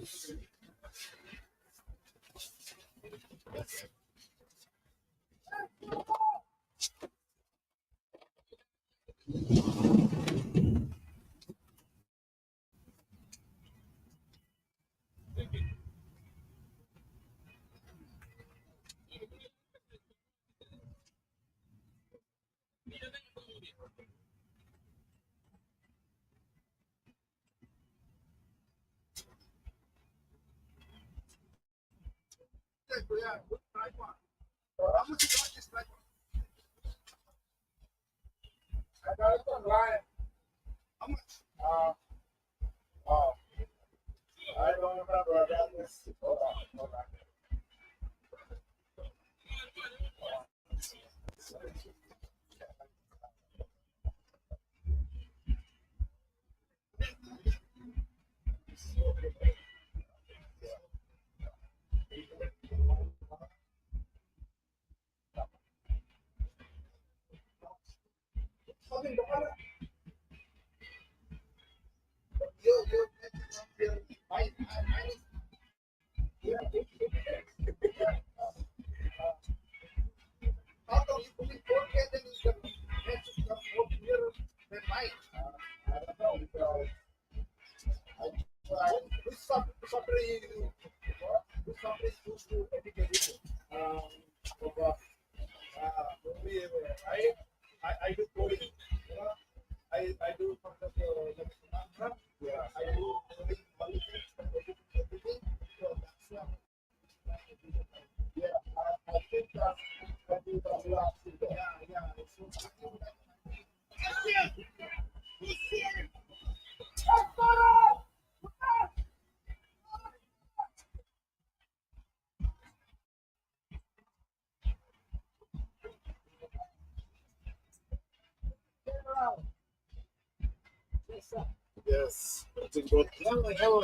I got it online. How much? Oh, I don't remember. I got this. Hold on. How come you believe 4K then is the matches come more clearer than mine? I don't know because somebody used to educate you. But, I do coding. You know, I do for the yeah. I do coding, politics, and everything. So that's yeah. I think that is the last thing. Yes, it's a good. Hello.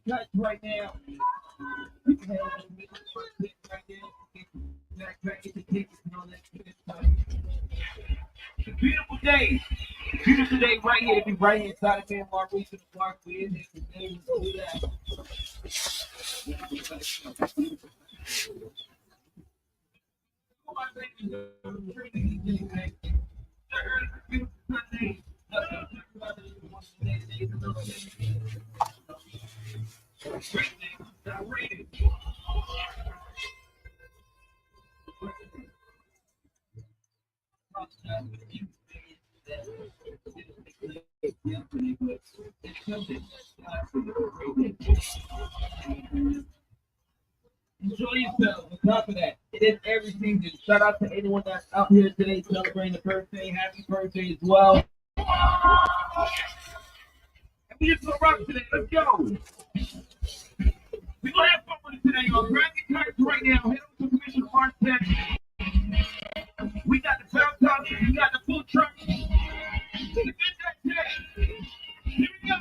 Cut right now. Beautiful day. Beautiful day right here to be right here inside of San Marcos in the park. We in there today. We do that. Enjoy yourself. On top of that, it is everything. Just shout out to anyone that's out here today celebrating a birthday. Happy birthday as well. And we just gonna rock today. Let's go. We're gonna have fun with it today, y'all. Grab your cards right now. Head over to Commissioner Mark Tech. We got the bounce house. We got the food truck. It's a good day today. Here we go.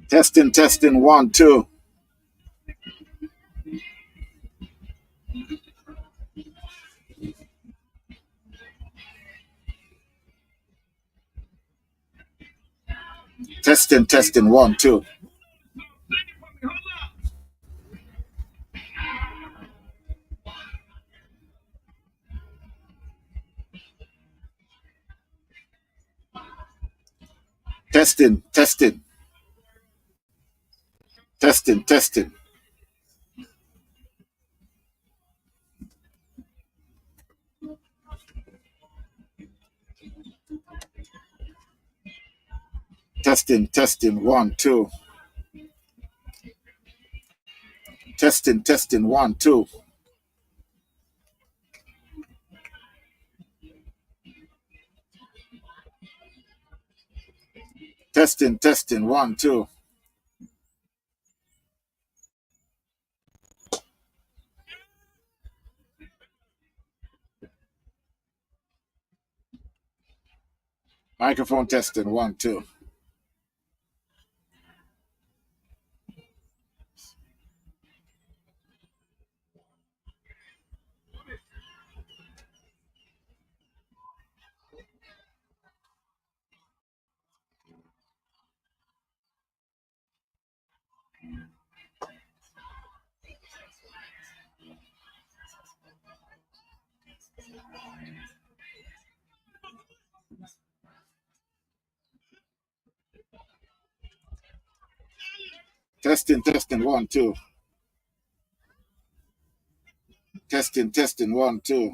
Testing, testing, 1, 2. Testing, testing, 1, 2. Testing, testing. Testing, testing. Testing, testing, 1, 2. Testing, testing, 1, 2. Testing, testing, 1, 2. Microphone testing, 1, 2. Testing, testing, 1, 2. Testing, testing, 1, 2.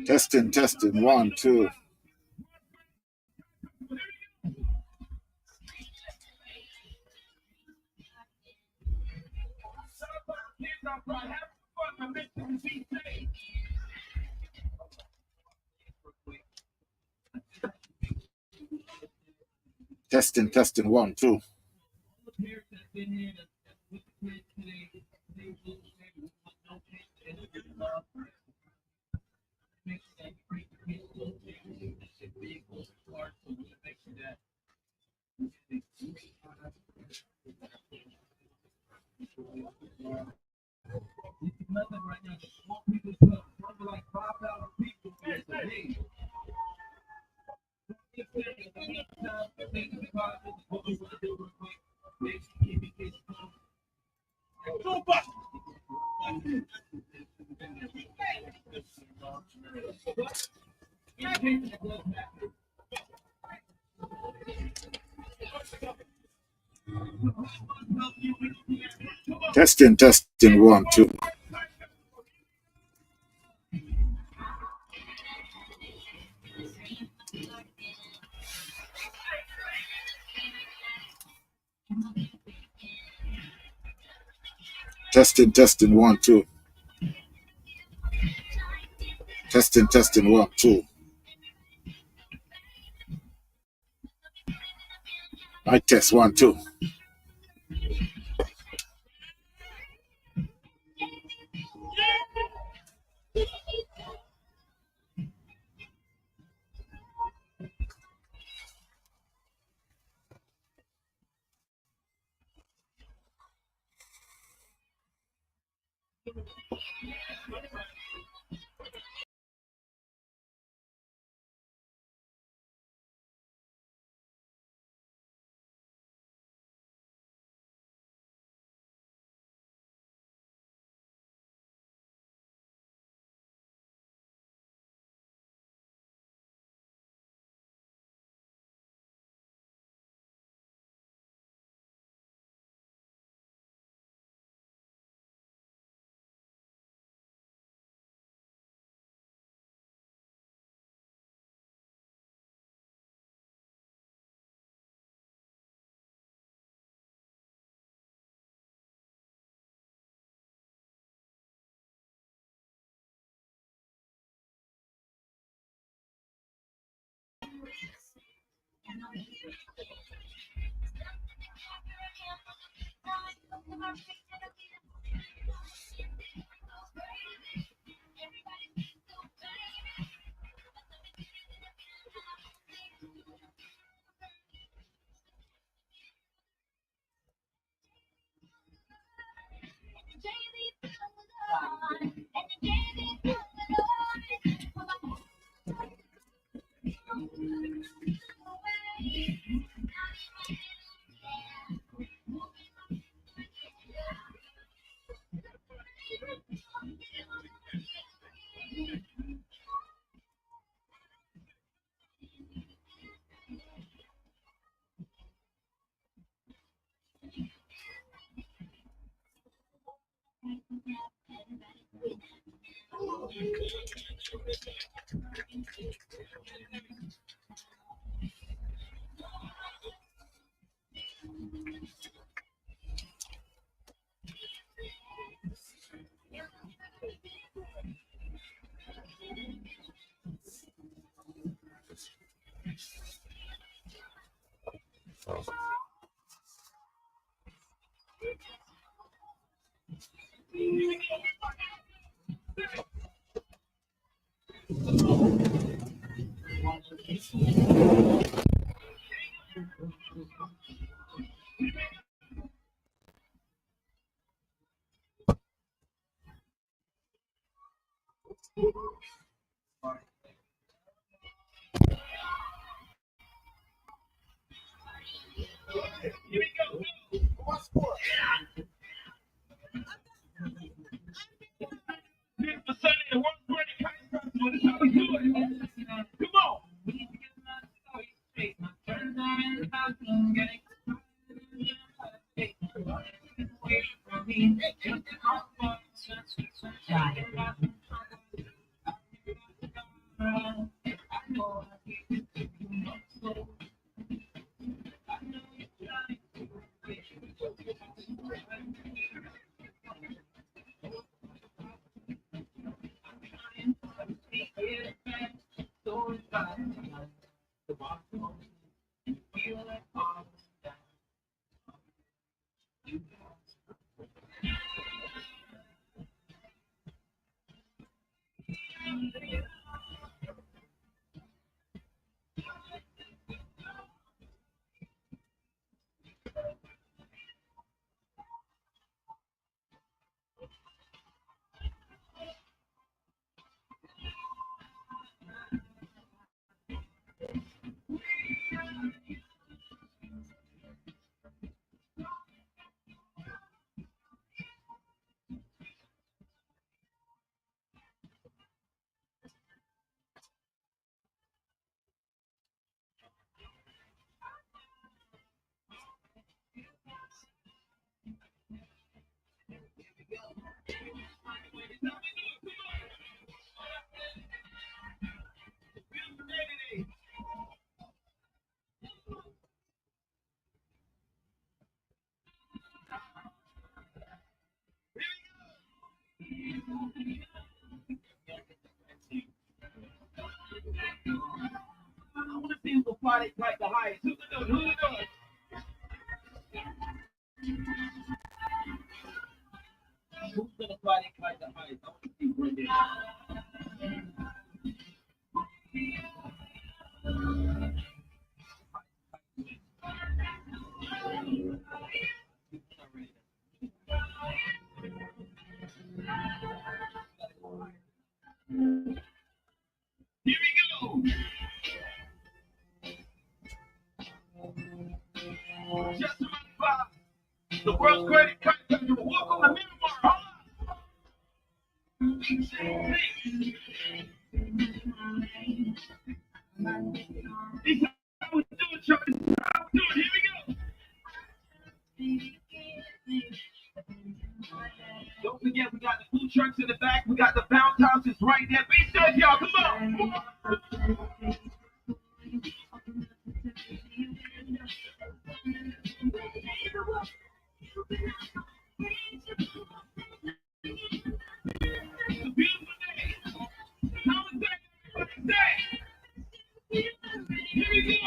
Testing, testing, 1, 2. Testing, testing, 1, 2. Testing, testing, 1, 2. Testing, testing, 1, 2. Testing, testing, 1, 2. Mic test, 1, 2. I want to see who can fly that kite the highest. Who can do it? Who can do it? Who's gonna fly that kite the highest? I want to see right there. Here we go. Just about five. The world's greatest kite country. Welcome to Myanmar. This is how we do it, church. This is how we do it. Here we go. Don't forget, we got the food trucks in the back. We got the bounce houses right there. Be still, y'all. Come on. It's a beautiful day. How was that? Here we go.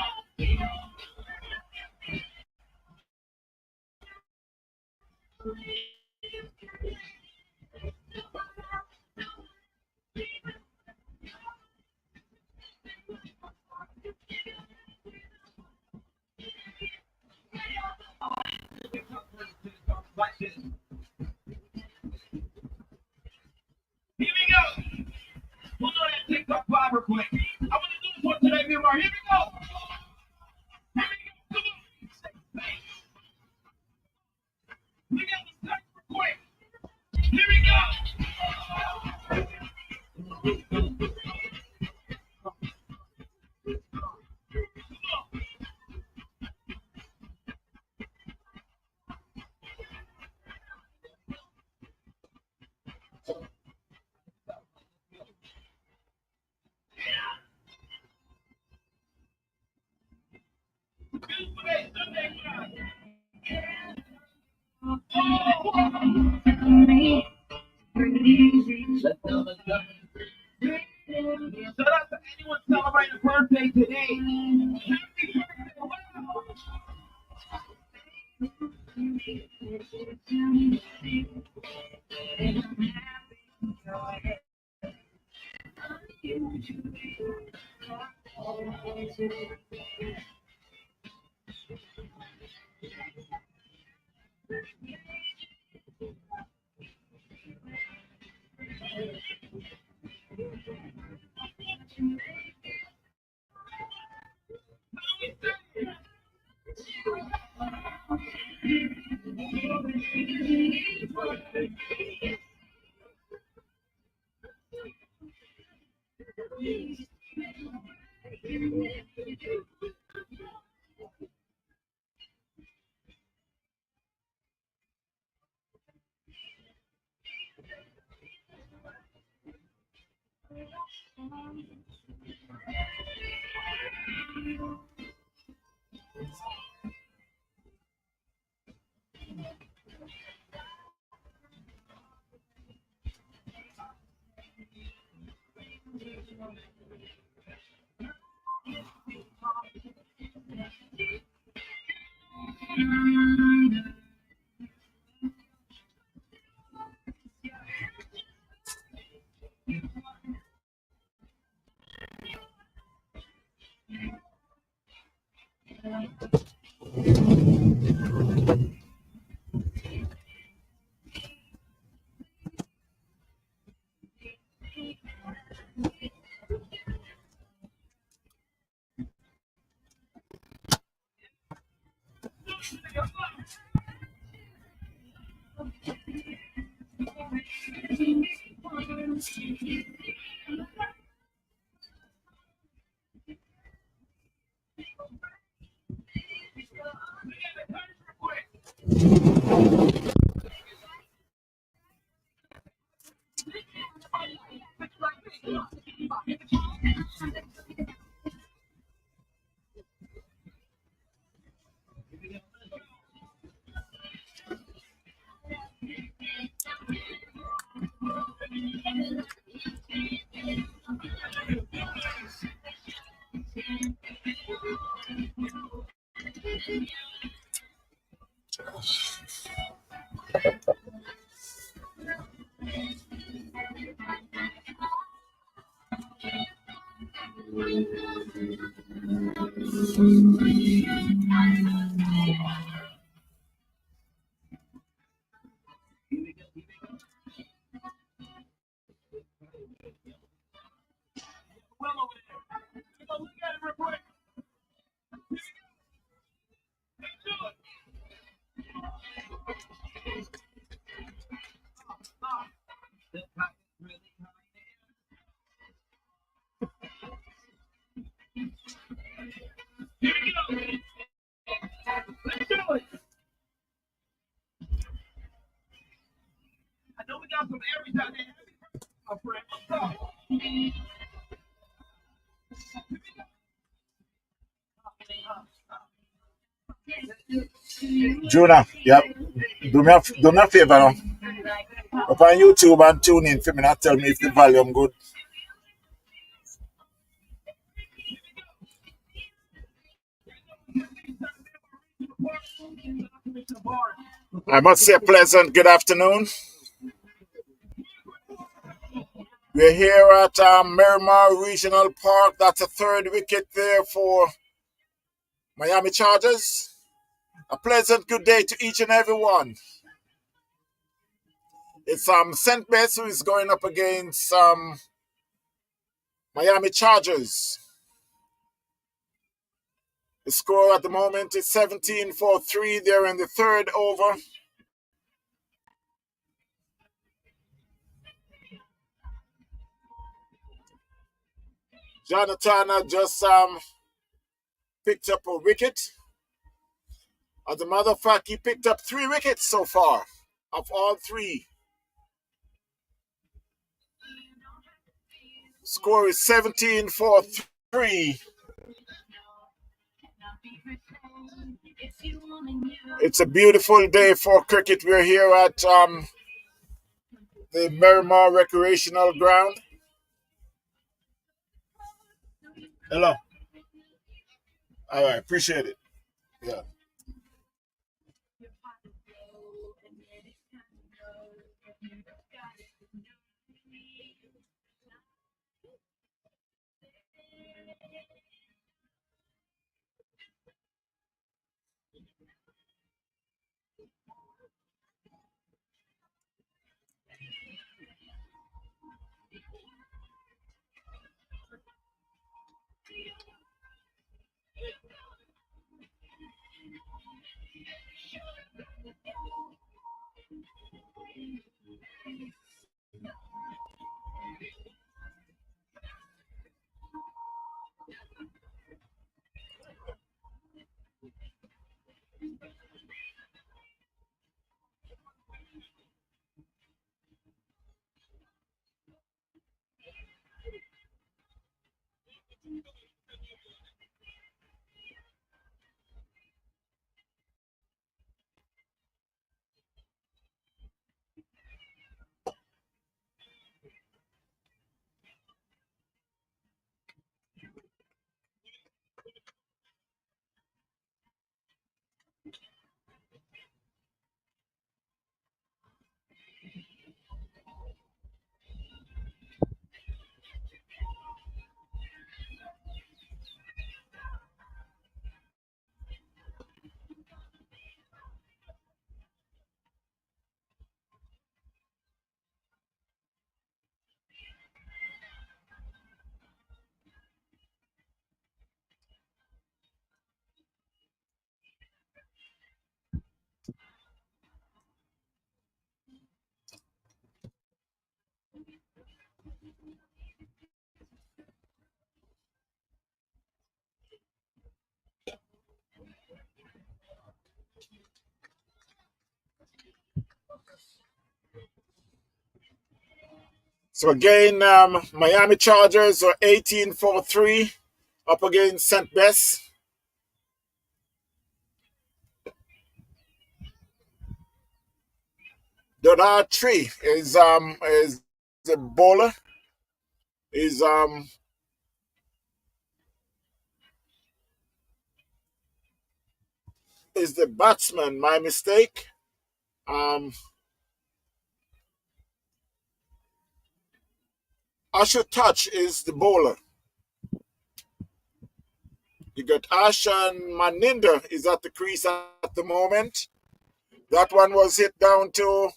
Like this. Here we go. We'll do that TikTok vibe real quick. I'm gonna do this one today, Myanmar. Here we go. Here we go. Come on. We got this text real quick. Here we go. Beautiful day, Sunday, guys. Shout out to anyone celebrating a birthday today. Happy birthday. Wow. Well over there. Come on, look at it real quick. Let's do it. Here we go. Let's do it. I know we got some areas out there. My friend, let's go. Juna, yep. Do me a favor now. Up on YouTube and tune in for me and tell me if the volume good. I must say pleasant good afternoon. We're here at Miramar Regional Park. That's a third wicket there for Miami Chargers. A pleasant good day to each and every one. It's St. Bess who is going up against Miami Chargers. The score at the moment is 17-3. They're in the third over. Jonathan just picked up a wicket. As a matter of fact, he picked up 3 wickets so far of all 3. Score is 17-3. It's a beautiful day for cricket. We're here at the Miramar Recreational Ground. Hello. All right, appreciate it. Yeah. So again, Miami Chargers are 18-3 up against St. Bess. Donald Tree is the bowler. Is the batsman. My mistake. Um, Usher Touch is the bowler. You got Ashan Maninda is at the crease at the moment. That one was hit down to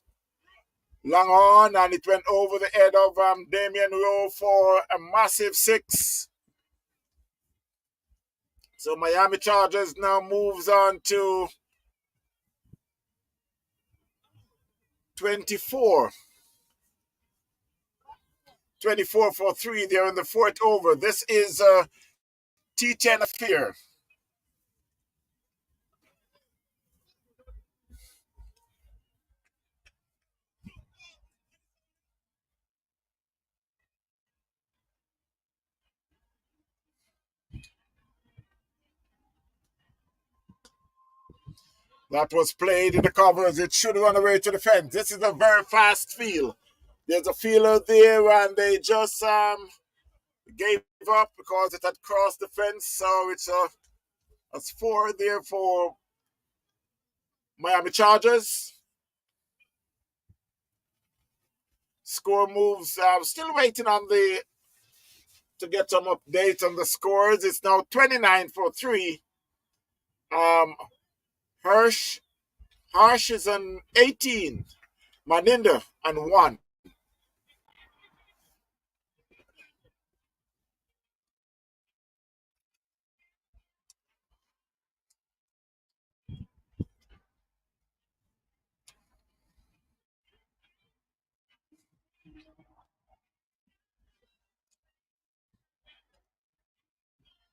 long on and it went over the head of Damian Rowe for a massive 6. So Miami Chargers now moves on to 24. 24-3. They're in the fourth over. This is a T10 affair. That was played in the covers. It should run away to the fence. This is a very fast field. There's a fielder there, and they just gave up because it had crossed the fence. So it's 4 there for Miami Chargers. Score moves. I'm still waiting on to get some update on the scores. It's now 29-3. Hirsch is on 18. Maninda on 1.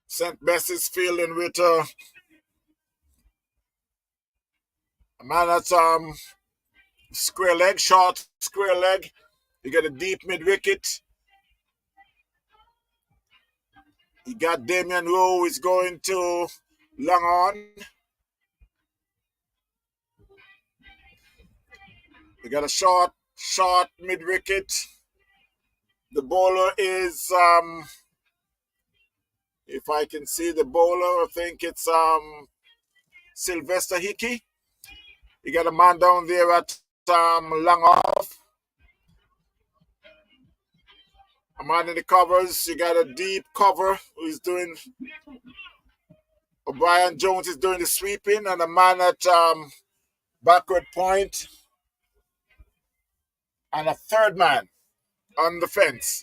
St. Bess is fielding with a man that's square leg, short square leg. You got a deep mid wicket. You got Damian Rowe is going to long on. You got a short mid wicket. The bowler is if I can see the bowler, I think it's Sylvester Hickey. You got a man down there at long off. A man in the covers. You got a deep cover who's doing. O'Brien Jones is doing the sweeping, and a man at backward point, and a third man on the fence.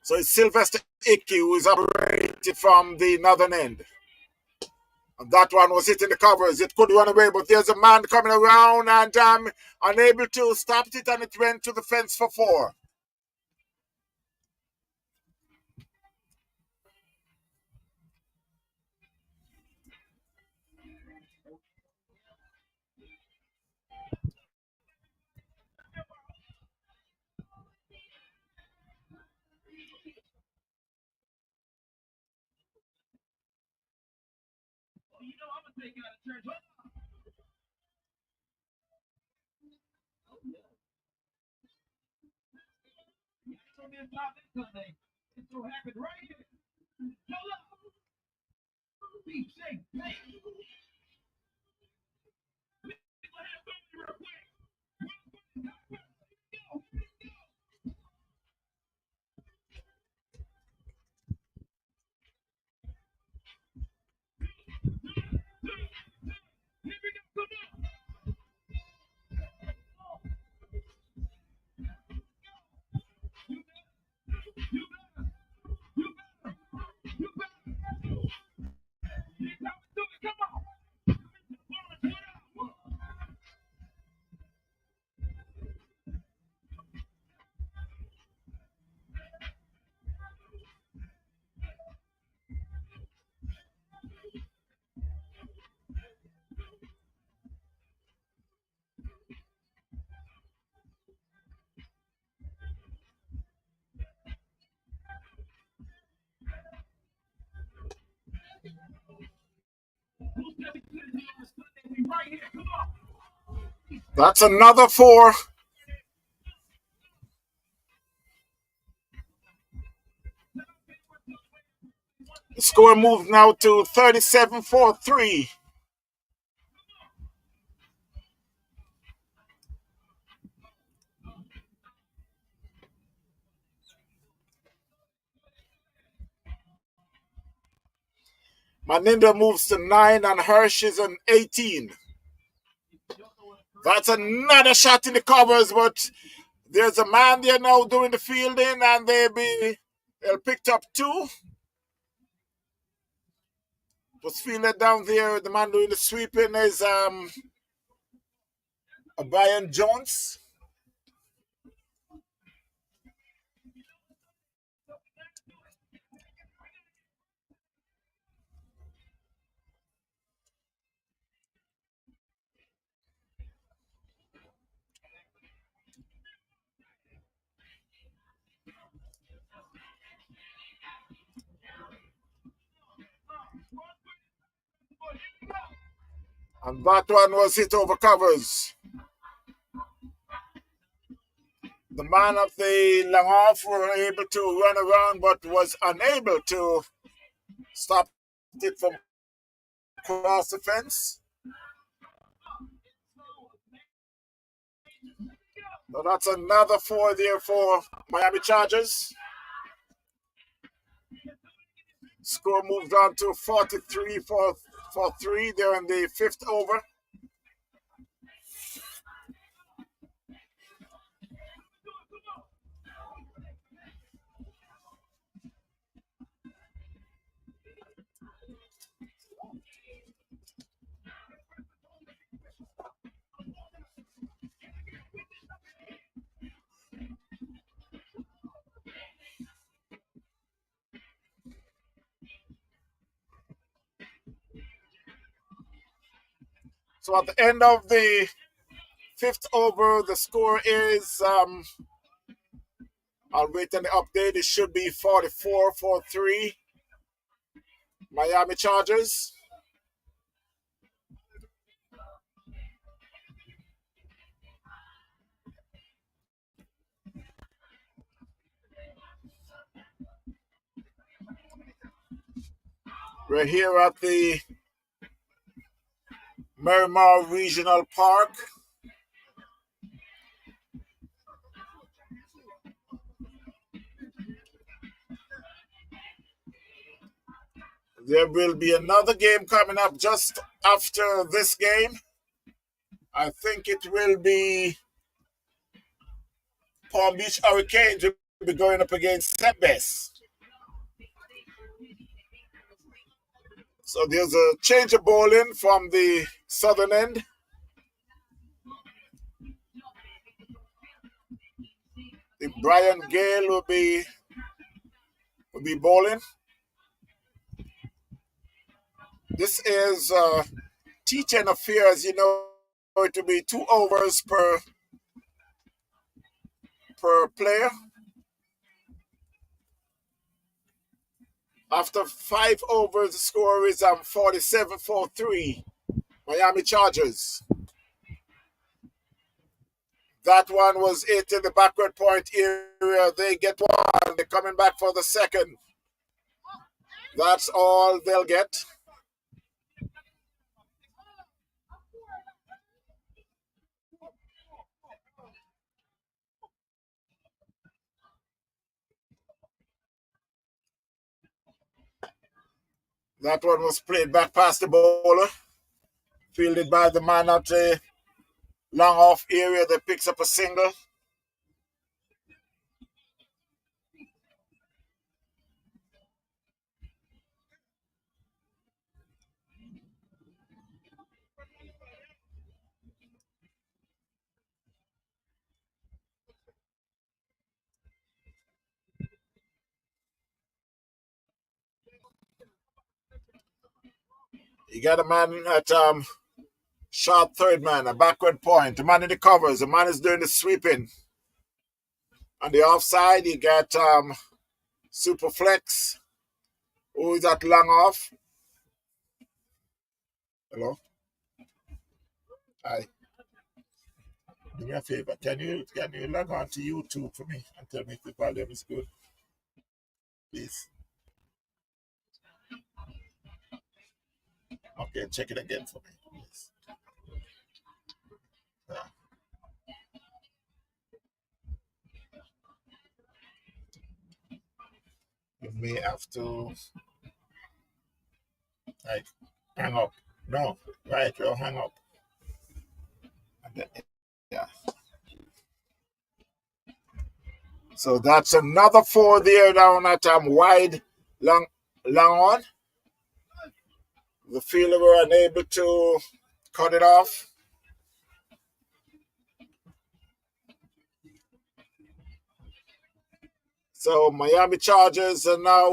So it's Sylvester Hickey who is operated from the northern end. And that one was hitting the covers. It could run away, but there's a man coming around and unable to stop it, and it went to the fence for 4. It so happened right here. Hello. Be safe. Hey. Come on. That's another 4. The score moves now to 37-4-3. Maninda moves to 9 and Hirsch is on 18. That's another shot in the covers, but there's a man there now doing the fielding, and they'll picked up 2. Was fielded down there. The man doing the sweeping is Brian Jones. And that one was hit over covers. The man of the long off were able to run around but was unable to stop it from cross the fence. So that's another 4 there for Miami Chargers. Score moves on to 43-4-3. They're in the 5th over. So at the end of the 5th over, the score is, I'll wait on the update. It should be 44-4-3. Miami Chargers. We're here at the Miramar Regional Park. There will be another game coming up just after this game. I think it will be Palm Beach Hurricanes will be going up against Tempest. So there's a change of bowling from the southern end. The Brian Gale will be bowling. This is T10 affairs, it to be 2 overs per player. After 5 overs, the score is 47-4-3. Miami Chargers. That one was it in the backward point area. They get 1. They're coming back for the 2nd. That's all they'll get. That one was played back past the bowler. Fielded by the man at the long off area that picks up a single. You got a man at sharp third man, a backward point. The man in the covers. The man is doing the sweeping. On the offside, you got Superflex, who is at long off. Hello. Hi. Do me a favor. Can you log on to YouTube for me and tell me if the volume is good, please? Okay, check it again for me, please. Yeah. You may have to like hang up. No, right, you'll hang up. And then, yeah. So that's another four there down at wide long on. The fielder were unable to cut it off. So Miami Chargers are now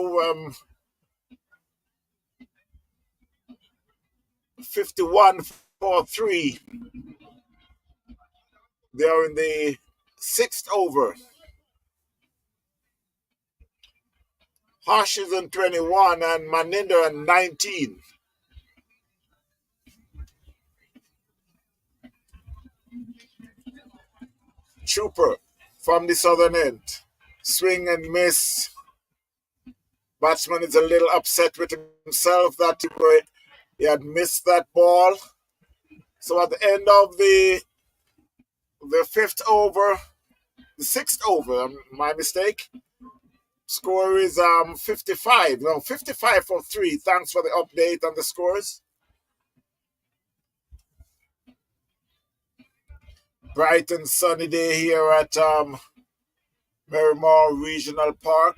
51-3. They're in the sixth over. Hosh is on 21 and Maninder on 19. Trooper from the southern end. Swing and miss. Batsman is a little upset with himself that he had missed that ball. So at the end of the fifth over, the sixth over, my mistake. Score is 55. No, 55-3. Thanks for the update on the scores. Bright and sunny day here at Merrimore Regional Park.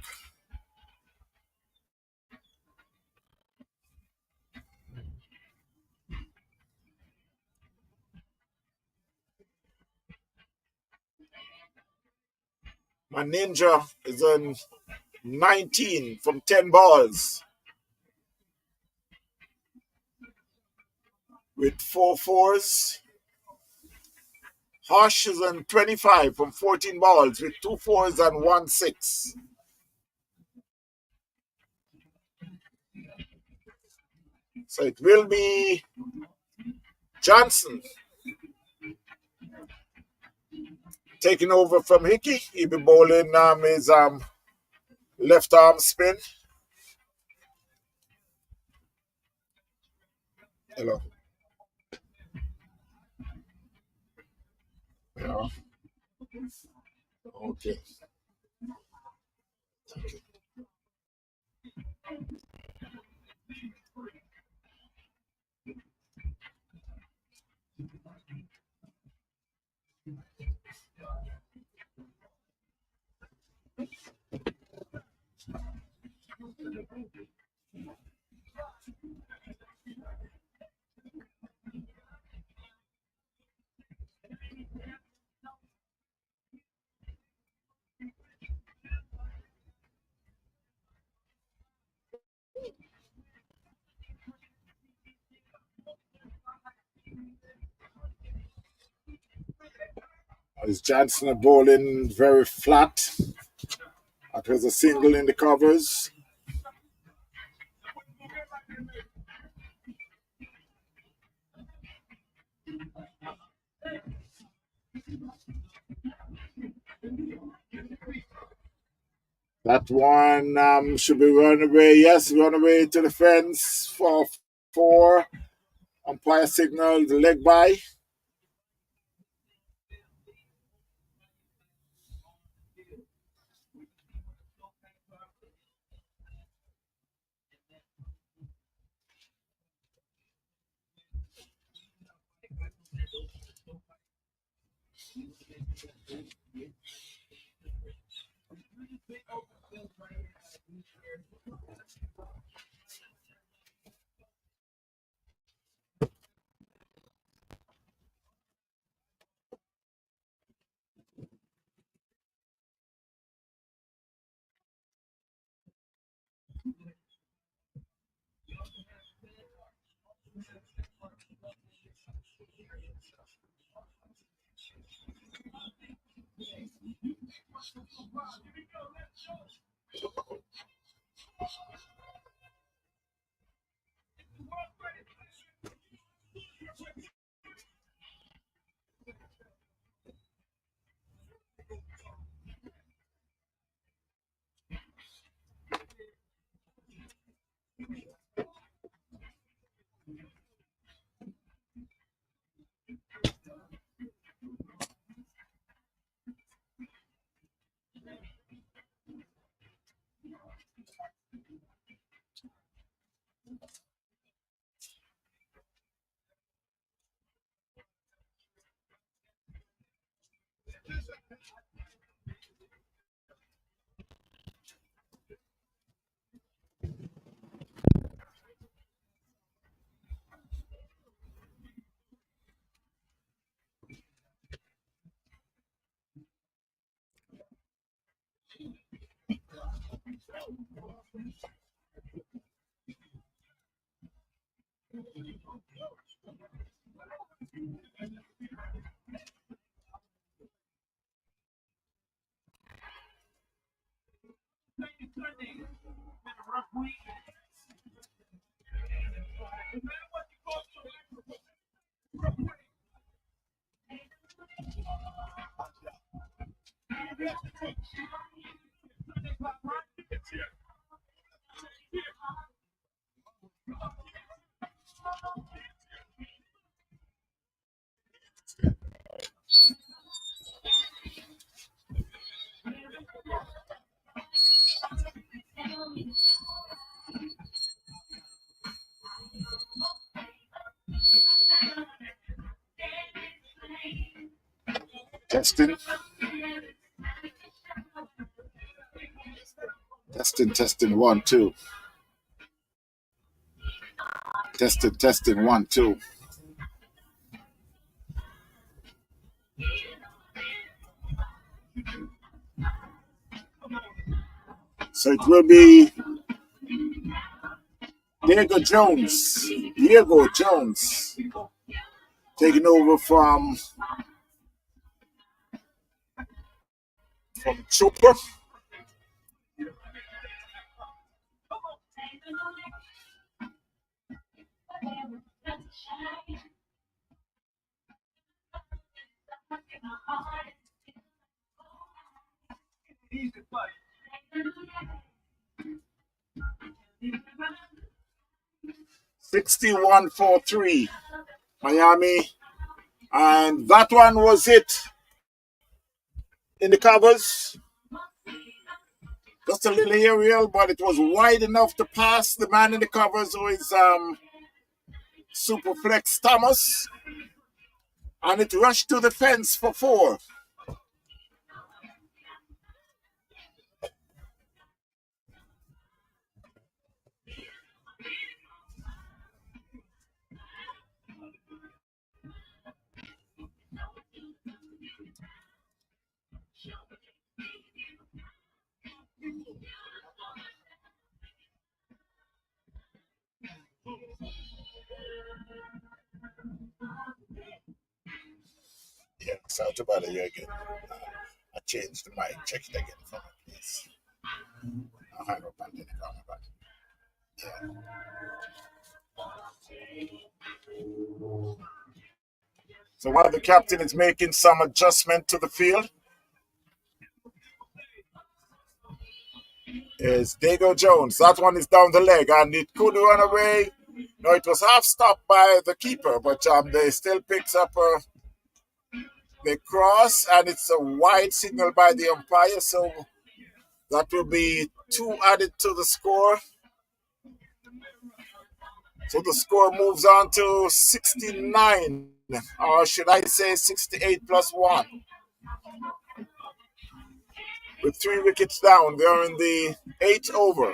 My ninja is on 19 from 10 balls with 4 fours. Hosh is on 25 from 14 balls with 2 fours and 1 6. So it will be Johnson taking over from Hickey. He'll be bowling his left arm spin. Hello. Yeah. Okay. As Johnson bowling very flat. That was a single in the covers. That one should be run away. Yes, run away to the fence for 4. Umpire signal the leg by. Testing. Testing, 1, 2. Testing, 1, 2. So it will be Diego Jones taking over from Chopper. $61 for 3, Miami, and that one was it in the covers. Just a little aerial, but it was wide enough to pass the man in the covers, who is Superflex Thomas, and it rushed to the fence for 4. Yeah, sorry to bother you again. I changed the mic. Check it again for me, please. I'll hang up and then call me back. So while the captain is making some adjustment to the field, is Diego Jones. That one is down the leg, and it could run away. No, it was half stopped by the keeper, but they still picks up the cross, and it's a wide signal by the umpire, so that will be 2 added to the score. So the score moves on to 69, or should I say 68 plus 1. With 3 wickets down, they're in the 8th over.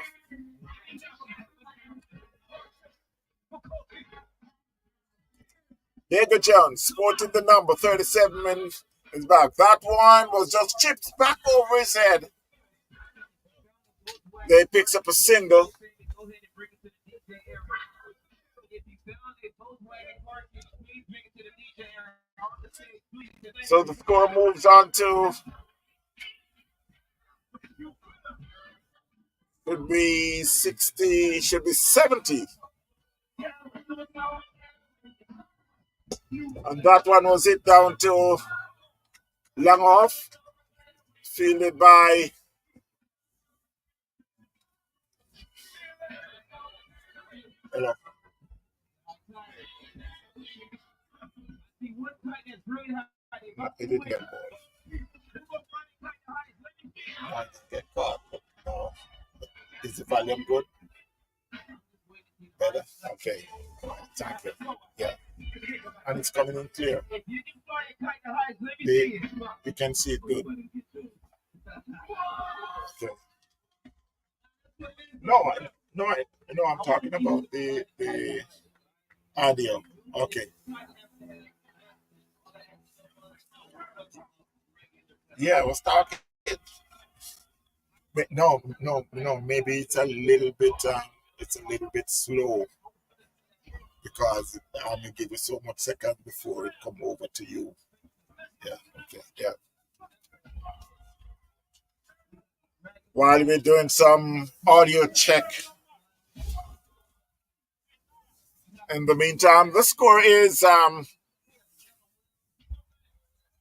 Diego Jones sporting the number 37 is back. That one was just chipped back over his head. They picks up a single. So the score moves on to should be 60, should be 70. And that one was it down to long off, fielded by hello. No, he didn't get ball. I didn't get caught. No. Is the volume good? Better? Okay. Thank you. Yeah. And it's coming in clear. you can see it good. Okay. No, no, I'm talking about the audio. Okay. Yeah, I was talking. But no. Maybe it's a little bit slow because it only give you so much seconds before it come over to you. Yeah. Okay. Yeah. While we're doing some audio check, in the meantime, the score is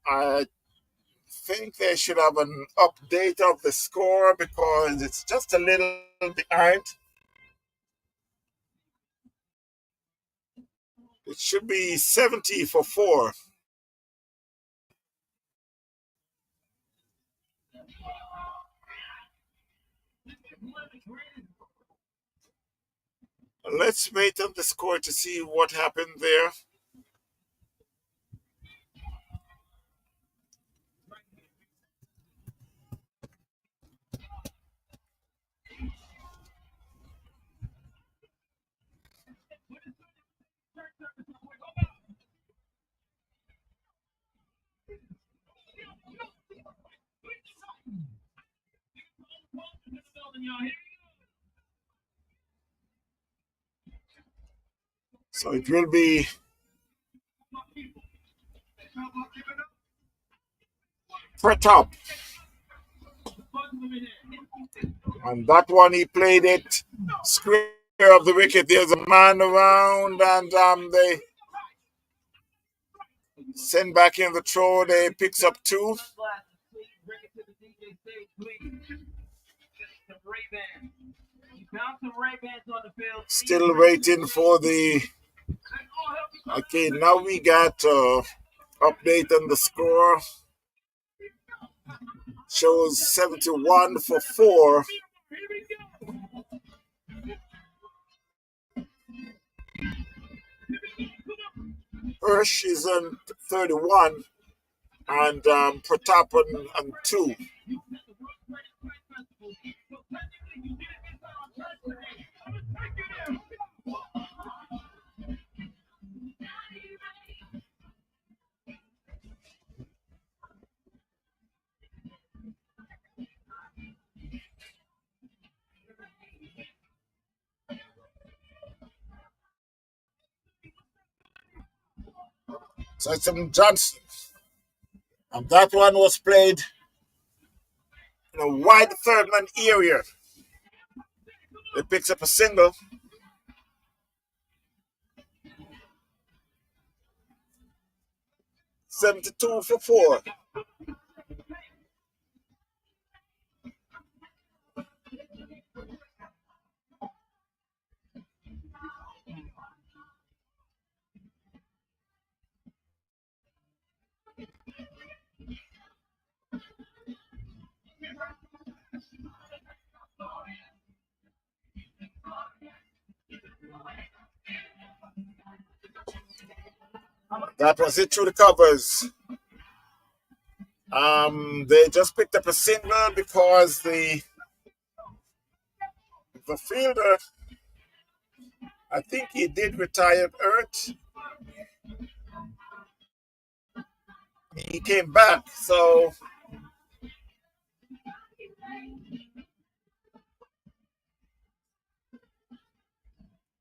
I think they should have an update of the score because it's just a little behind. It should be 70 for 4. Let's wait on the score to see what happened there. So it will be for top. And that one he played it square of the wicket. There's a man around and they send back in the throw. They picks up 2. Still waiting for the. Okay, now we got update on the score. Shows 71 for 4. Hirsch is on 31 and Pratap on 2. So it's Johnson. And that one was played in a wide third man area. It picks up a single. 72 for 4. That was it through the covers. They just picked up a single because the fielder, I think he did retire hurt. He came back, so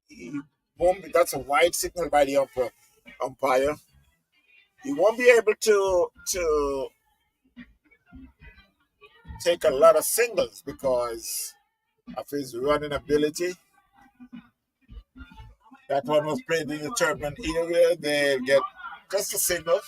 he won't be, that's a wide signal by the umpire. He won't be able to take a lot of singles because of his running ability. That one was played in the tournament area. They get just a single.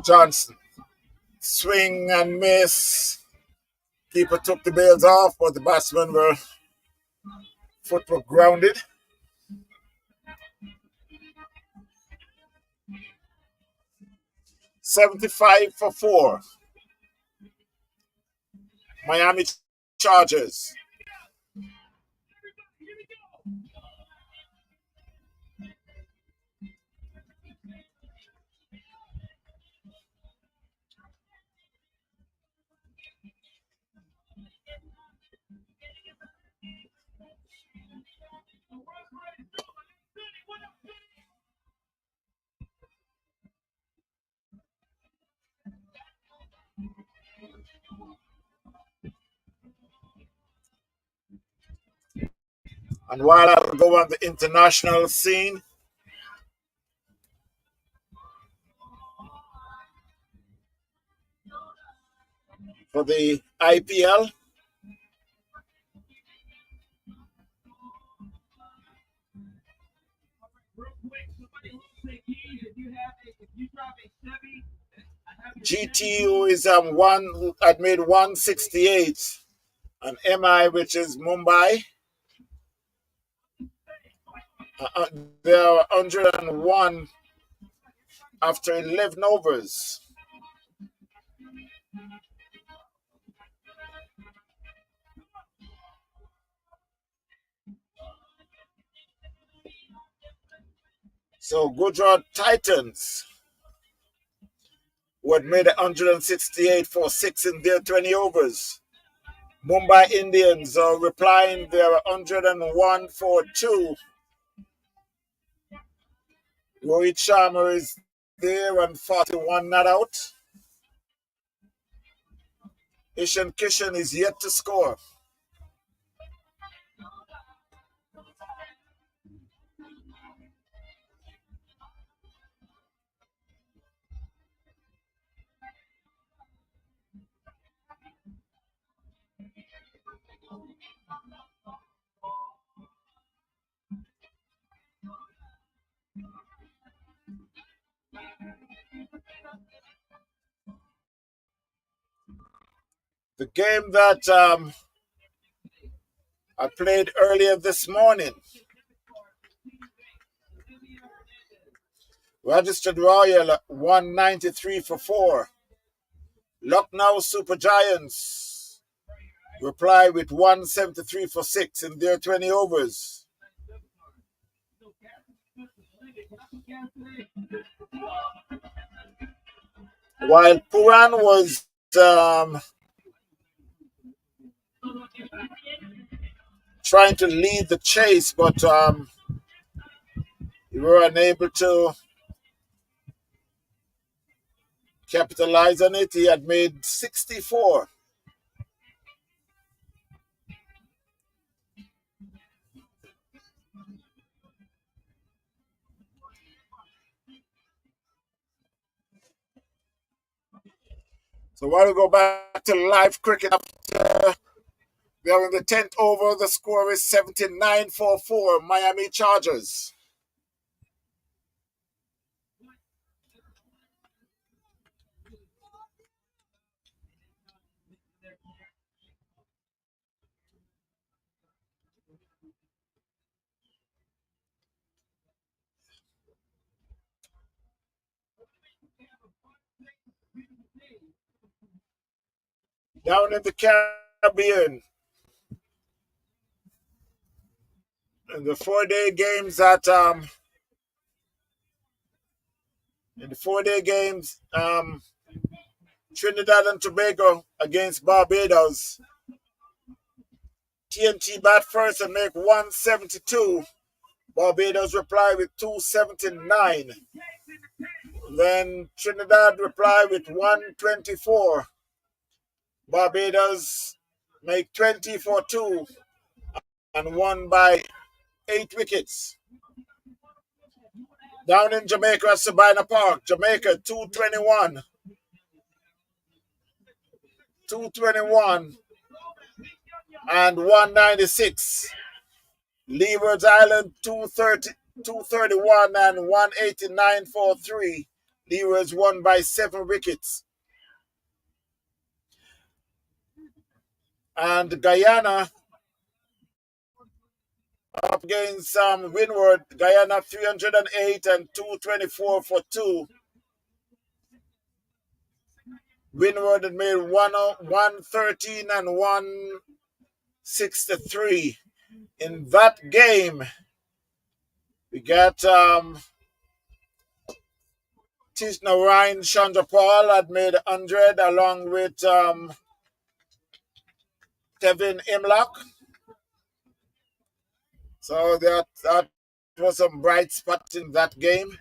Johnson, swing and miss. Keeper took the bails off, but the batsmen were foot were grounded. $75 for 4. Miami Chargers. And while I go on the international scene, for the IPL, GTU is one had made 168, and MI, which is Mumbai, they are 101 after 11 overs. So Gujarat Titans, who had made 168 for 6 in their 20 overs. Mumbai Indians are replying, they are 101 for 2. Rohit Sharma is there and 41 not out. Ishan Kishan is yet to score. The game that I played earlier this morning, registered Royal 193 for 4. Lucknow Super Giants reply with 173 for 6 in their 20 overs. While Puran was trying to lead the chase, but we were unable to capitalize on it. He had made 64. So while we go back to live cricket, we are in the 10th over. The score is 79 for 4, Miami Chargers. Down in the Caribbean, in the 4-day games Trinidad and Tobago against Barbados. TNT bat first and make 172. Barbados reply with 279. Then Trinidad reply with 124. Barbados make 20 for 2 and won by 8 wickets. Down in Jamaica at Sabina Park, Jamaica 221 and 196. Leeward Island 231 and 189 for 3. Leewards won by 7 wickets. And Guyana up against Windward, Guyana 308 and 224 for 2. Windward had made 113 and 163. In that game, we got Tishna Ryan Chandra Paul had made 100 along with Kevin Imlock. So that was some bright spots in that game.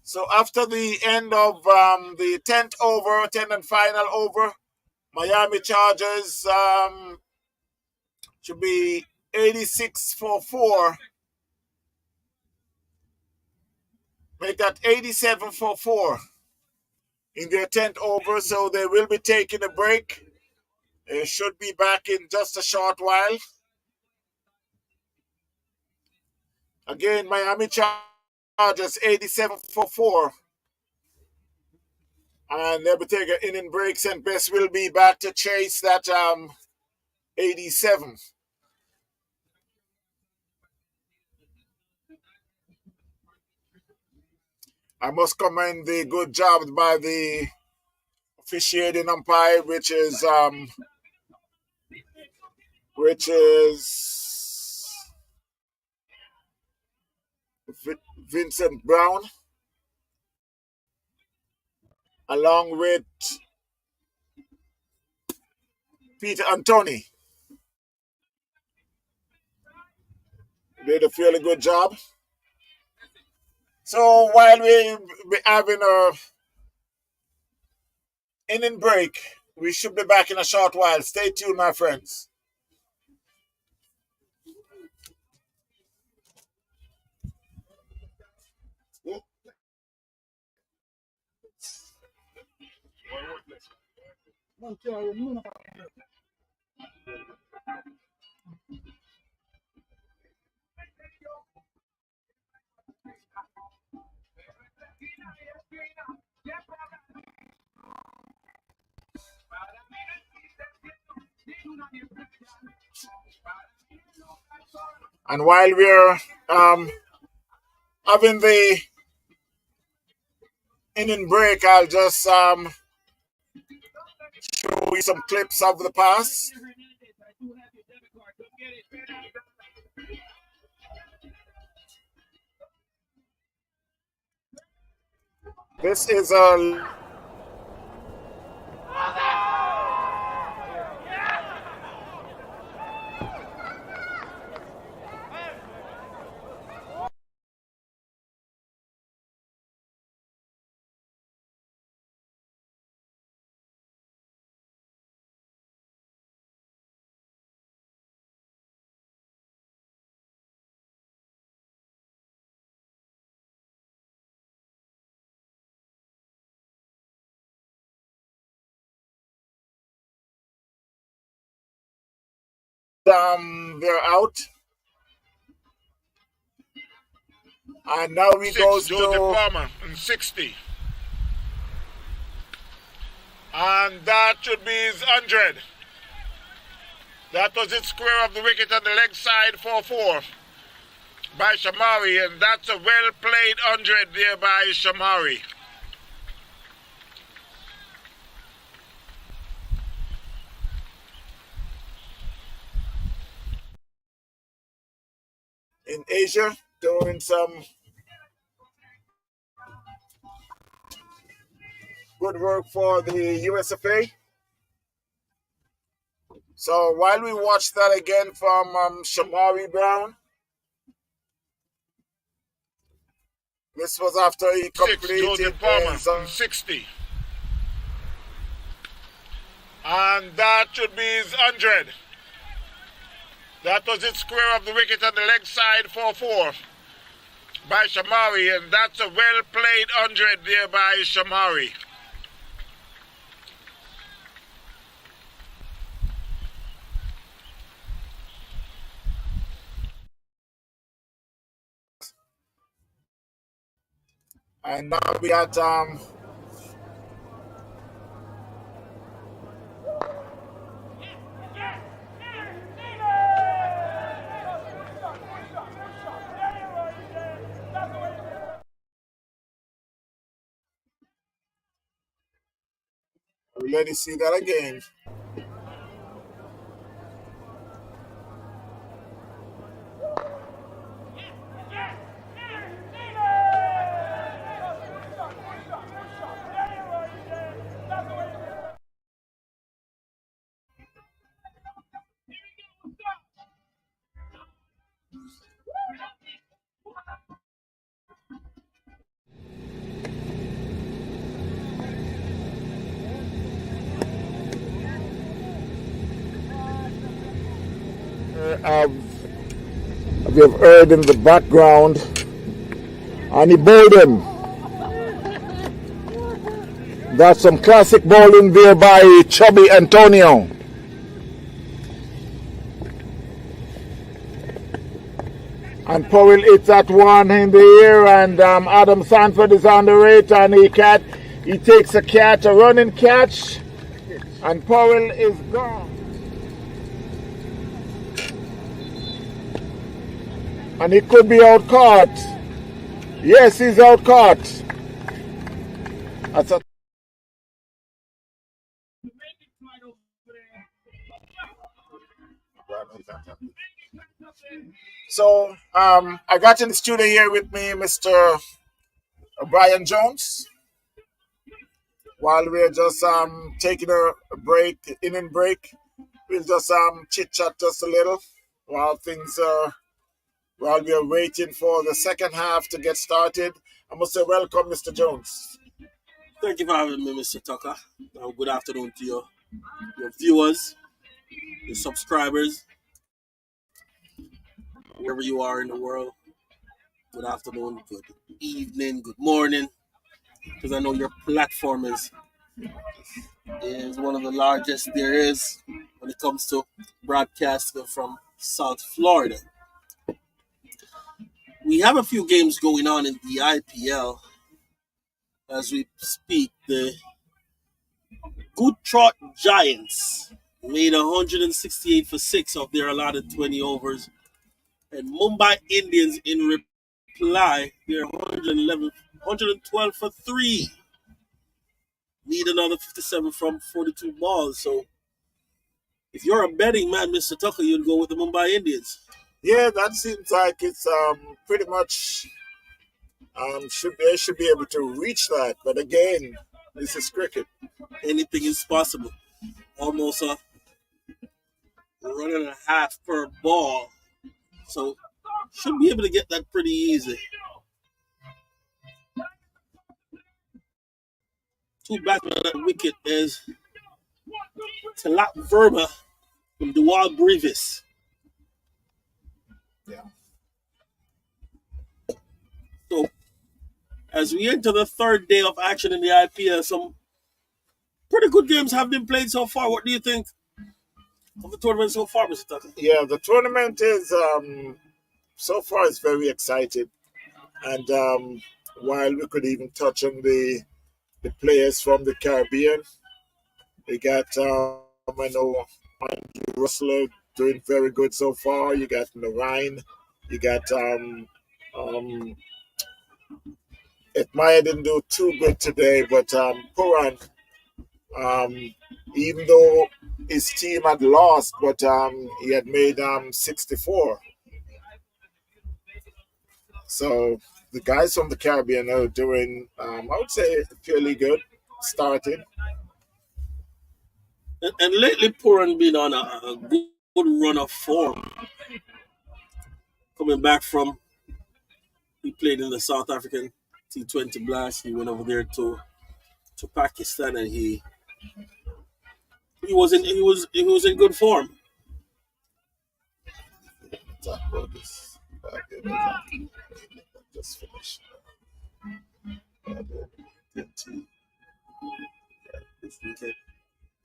So after the end of the 10th over, 10th and final over, Miami Chargers should be 86 for 4. Make that 87 for 4 in their 10th over. So they will be taking a break. They should be back in just a short while. Again, Miami Chargers 87 for 4. And they'll be taking inning breaks, and Best will be back to chase that 87. I must commend the good job by the officiating umpire, which is Vincent Brown, along with Peter Antoni. Did a fairly good job. So while we having a inning break, we should be back in a short while. Stay tuned, my friends. And while we're having the inning break, I'll just show you some clips of the past. This is a they're out. And now we go to Joseph Palmer in 60. And that should be his 100. That was it, square of the wicket on the leg side, 4-4 by Shamari. And that's a well played 100 there by Shamari. in Asia, doing some good work for the USFA. So while we watch that again from Shamari Brown, this was after he completed his 60. And that should be his 100. That was it, square of the wicket on the leg side, 4-4 by Shamari. And that's a well played 100 there by Shamari. and now we got Let us see that again. We have heard in the background Annie Bowden. That's some classic bowling there by Chubby Antonio. And Powell hits that one in the air, and Adam Sanford is on the rate, and he takes a running catch, and Powell is gone. And he could be out caught. Yes, he's out caught. That's a So I got in the studio here with me, Mr. Brian Jones. While we're just taking a break, inning break, we'll just chit chat just a little while while we're waiting for the second half to get started. I must say welcome, Mr. Jones. Thank you for having me, Mr. Tucker. Good afternoon to your viewers, your subscribers, wherever you are in the world. Good afternoon, good evening, good morning, because I know your platform is one of the largest there is when it comes to broadcasting from South Florida. We have a few games going on in the IPL as we speak. The Good Trot Giants made 168 for 6 of their allotted 20 overs. And Mumbai Indians in reply, they're 112 for 3. Need another 57 from 42 balls. So if you're a betting man, Mr. Tucker, you'd go with the Mumbai Indians. Yeah, that seems like it's pretty much they should be able to reach that. But again, this is cricket. Anything is possible. Almost a run and a half per ball. So should be able to get that pretty easy. Two batsmen on that wicket is Tilak Verma from Dewar Brevis. Yeah. So, as we enter the third day of action in the IPL, some pretty good games have been played so far. What do you think of the tournament so far, Mr. Tucker? Yeah, the tournament is so far it's very exciting, and while we could even touch on the players from the Caribbean, we got I know Andrew Russell doing very good so far. You got Narain, you got Maya didn't do too good today, but Puran, even though his team had lost, but he had made 64. So the guys from the Caribbean are doing, I would say, fairly good. Started. And lately, Puran been on a good run of form. Coming back from, he played in the South African T20 Blast. He went over there to Pakistan, and he was in good form. Just finished.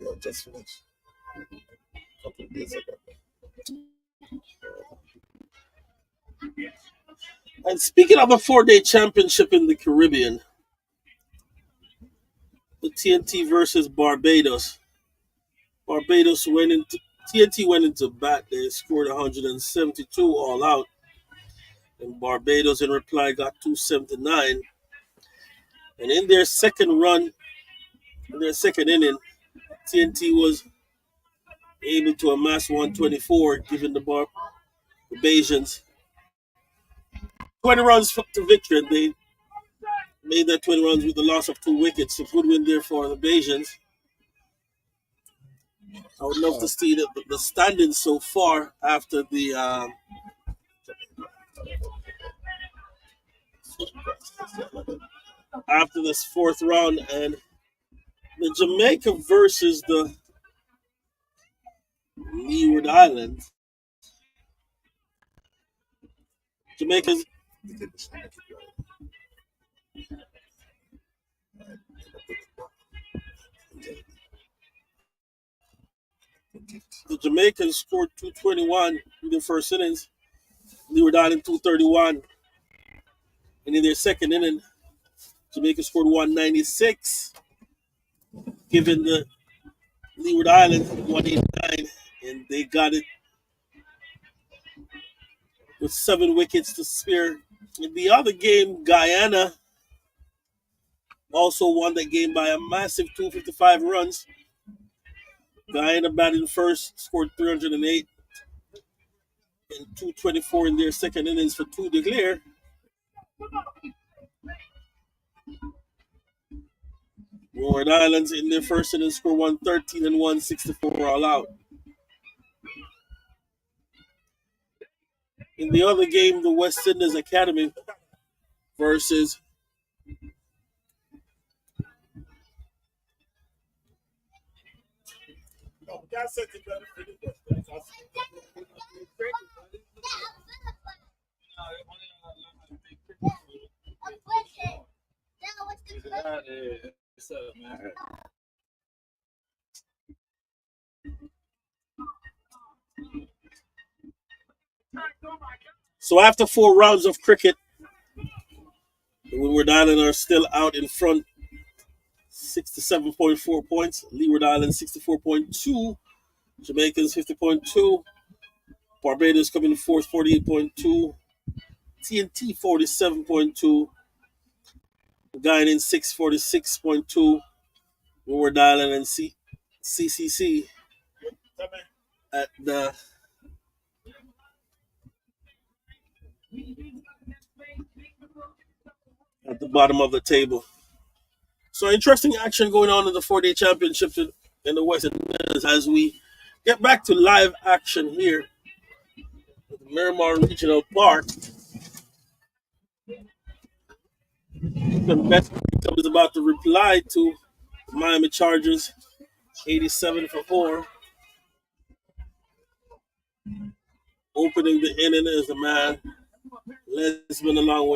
Yeah, just finished. A couple of days ago. And speaking of a 4-day championship in the Caribbean, the TNT versus Barbados. TNT went into bat. They scored 172 all out. And Barbados in reply got 279. And in their second inning, TNT was able to amass 124, giving the Bajans 20 runs to victory. And they made that 20 runs with the loss of 2 wickets. A good win there for the Bajans. I would love to see the standings so far after this fourth round, and the Jamaica versus the Leeward Islands. Jamaica's the Jamaicans scored 221 in their first innings. Leeward Island 231. And in their second inning, Jamaica scored 196, giving the Leeward Islands 189, and they got it with 7 wickets to spare. In the other game, Guyana also won that game by a massive 255 runs. Guyana batting first, scored 308 and 224 in their second innings for 2 declare. Leeward Islands in their first innings scored 113 and 164 all out. In the other game, the West Indies Academy versus So after 4 rounds of cricket, the Leeward Islands are still out in front, 67.4 points. Leeward Islands 64.2, Jamaicans 50.2, Barbados coming in fourth 48.2, TNT 47.2, Guyanans 646.2, Leeward Island and CCC at the bottom of the table. So interesting action going on in the 4-day championship in the West Indies as we get back to live action here at the Miramar Regional Park. The best is about to reply to Miami Chargers 87 for 4. Opening the inning is the man Lesman along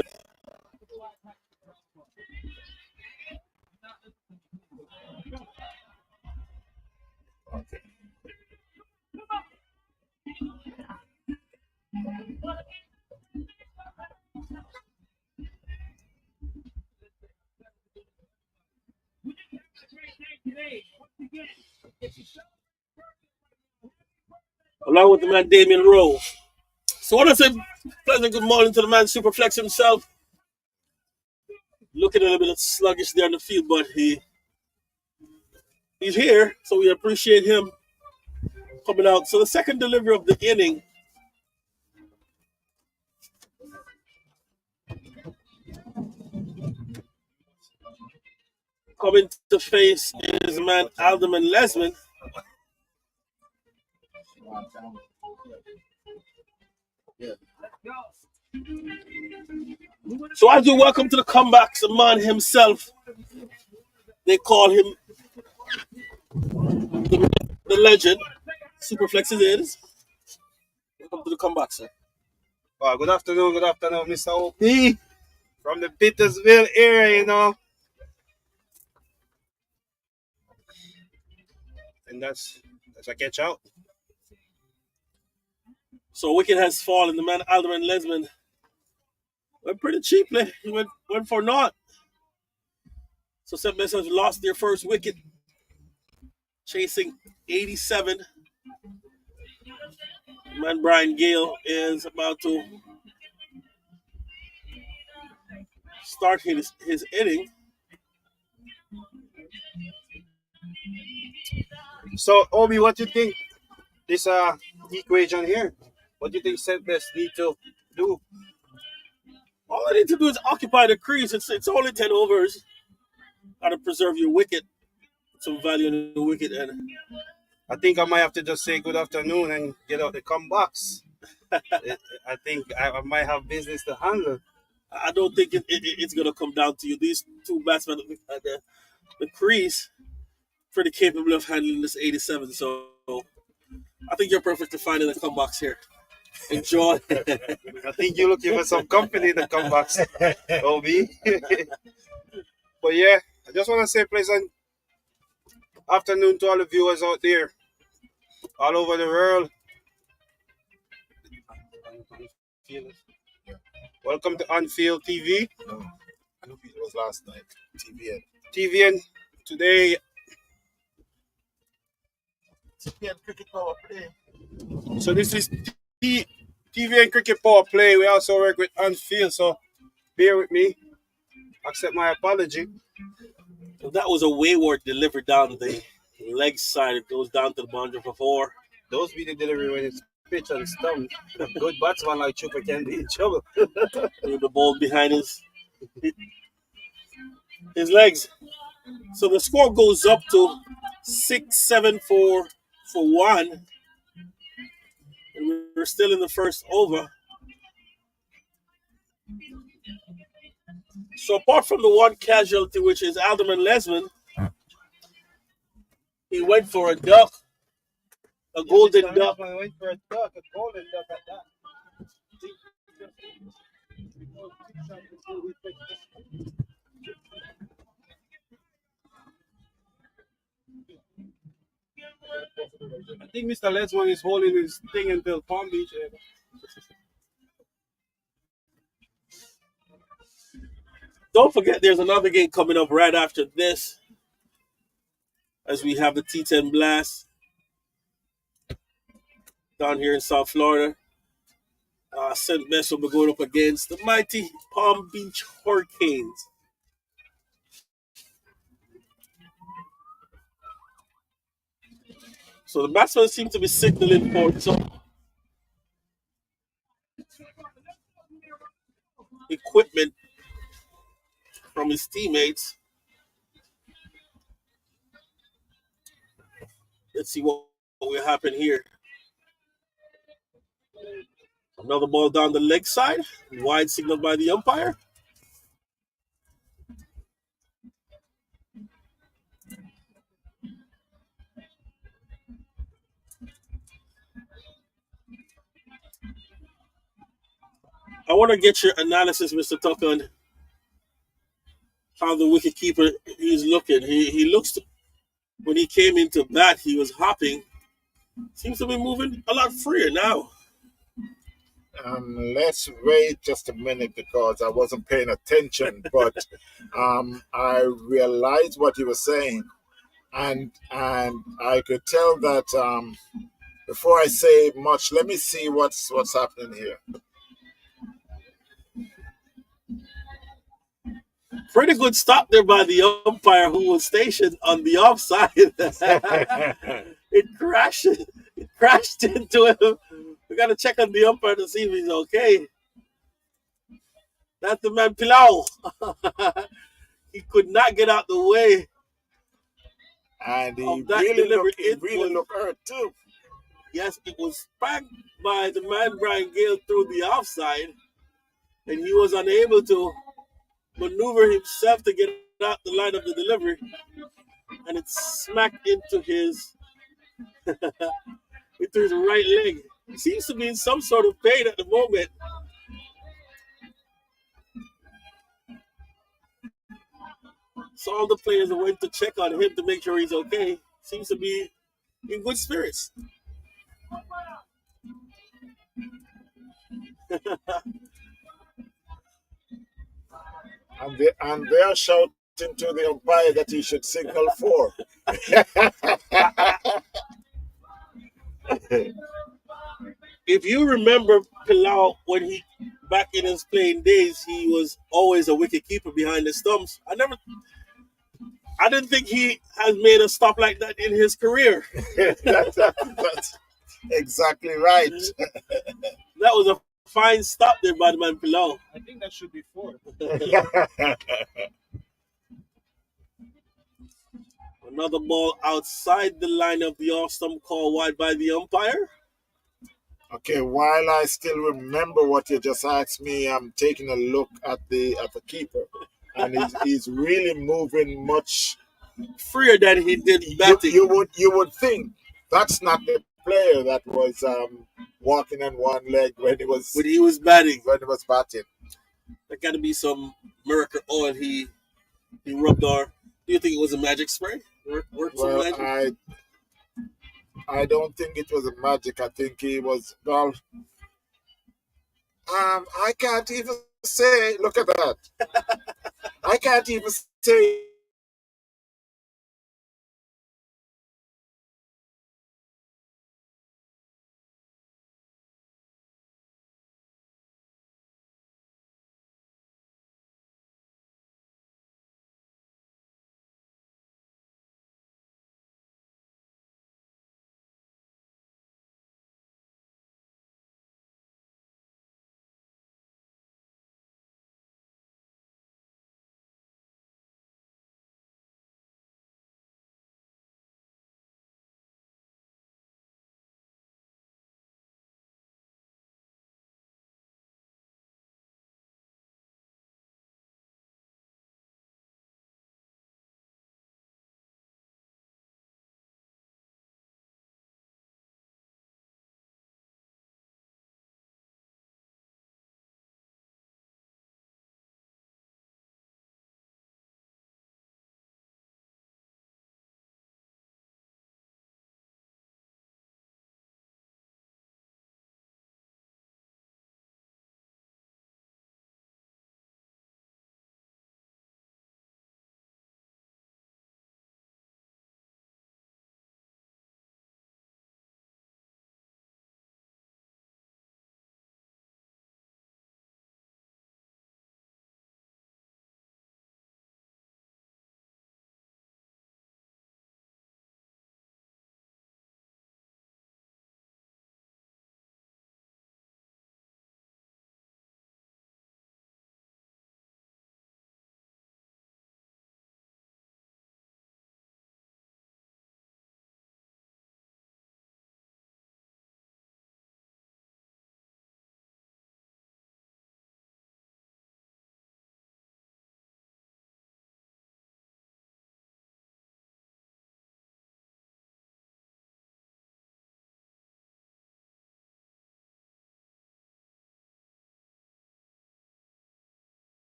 with the man Damian Rowe. So I want to say pleasant good morning to the man Superflex himself. Looking a little bit sluggish there on the field, but he's here, so we appreciate him coming out. So the second delivery of the inning coming to face is the man Alderman Lesman. So I do welcome to the comebacks, the man himself. They call him the legend. Superflex is. Welcome to the comeback, sir. Well, good afternoon, Mr. OP. From the Petersville area, you know. And that's a catch out. So wicket has fallen. The man Alderman Lesman went pretty cheaply. He went for naught. So St. Mary's has lost their first wicket, chasing 87. Man Brian Gale is about to start his inning. So, Obi, what do you think this equation here? What do you think St. Best need to do? All I need to do is occupy the crease. It's only 10 overs. Got to preserve your wicket, some value in the wicket, and I think I might have to just say good afternoon and get out the comebacks. I think I might have business to handle. I don't think it's going to come down to you. These two batsmen at the crease, pretty capable of handling this 87. So I think you're perfect to find in the comebacks here. Enjoy. I think you're looking for some company in the comebacks, Obi. But yeah, I just want to say pleasant afternoon to all the viewers out there, all over the world. Welcome to Unfield TV. No, I know it was last night. TVN. TVN today. TVN Cricket Power Play. So this is TVN Cricket Power Play. We also work with Unfield, so bear with me. Accept my apology. That was a wayward delivery down the leg side. It goes down to the boundary for 4. Those be the delivery when it's pitch and stump. Good batsman like Chupa can be in trouble. With the ball behind his legs. So the score goes up to 6-7 for 1. And we're still in the first over. So apart from the one casualty, which is Alderman Lesman, he went for a duck, a golden duck. Went for a duck, a golden duck at that. I think Mr. Lesman is holding his thing until Palm Beach. Don't forget, there's another game coming up right after this, as we have the T10 Blast down here in South Florida. St. Bess will be going up against the mighty Palm Beach Hurricanes. So the batsmen seem to be signaling for some equipment from his teammates. Let's see what will happen here. Another ball down the leg side. Wide signal by the umpire. I want to get your analysis, Mr. Tucker, on how the wicketkeeper is looking. He looks, when he came into bat, he was hopping. Seems to be moving a lot freer now. Let's wait just a minute because I wasn't paying attention, but I realized what you were saying, and I could tell that before I say much, let me see what's happening here. Pretty good stop there by the umpire who was stationed on the offside. It crashed into him. We got to check on the umpire to see if he's okay. That's the man Pilau. He could not get out the way. And he really looked hurt too. Yes, it was spanked by the man Brian Gale through the offside, and he was unable to maneuver himself to get out the line of the delivery, and it smacked into his right leg. He seems to be in some sort of pain at the moment. So all the players went to check on him to make sure he's okay. Seems to be in good spirits. And they are shouting to the umpire that he should signal 4. If you remember Pilau, when he back in his playing days, he was always a wicket keeper behind the stumps. I didn't think he has made a stop like that in his career. That's exactly right. That was a fine stop there by the man Pilau. I think that should be 4. Another ball outside the line of the off stump call wide by the umpire. Okay, while I still remember what you just asked me, I'm taking a look at the keeper, and he's really moving much Freer than he did you, batting. you would think that's not the player that was walking on one leg when he was batting. batting. There got to be some miracle oil he rubbed on. Do you think it was a magic spray? Worked some Well, magic? I don't think it was a magic. I think he was I can't even say. Look at that. I can't even say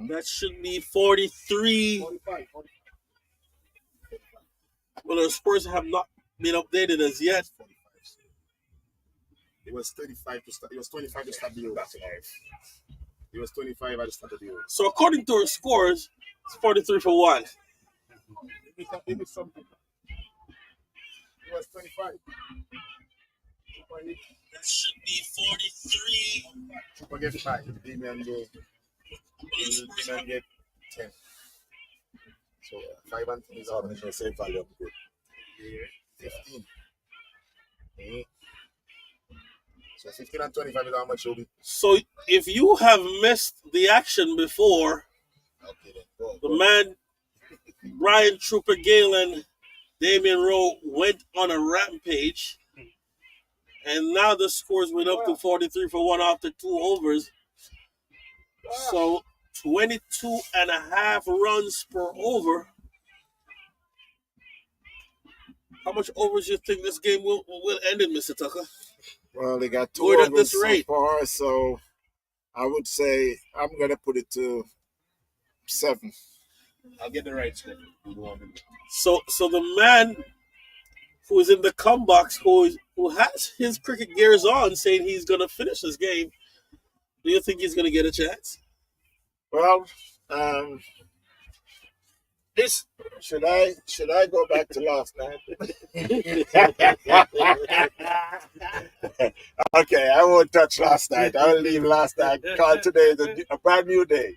That should be 43. 45. Well, the scores have not been updated as yet. It was 35 to start. It was 25 to start the over. It was 25 at the start of the over. So according to our scores, it's 43 for 1. It was something. It was 25. That should be 43. Super get 5. Damian get 10. So 5 and 10 is all the same value of good. 15. Okay. So 15 and 25 is how much will be. So if you have missed the action before, Okay, then. Go. the man Brian Trooper Gale and Damian Rowe went on a rampage, and now the scores went up to 43 for 1 after 2 overs. So 22 and a half runs per over. How much overs do you think this game will end in, Mr. Tucker? Well, they got 2 Going at overs this so rate. far, so I would say I'm going to put it to 7. I'll get the right score. So the man who is in the come box, who has his cricket gears on, saying he's going to finish this game, do you think he's going to get a chance? Well, this should I go back to last night? Okay, I won't touch last night. I will leave last night because today is a brand new day.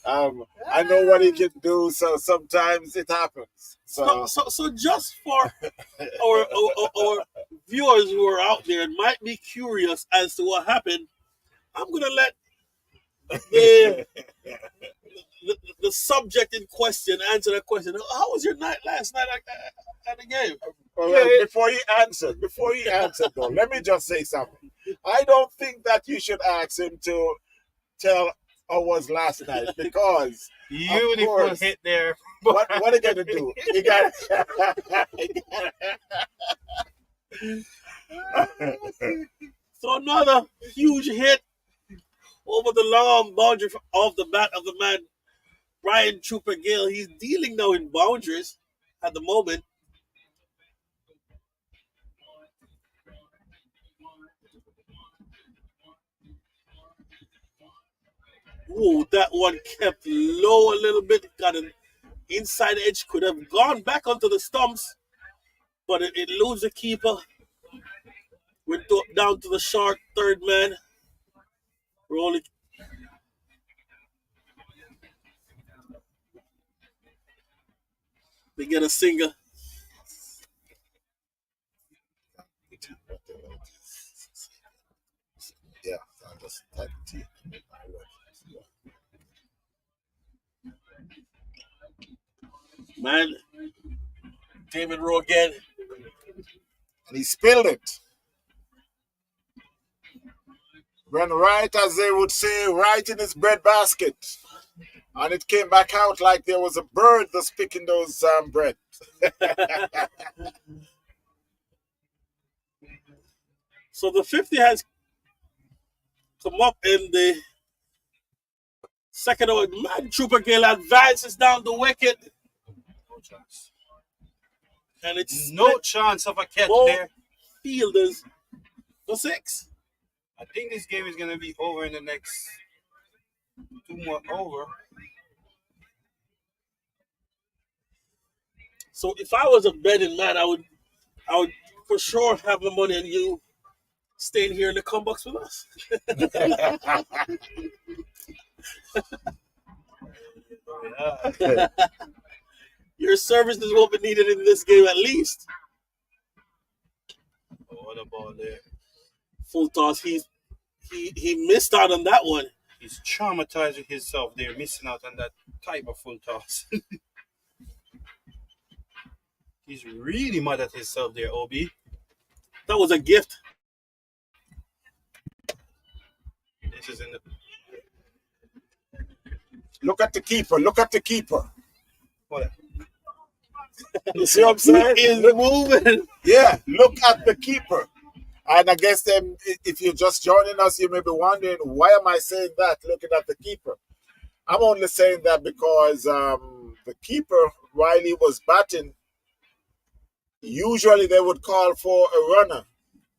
I know what he can do, so sometimes it happens. So just for our viewers who are out there and might be curious as to what happened, I'm going to let the subject in question answer that question. How was your night last night at the game? Well, before he answered though, let me just say something. I don't think that you should ask him to tell how was last night because Beautiful hit there. what are you gonna do? You got So another huge hit over the long boundary off the bat of the man Brian Trooper Gale. He's dealing now in boundaries at the moment. Ooh, that one kept low a little bit. Got an inside edge. Could have gone back onto the stumps, but it loses the keeper. Went down to the short third man. Rolling. They get a single. yeah. I'll just type T. Man, Damon Rowe again. And he spilled it. Went right, as they would say, right in his breadbasket. And it came back out like there was a bird that's picking those bread. So the 50 has come up in the second over. Man, Trooper Gale advances down the wicket. No chance. And it's No chance of a catch both there. fielders for 6. I think this game is going to be over in the next 2 more over. So if I was a betting man, I would for sure have the money on you staying here in the come box with us. Your services will be needed in this game at least. Oh, what a ball there. Full toss. He missed out on that one. He's traumatizing himself there, missing out on that type of full toss. He's really mad at himself there, OB. That was a gift. This is in the... Look at the keeper. Look at the keeper. What? You see what I'm saying? He is moving. Yeah, look at the keeper. And I guess if you're just joining us, you may be wondering, why am I saying that, looking at the keeper? I'm only saying that because the keeper, while he was batting, usually they would call for a runner.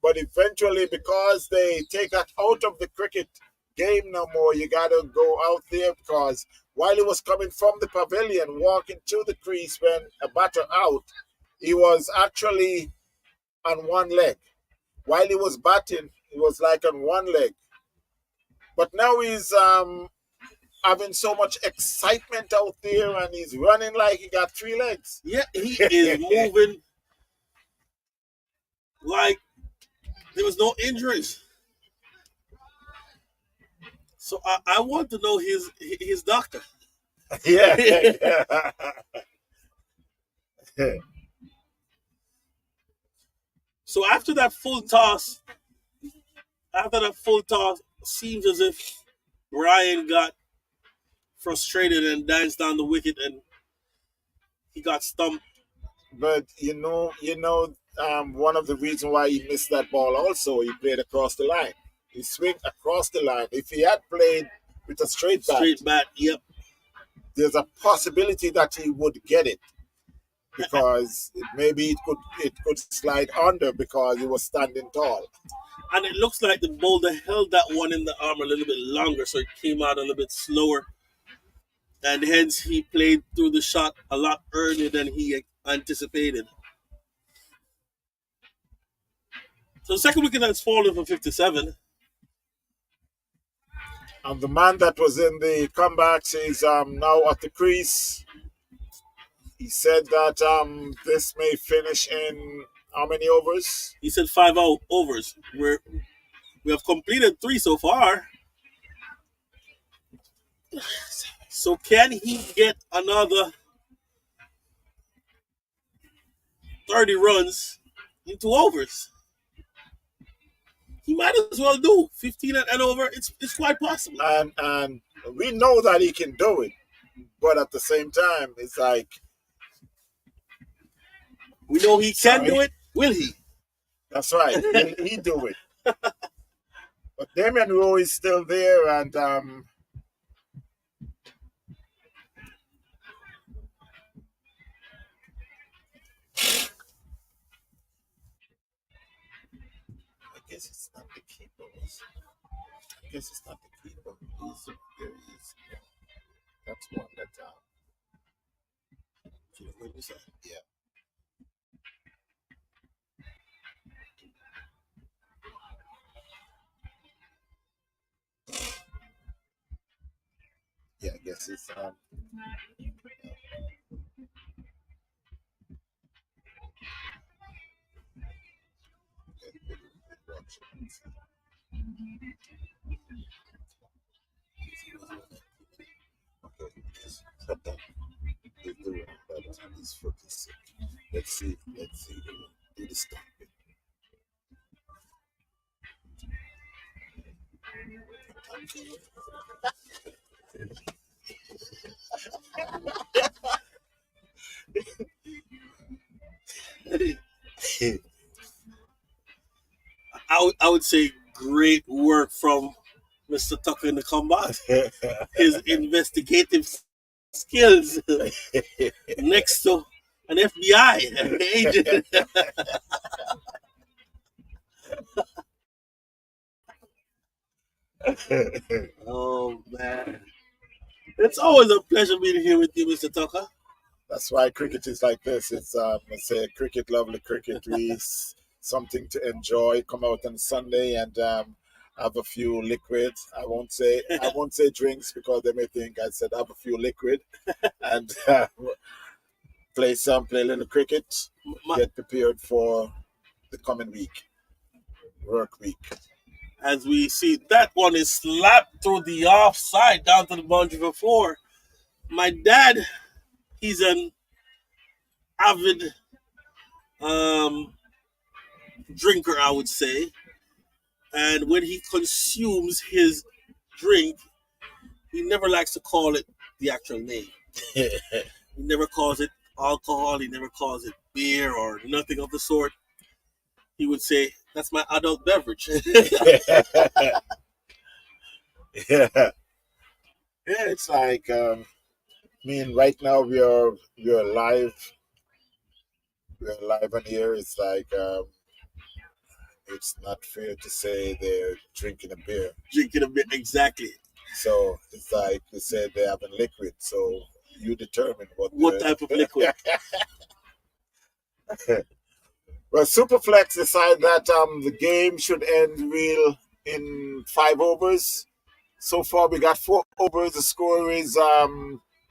But eventually, because they take that out of the cricket game no more, you got to go out there because while he was coming from the pavilion, walking to the crease when a batter out, he was actually on one leg. While he was batting, he was like on one leg. But now he's having so much excitement out there and he's running like he got three legs. Yeah, he is moving like there was no injuries. So I want to know his doctor. Yeah. So after that full toss, seems as if Ryan got frustrated and danced down the wicket and he got stumped. But one of the reasons why he missed that ball also, he played across the line. He swung across the line. If he had played with a straight bat, yep. There's a possibility that he would get it because maybe it could slide under because he was standing tall. And it looks like the bowler held that one in the arm a little bit longer, so it came out a little bit slower. And hence he played through the shot a lot earlier than he anticipated. So the second wicket has fallen for 57. And the man that was in the comebacks is now at the crease. He said that this may finish in how many overs? He said 5 overs. We have completed 3 so far. So can he get another 30 runs in 2 overs? He might as well do 15 and over. It's quite possible. And we know that he can do it. But at the same time, it's like... We know he can do it. Will he? That's right. Will he do it? But Damian Rowe is still there and... I guess it's not the keeper. I guess it's not the keeper. That's one that yeah. Yeah, I guess it's okay, shut down. He's fucking sick. Let's see. Do the stuff. I would say great work from Mr. Tucker in the comeback. His investigative skills next to an FBI agent. Oh, man. It's always a pleasure being here with you, Mr. Tucker. That's why cricket is like this. It's I say cricket, lovely cricket. Something to enjoy. Come out on Sunday and have a few liquids. I won't say drinks because they may think I said have a few liquid and play a little cricket. Get prepared for the coming work week. As we see, that one is slapped through the offside down to the boundary for 4. My dad, he's an avid drinker, I would say. And when he consumes his drink, he never likes to call it the actual name. He never calls it alcohol. He never calls it beer or nothing of the sort. He would say, that's my adult beverage. Yeah. Yeah, it's like I mean, right now we are live. We're live on here. It's like it's not fair to say they're drinking a beer. Drinking a bit, exactly. So it's like we said they have a liquid. So you determine What type of liquid? Well, Superflex decided that the game should end real in 5 overs. So far, we got 4 overs. The score is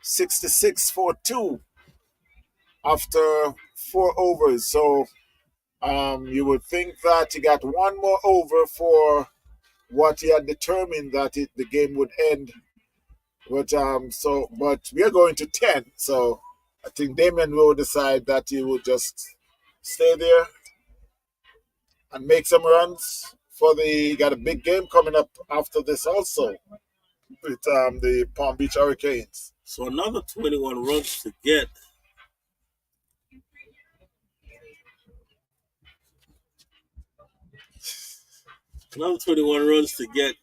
66-42 after 4 overs. So you would think that you got one more over for what you had determined that the game would end. But we are going to 10. So I think Damien will decide that he will just stay there and make some runs for the. Got a big game coming up after this also with the Palm Beach Hurricanes. So another 21 runs to get. Another 21 runs to get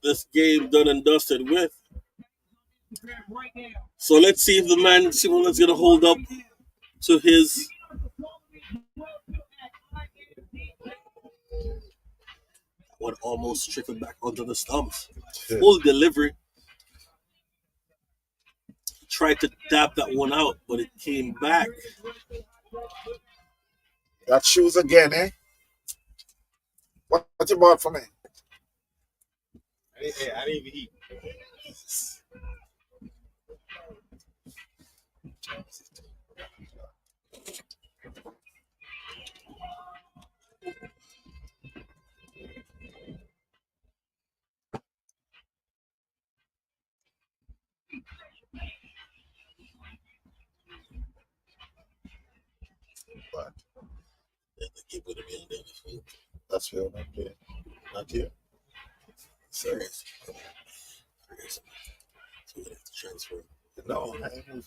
this game done and dusted with. So let's see if the man Simone's going to hold up to his one almost trickled back onto the stumps. Full delivery. Tried to tap that one out, but it came back. Got shoes again, eh? What you bought for me? I didn't even eat. But Yeah, the game would have been there this week. that's real, not here. Not here. So So we have to transfer. no, I ain't moving.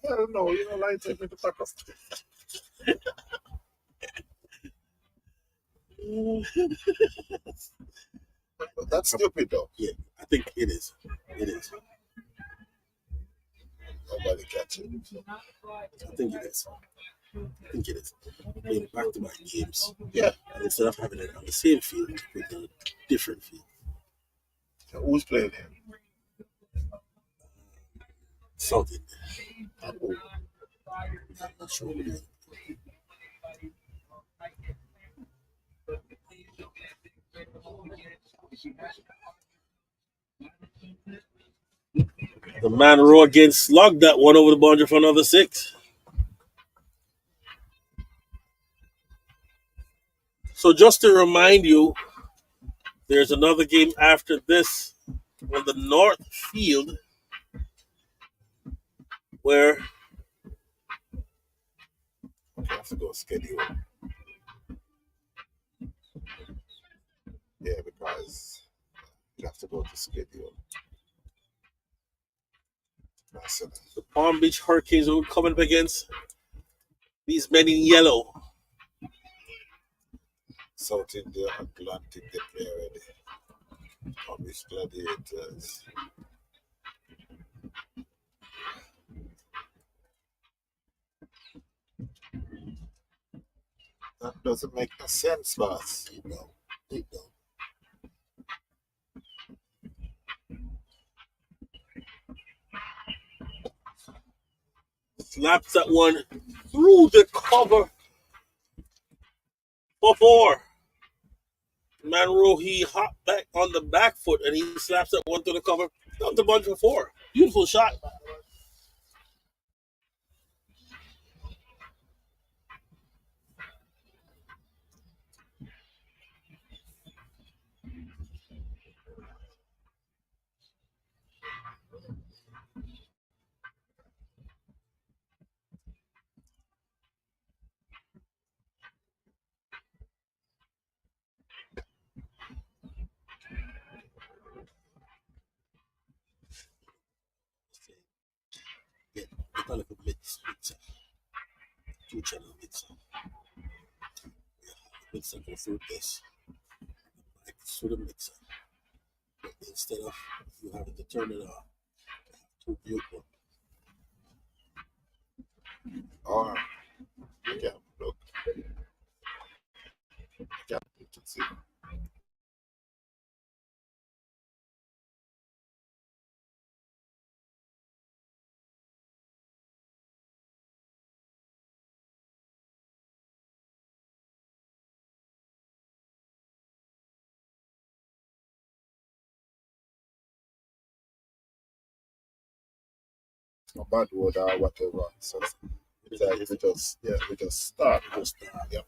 I don't know. You know, like take me to Tuskers. That's stupid though. Yeah, I think it is. It is. Nobody catch it. I think it is. I think it is. Playing back-to-back games. Yeah. And instead of having it on the same field, we done a different field. So who's playing him? Something. And who? I'm not sure what it is. The man Rowe again slugged that one over the boundary for another 6. So just to remind you, there's another game after this on the north field where I have to go schedule. Yeah, because you have to go to schedule. the Palm Beach Hurricanes will be coming up against these men in yellow. South India Atlantic, they play already. Palm Beach Gladiators. That doesn't make no sense, boss. No, they don't. Slaps that one through the cover for 4. Monroe, he hopped back on the back foot and he slaps that one to the cover. Down the bunch for 4. Beautiful shot. Get a little bit. 2 channel bits. liquids that go through this. Like through the mixer. But instead of you having to turn it off, to mute one. Or yeah, look. Yeah, you can see. No bad word or whatever. So it's like we just start. Yeah.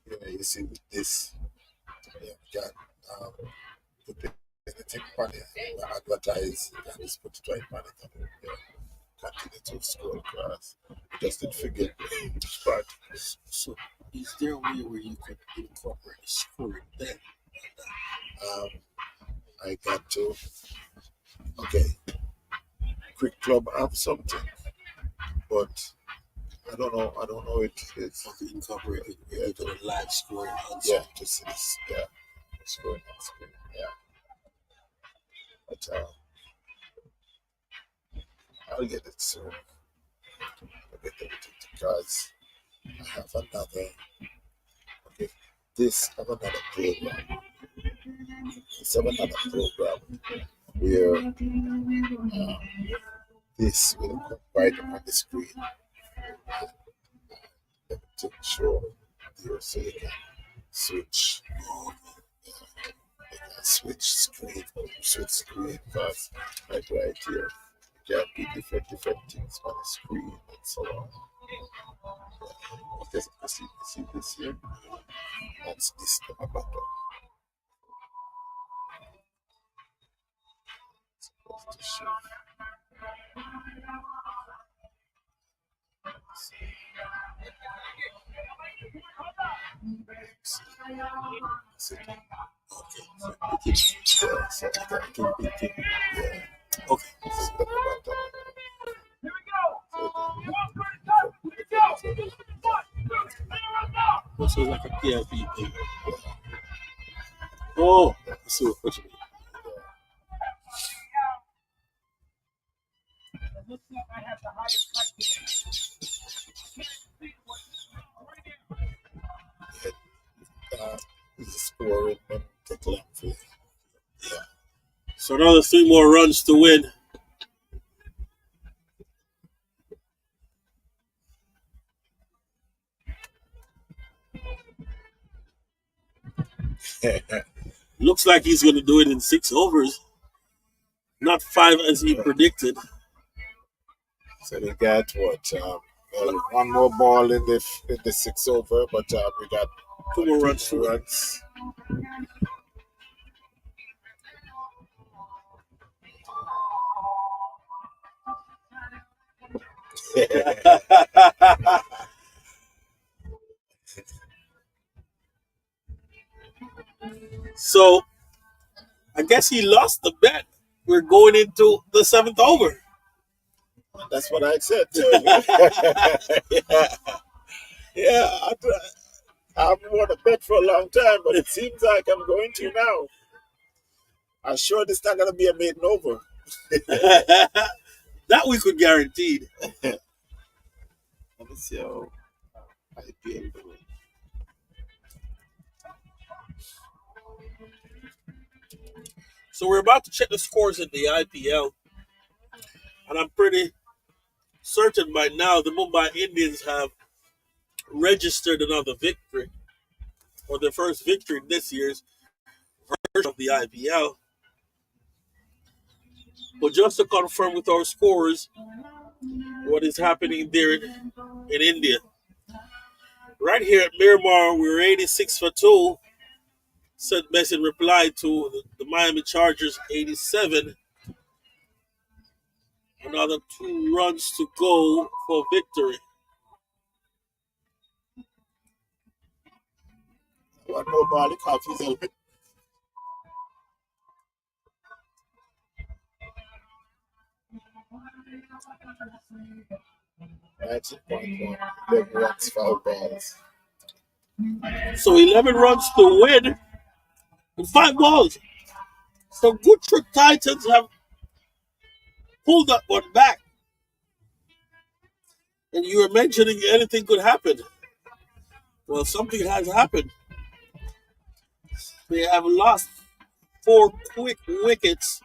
Yeah, you see with this, yeah, we can put anything on it, advertise, and just put it right on it, and yeah, continue to scroll across. We just didn't forget which part. So, is there a way where you could incorporate a scoring then? Um, I got to, okay, Quick Club have something, but I don't know it's Or to incorporate it yeah, into the live scoring on yeah, to see this, yeah, scrolling on screen, yeah. But I'll get it soon. I'll get everything because I have another, okay, this have another program. It's have another program where this will come right up on the screen. Everything show there so you can switch. You can switch screen because right here you can do different things on the screen and so on. Because you see this here, that's this button. It's supposed to show. See, okay, so yeah, so you can, yeah. Okay, this is the button. Here we go. So Let's go. 1, 2, 3, 4. So it's like a PIP thing. Oh, I see what you mean. It looks like I have the highest height today. this is scoring and take long for you. So another 3 more runs to win. Looks like he's going to do it in 6 overs, not 5 as he predicted. So we got what? One more ball in the 6 over, but we got 2 more runs to win. runs. So I guess he lost the bet. We're going into the 7th over. That's what I said too. Yeah, I haven't won a bet for a long time, but it seems like I'm going to now. I'm sure this not gonna be a maiden over. That we could guarantee. Let me see how IPL doing. So we're about to check the scores in the IPL, and I'm pretty certain by now the Mumbai Indians have registered another victory, or their first victory in this year's version of the IPL. But just to confirm with our scores what is happening there in India. Right here at Miramar, we're 86 for 2. Said Messi in reply to the Miami Chargers 87. Another 2 runs to go for victory. One more ball, coffee's helping. 19.1. 11 runs, 5 balls. So 11 runs to win and 5 balls. So good trick Titans have pulled that one back. And you were mentioning anything could happen. Well, something has happened. They have lost 4 quick wickets.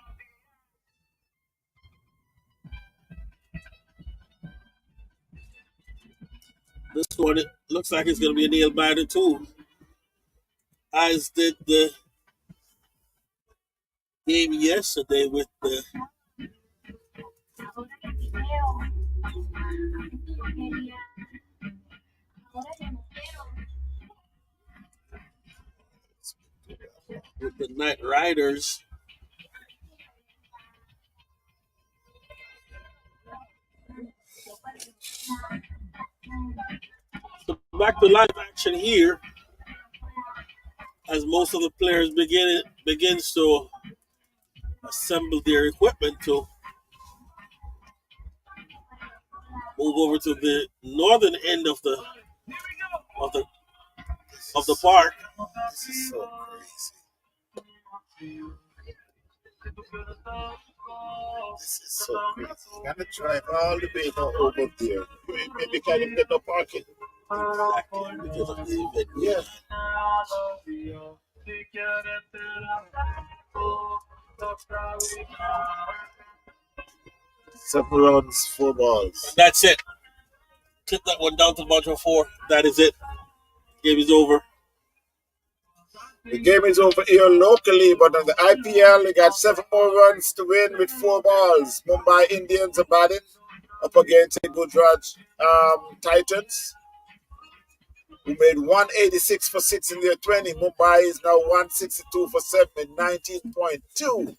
This one, it looks like it's going to be a nail biter too, as did the game yesterday with the Night Riders. So back to live action here, as most of the players begins to assemble their equipment to move over to the northern end of the of the of the park. This is so crazy. This is so crazy. You gotta drive all the way down over there. Maybe can't even get no parking. Exactly, because of the event. Yeah. 7 runs, 4 balls. That's it. Clip that one down to the bottom of 4. That is it. Game is over. The game is over here locally, but on the IPL, they got 7 more runs to win with 4 balls. Mumbai Indians are batting up against the Gujarat Titans, who made 186 for 6 in their 20. Mumbai is now 162 for 7 in 19.2.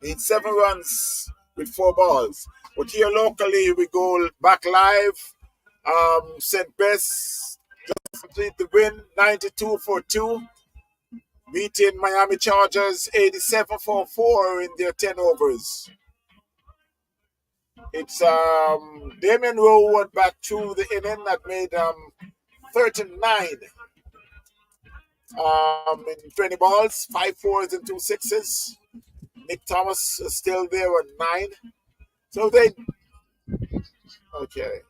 Need 7 runs with 4 balls. But here locally, we go back live. St. Bess just complete the win, 92 for 2. Beating Miami Chargers 87 for 4 in their 10 overs. It's Damian Rowe went back through the inning that made 39 in 20 balls, 5 fours and 2 sixes. Nick Thomas is still there at 9. So they okay.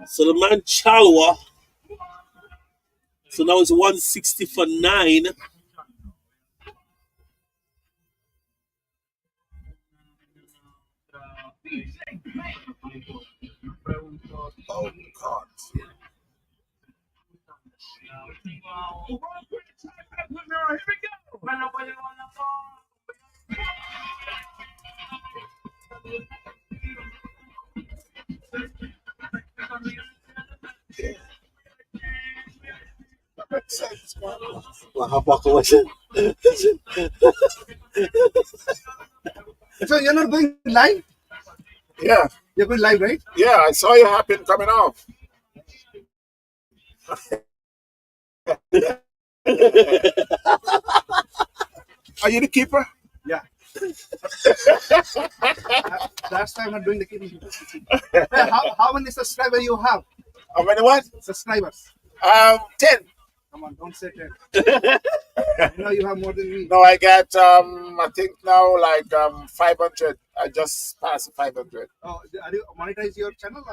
So the man Chalwa. So now it's 160 for 9. Oh God. That makes sense, man. So you're not going live? Yeah. You're going live, right? Yeah, I saw you happen coming off. Are you the keeper? Yeah. That's why I'm not doing the keeping. How many subscribers you have? How many what? Subscribers. 10. Come on, don't say 10. I know you have more than me. No, I got I think now like 500. I just passed 500. Oh, are you monetize your channel?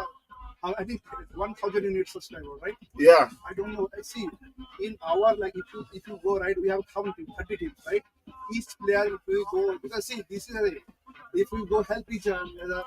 Or, I think 1,000 units subscriber, right? Yeah. I don't know. I see. In our like if you go right, we have 30 teams, right? Each player if we go because see this is if we go help each other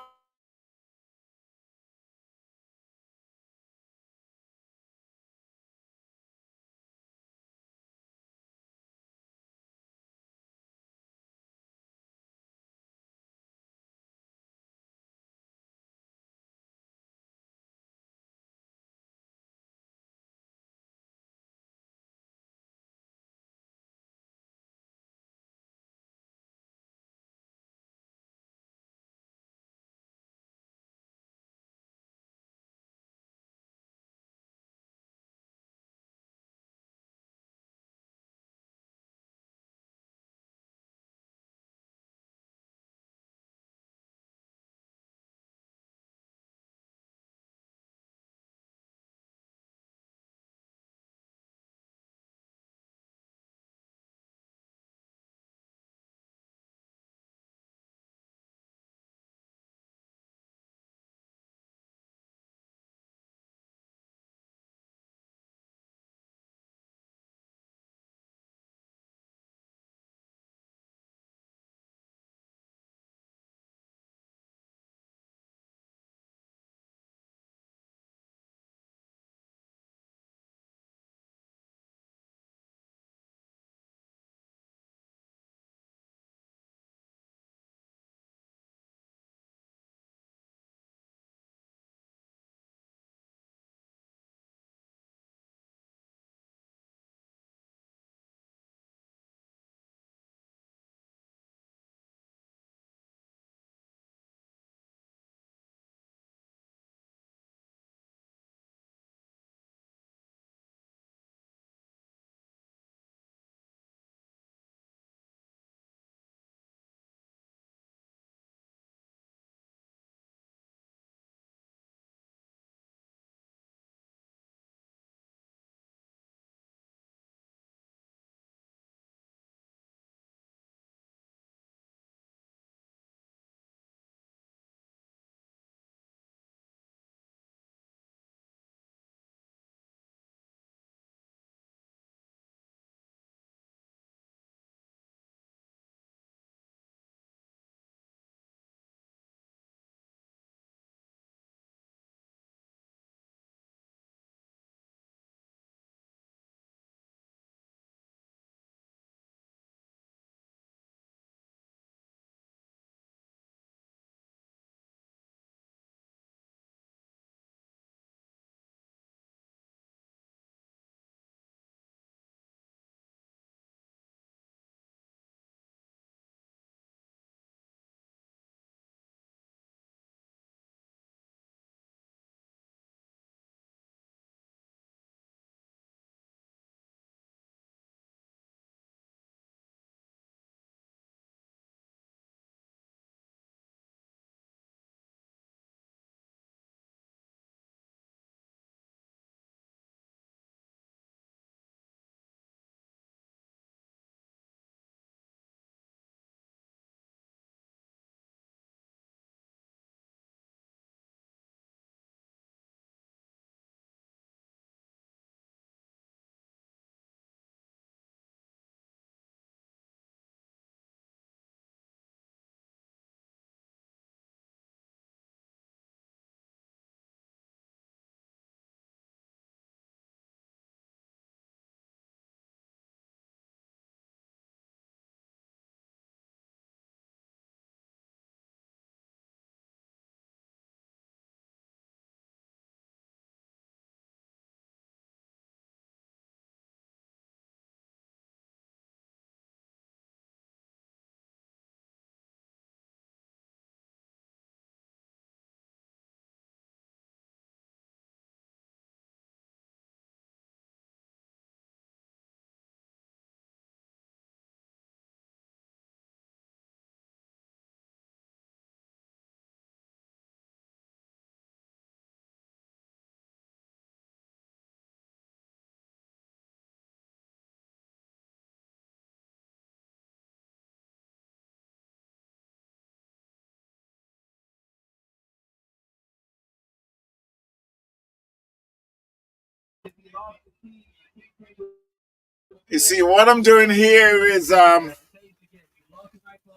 You see, what I'm doing here is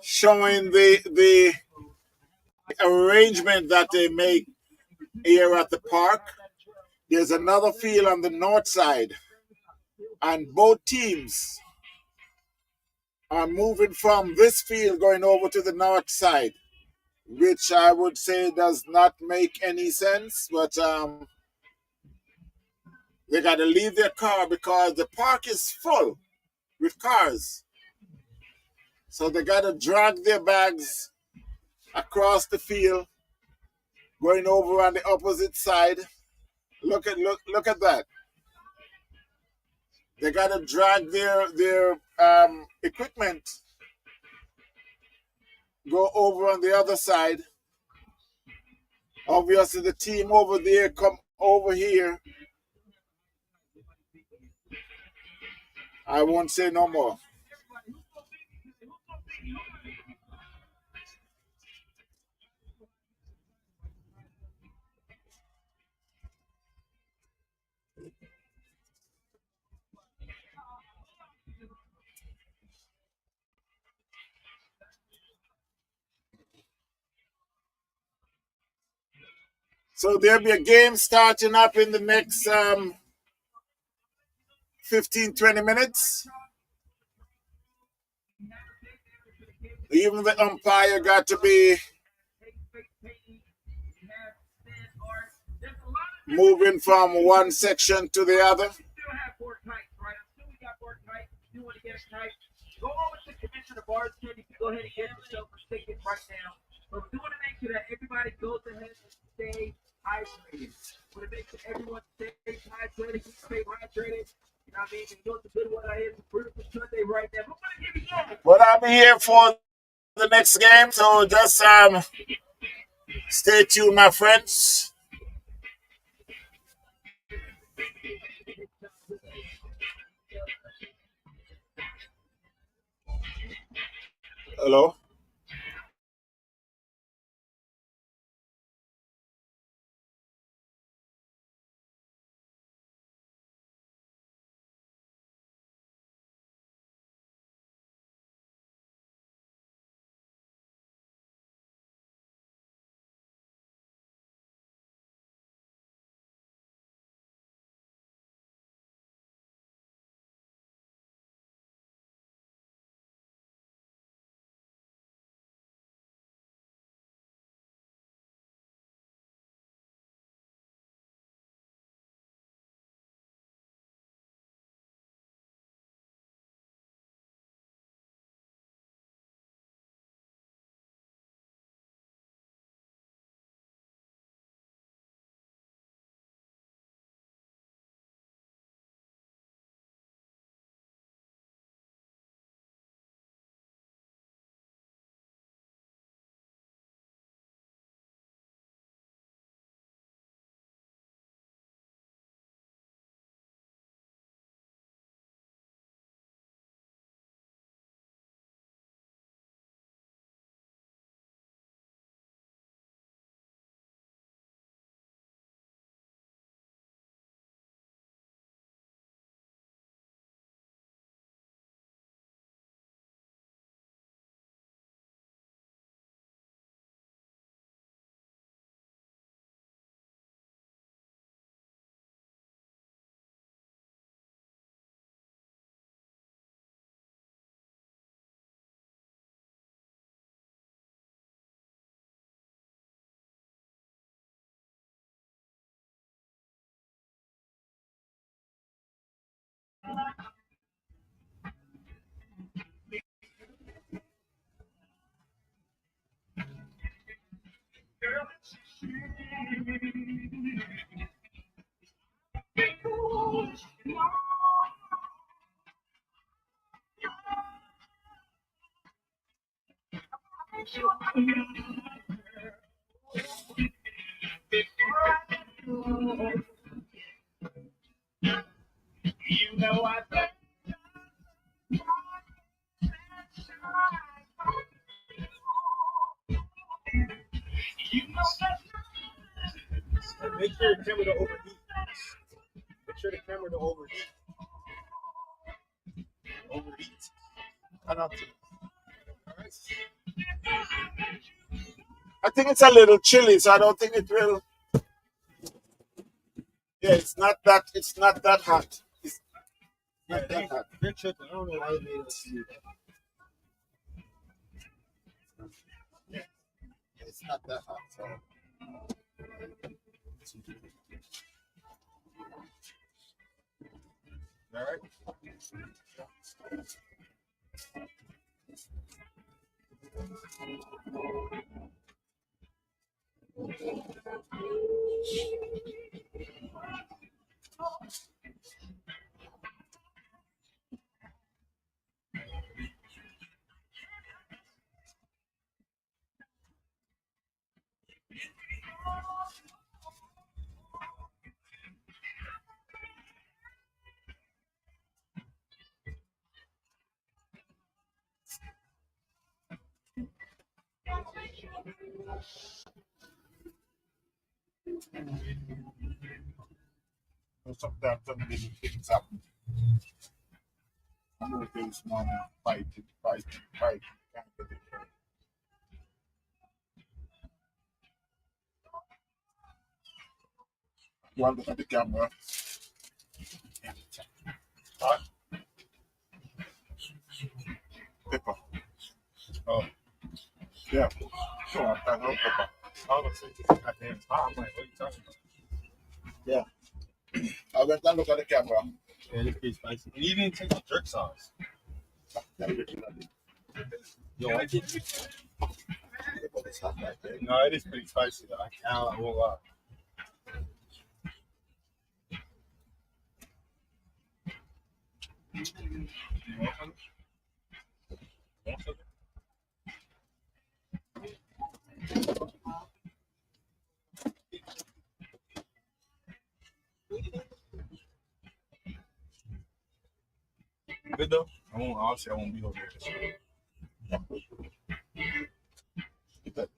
showing the arrangement that they make here at the park. There's another field on the north side, and both teams are moving from this field going over to the north side, which I would say does not make any sense, but they got to leave their car because the park is full with cars. So they got to drag their bags across the field, going over on the opposite side. Look at that. They got to drag their equipment, go over on the other side. Obviously, the team over there come over here. I won't say no more. So there'll be a game starting up in the next 15, 20 minutes. Even the umpire got to be moving from one section to the other. Go over to Commissioner Barton. You can go ahead and get yourself a ticket right now. But we want to make sure that everybody goes ahead and stay hydrated. We want to make sure everyone stays hydrated, stay hydrated. You know what I mean? And it's a good one. It's a beautiful Sunday right now. But we're going to give you But I'll be here for the next game, so just stay tuned, my friends. Hello? Make sure your camera don't overheat. sure the camera don't overheat. Alright. I think it's a little chilly, so I don't think it will. Yeah, it's not that. It's not that hot. It's not that hot. They're tripping. I don't know why they made us do that. It's not that hot. So. All right. Sometimes some little things happen. I'm going to do small fight. You want to look at the camera? Hot. Pepper. Oh, Yeah. Sure, I know pepper. I was thinking, goddamn, I'm like, what are you talking about? Yeah. I went and look at the camera. Yeah, it's pretty spicy. And you didn't take the jerk sauce. Yo, I did. It's hot right there. No, it is pretty spicy though. I won't lie. You want some? Want some? Good though. Obviously I won't be over there. Get that.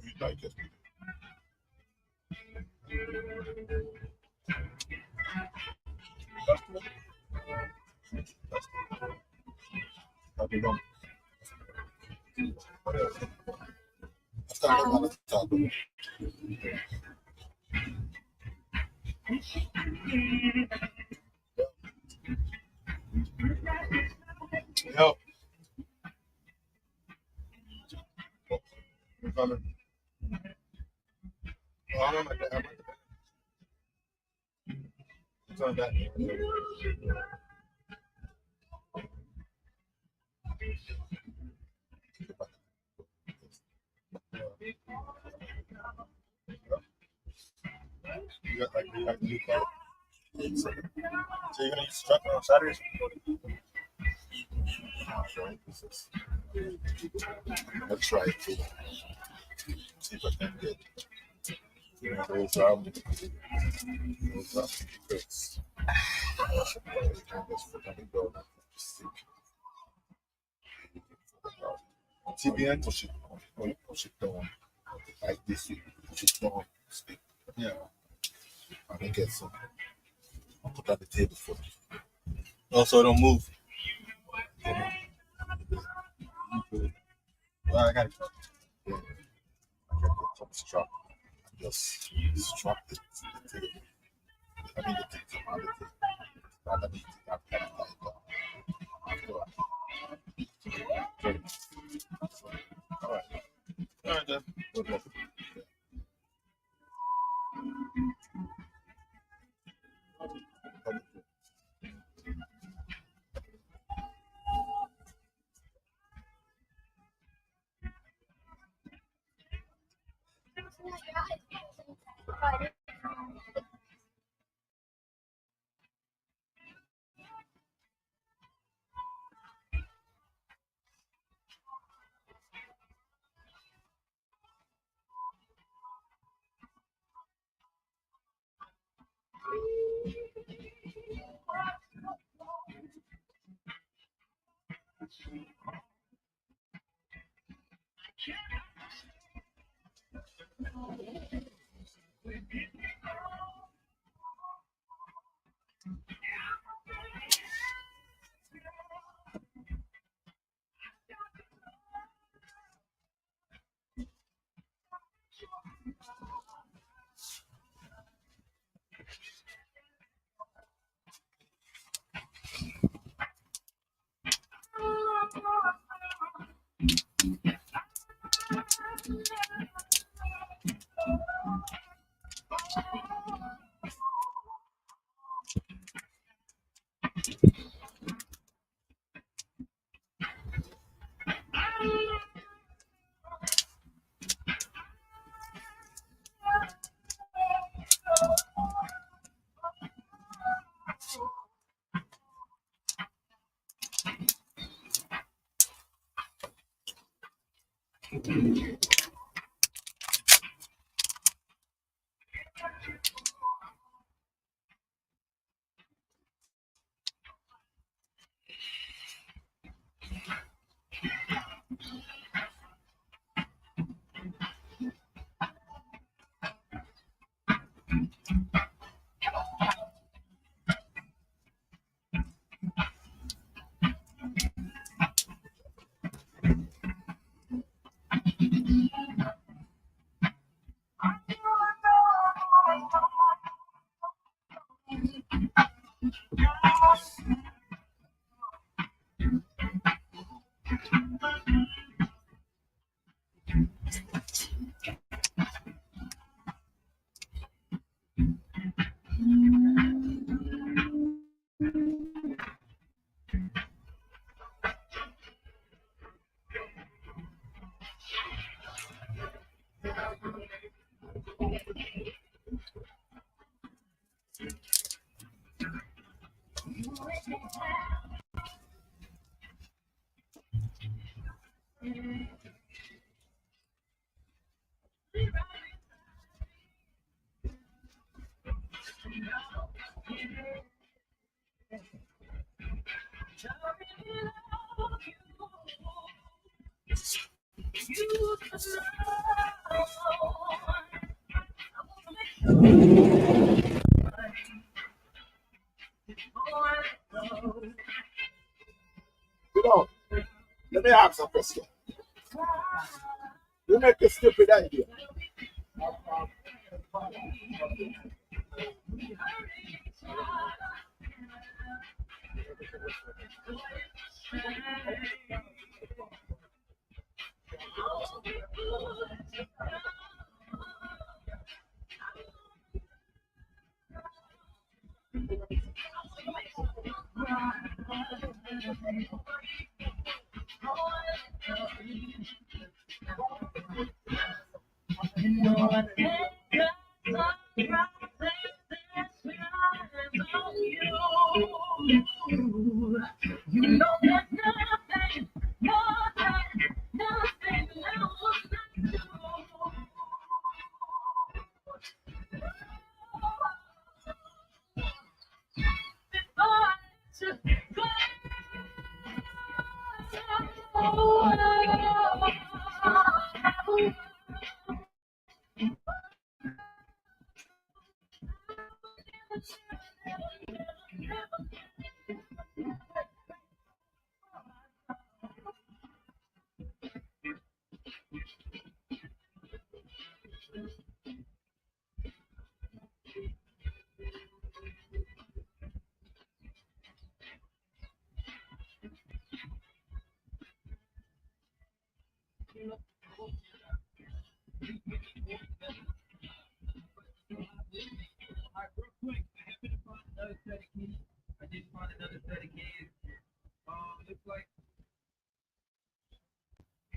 You like it. Probably don't. I started on the top. Yo. We're coming. Oh, I'm at the It's on that. You got the new car. So you're gonna use the truck on Saturdays? I'll try to see if I can get those bits. TBN? Push it down like this. You push it down, stick, Yeah. and then get some. I'll put on the table for you. Oh, so it don't move. Well, I got it. Yeah. I can get some strap and just strap the table. I mean, the thing from the table. Rather than that kind of like that. After that. Okay. All right. All right, then. Good luck. You know, let me ask a question. You make a stupid idea.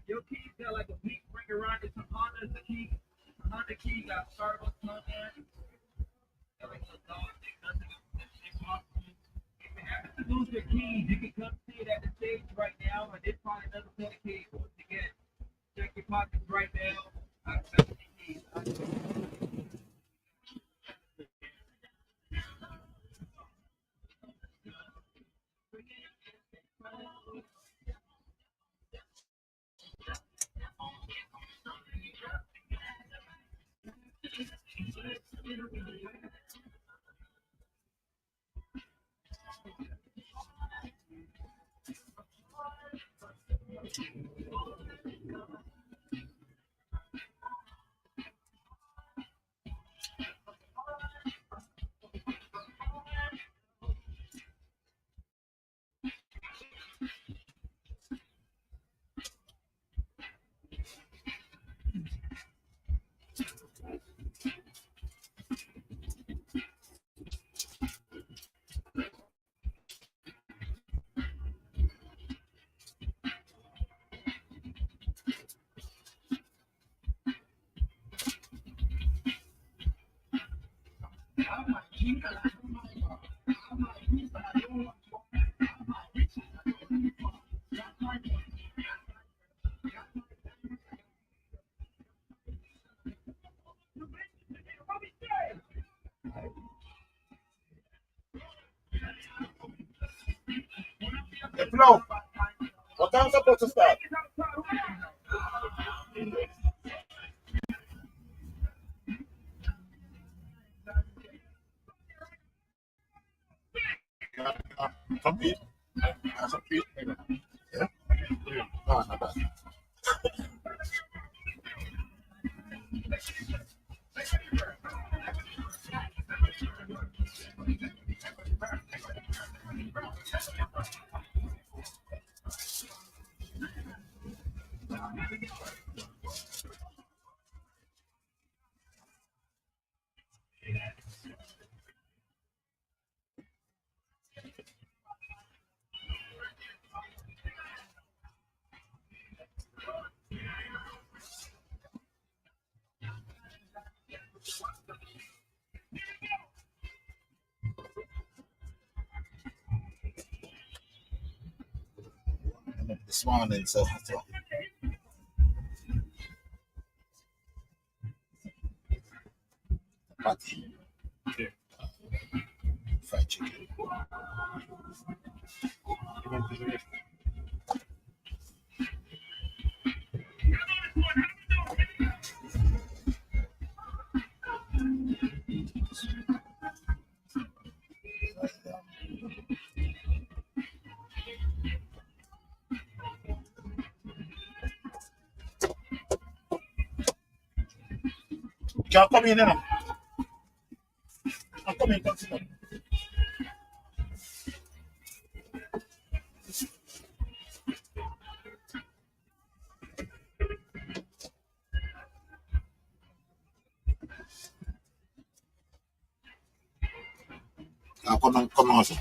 Your keys got like a big ring around it. Some Honda's the key. The Honda key got Starbucks on there. Got like a dog thing, nothing. If you happen to lose your keys, you can come see it at the stage right now. I did find another set of keys once again. Check your pockets right now. I found the keys. Flo, what time supposed to start? Compete? Compete? Yeah. No, not bad. This morning, so patty, fried chicken. Can't come in, you know. Come in, come sit down. Come on, sir.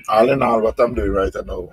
All in all, what I'm doing right now.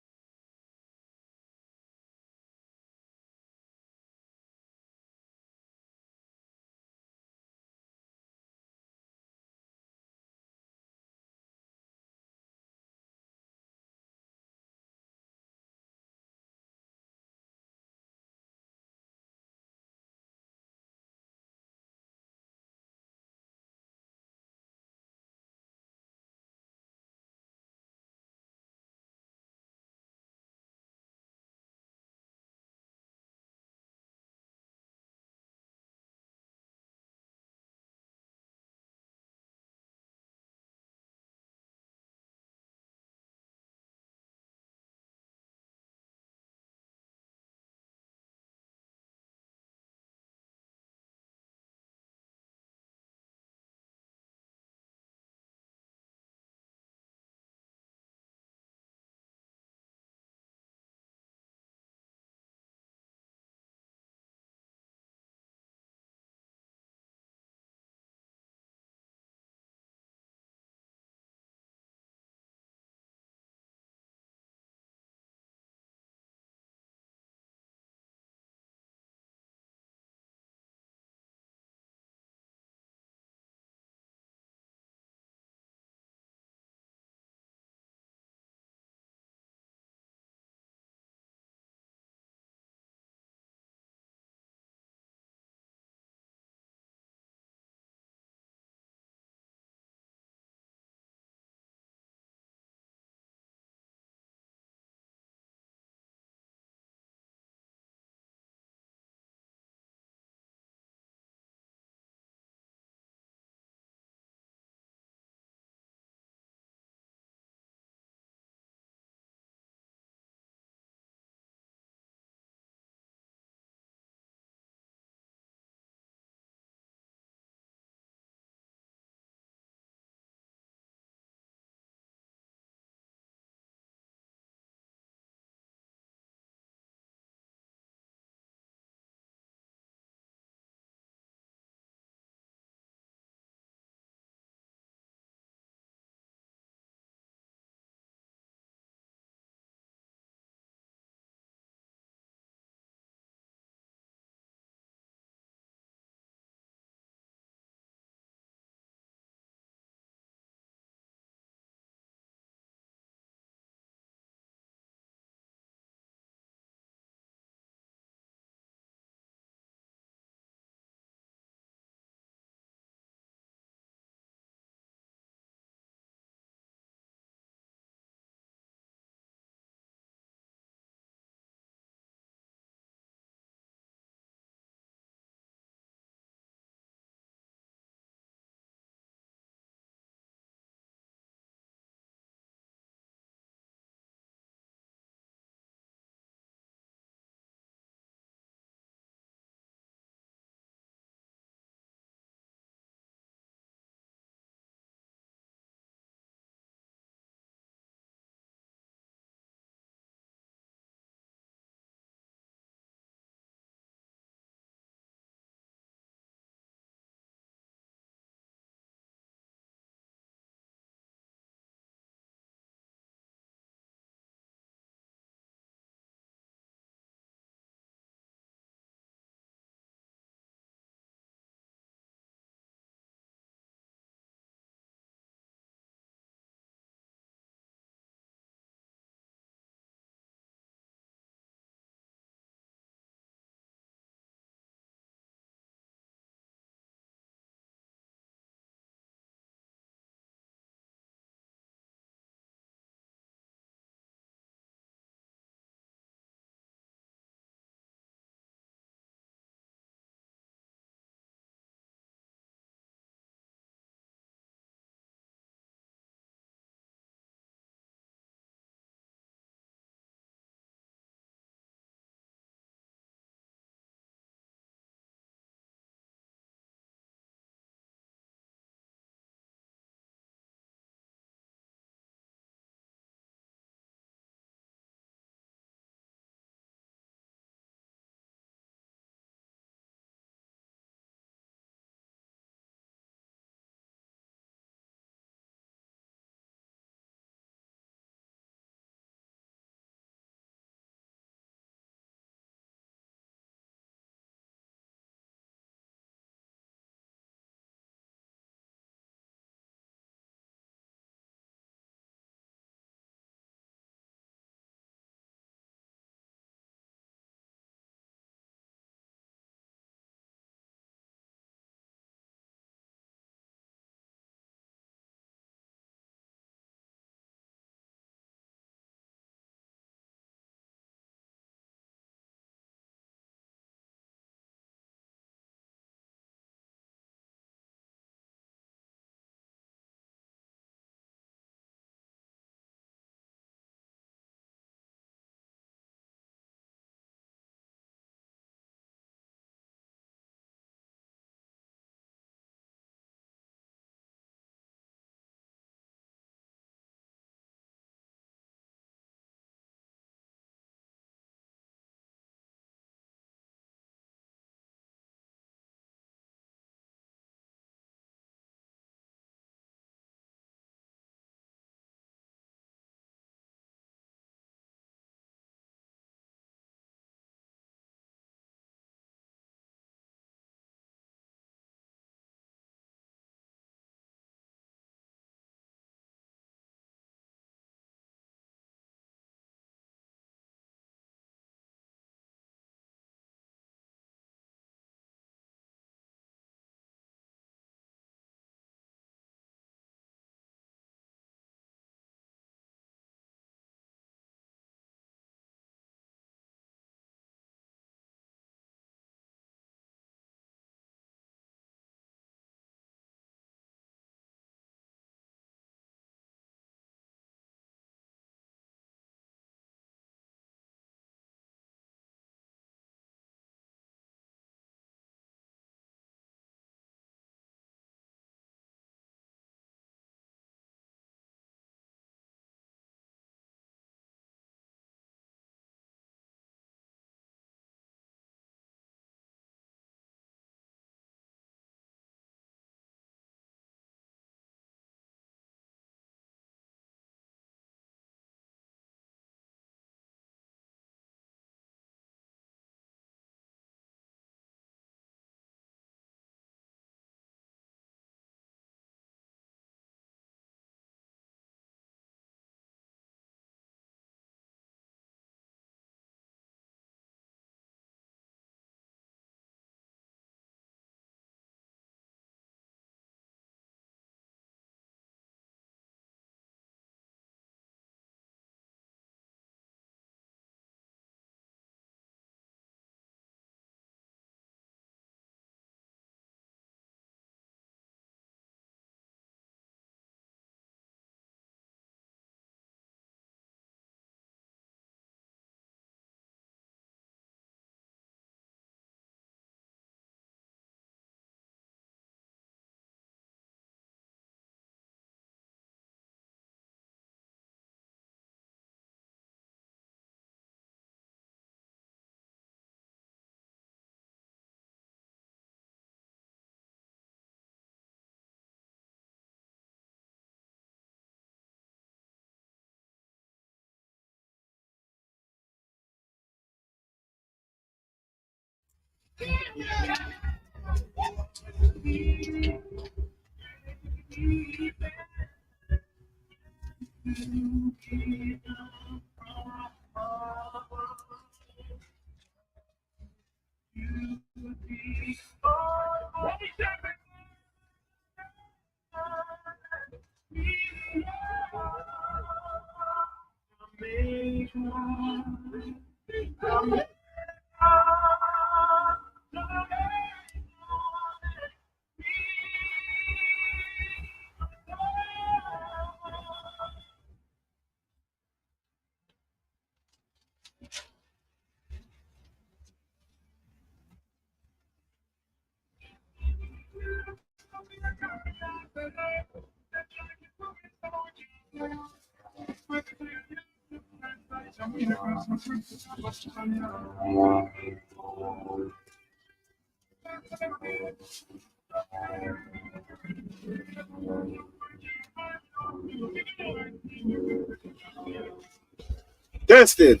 Tested.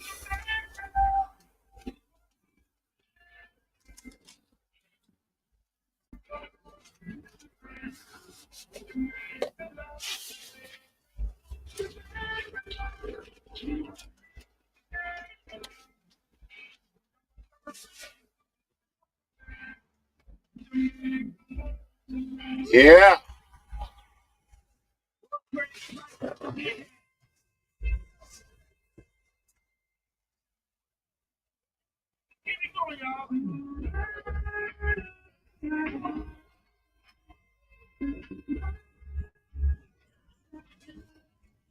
Yeah.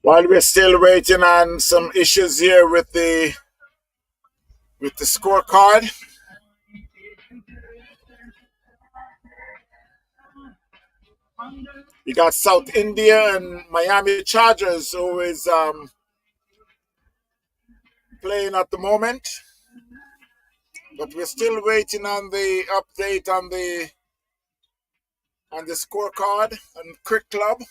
While we're still waiting on some issues here with the scorecard, we got South India and Miami Chargers who is playing at the moment, but we're still waiting on the update on the scorecard and Crick Club.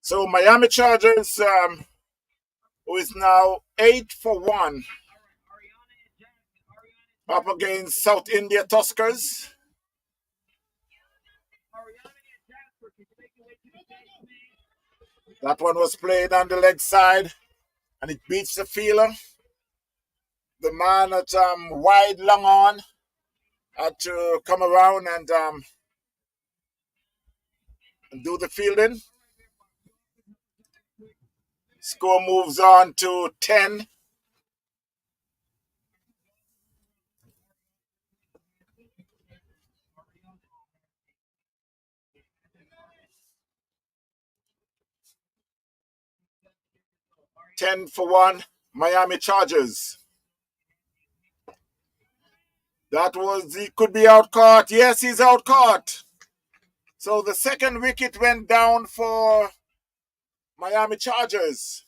So Miami Chargers, who is now 8-1, up against South India Tuskers. That one was played on the leg side, and it beats the fielder. The man at wide long on had to come around and do the fielding. Score moves on to 10. For 1, Miami Chargers. He could be out caught. Yes, he's out caught. So the second wicket went down for Miami Chargers.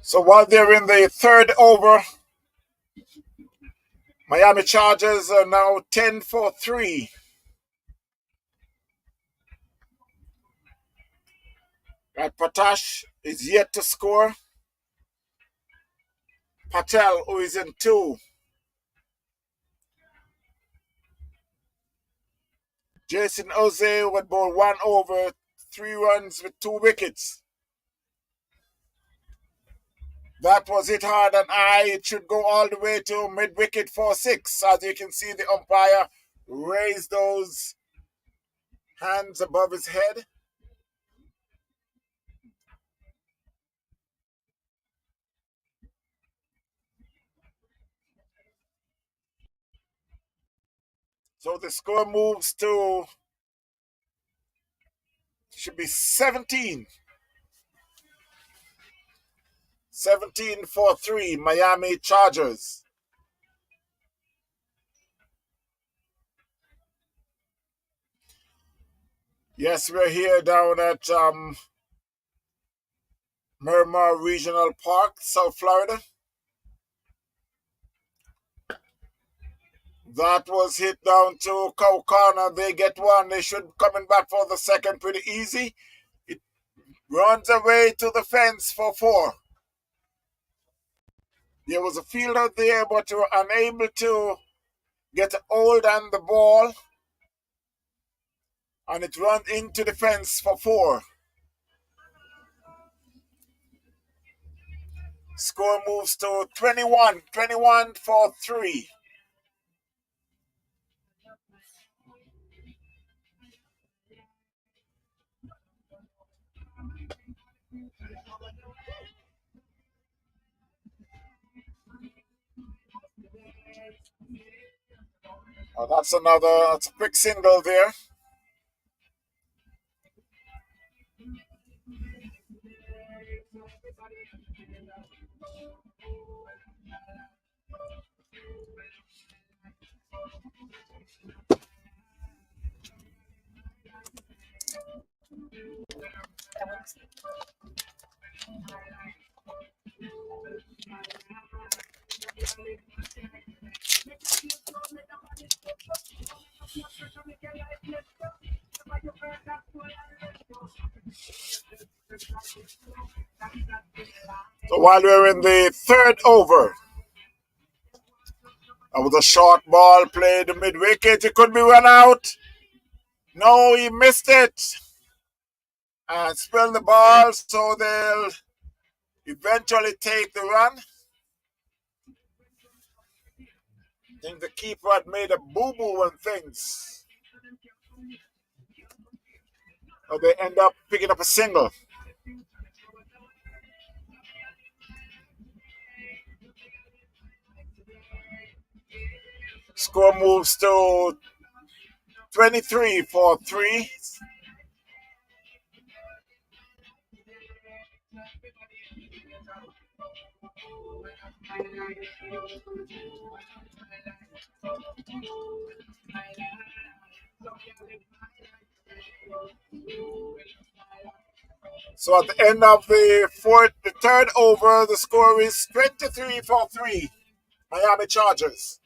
So while they're in the third over, Miami Chargers are now 10 for 3. Right, Potash is yet to score. Patel, who is in 2. Jason Ose with ball 1 over, 3 runs with 2 wickets. That was hit hard and high. It should go all the way to mid-wicket for 6. As you can see, the umpire raised those hands above his head. So the score moves to, should be 17. 17 for 3, Miami Chargers. Yes, we're here down at Miramar Regional Park, South Florida. That was hit down to Cow Corner. They get 1. They should coming back for the second pretty easy. It runs away to the fence for 4. There was a fielder there, but they were unable to get a hold on the ball. And it runs into the fence for 4. Score moves to 21 for 3. Oh, that's a quick single there. So while we're in the third over, that was a short ball played mid wicket. It could be run out. No, he missed it and spilled the ball, so they'll eventually take the run. I think the keeper had made a boo-boo and things. So they end up picking up a single. Score moves to 23 for 3. So at the end of the third over, the score is 23-3, Miami Chargers.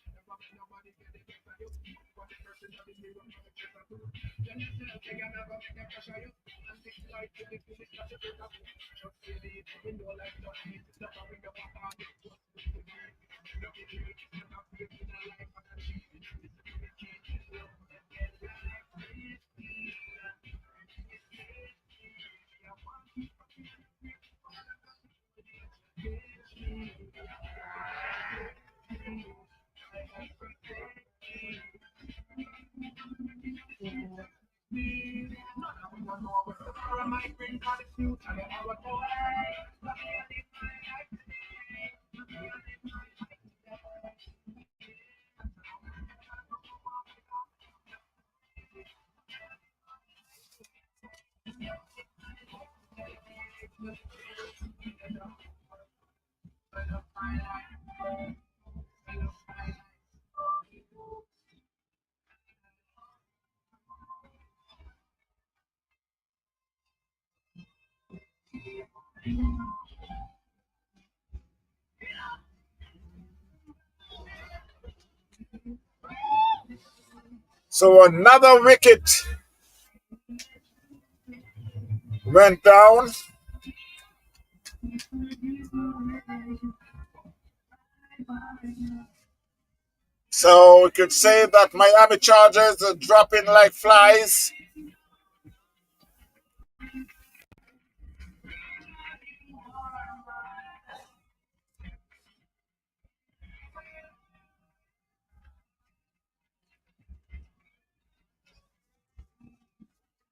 So another wicket went down. So we could say that Miami Chargers are dropping like flies.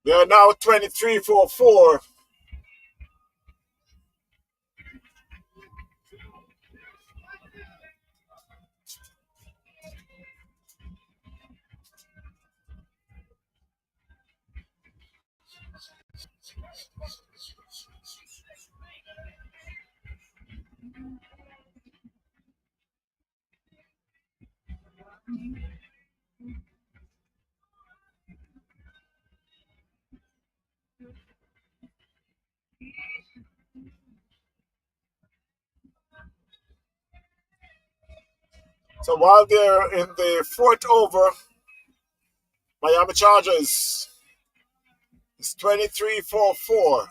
They are now 23-4. So while they're in the fourth over, Miami Chargers is 23-4.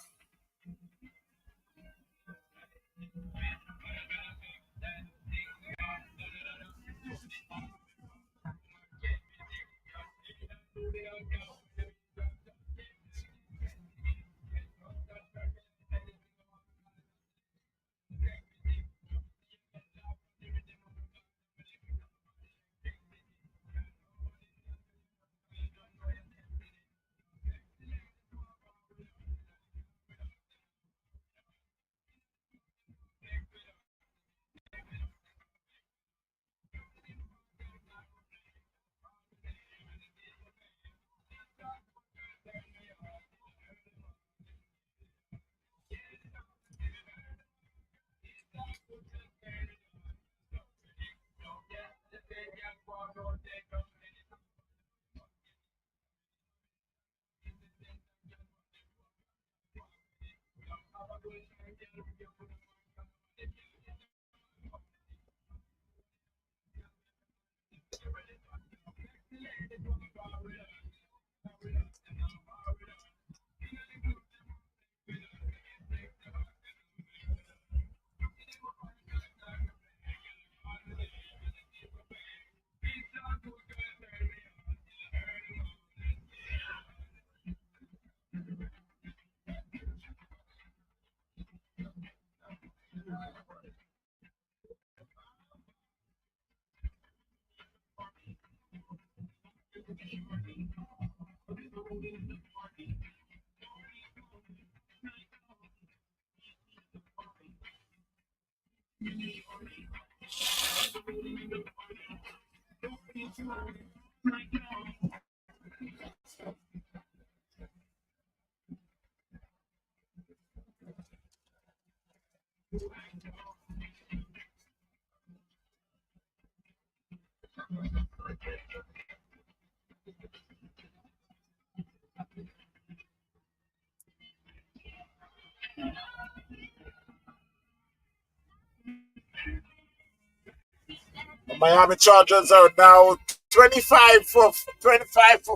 Miami Chargers are now 25 for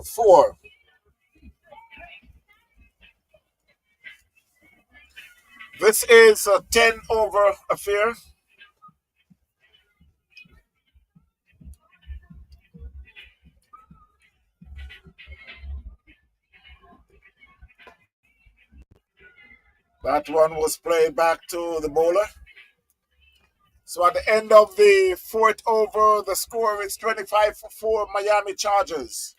4. This is a 10 over affair. That one was played back to the bowler. So at the end of the fourth over, the score is 25 for 4 Miami Chargers.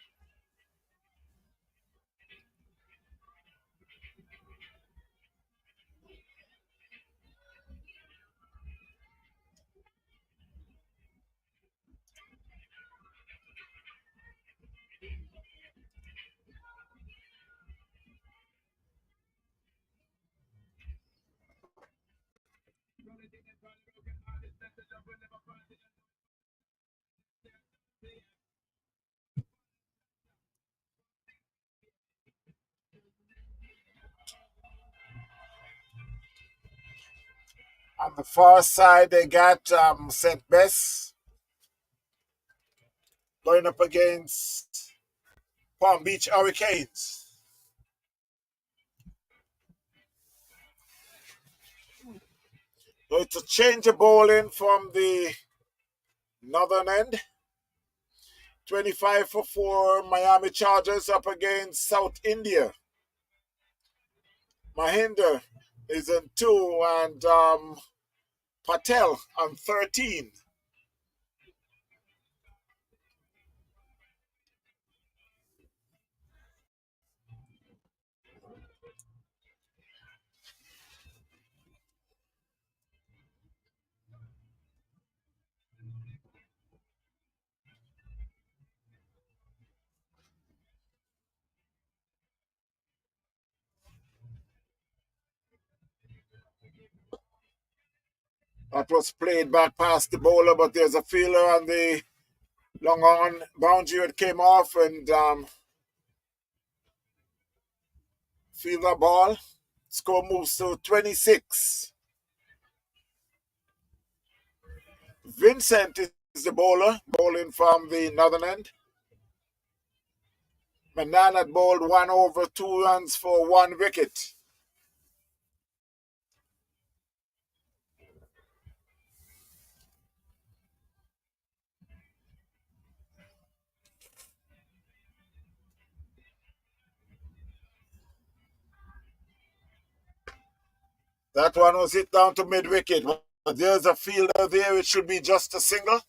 On the far side, they got St. Bess going up against Palm Beach Hurricanes. So it's a change of bowling from the northern end. 25 for 4 Miami Chargers up against South India. Mahinder is on 2 and Patel on 13. That was played back past the bowler, but there's a fielder on the long on boundary. It came off and fielder ball. Score moves to 26. Vincent is the bowler, bowling from the northern end. Manan had bowled 1 over, 2 runs for 1 wicket. That one was hit down to mid wicket. But there's a fielder there. It should be just a single.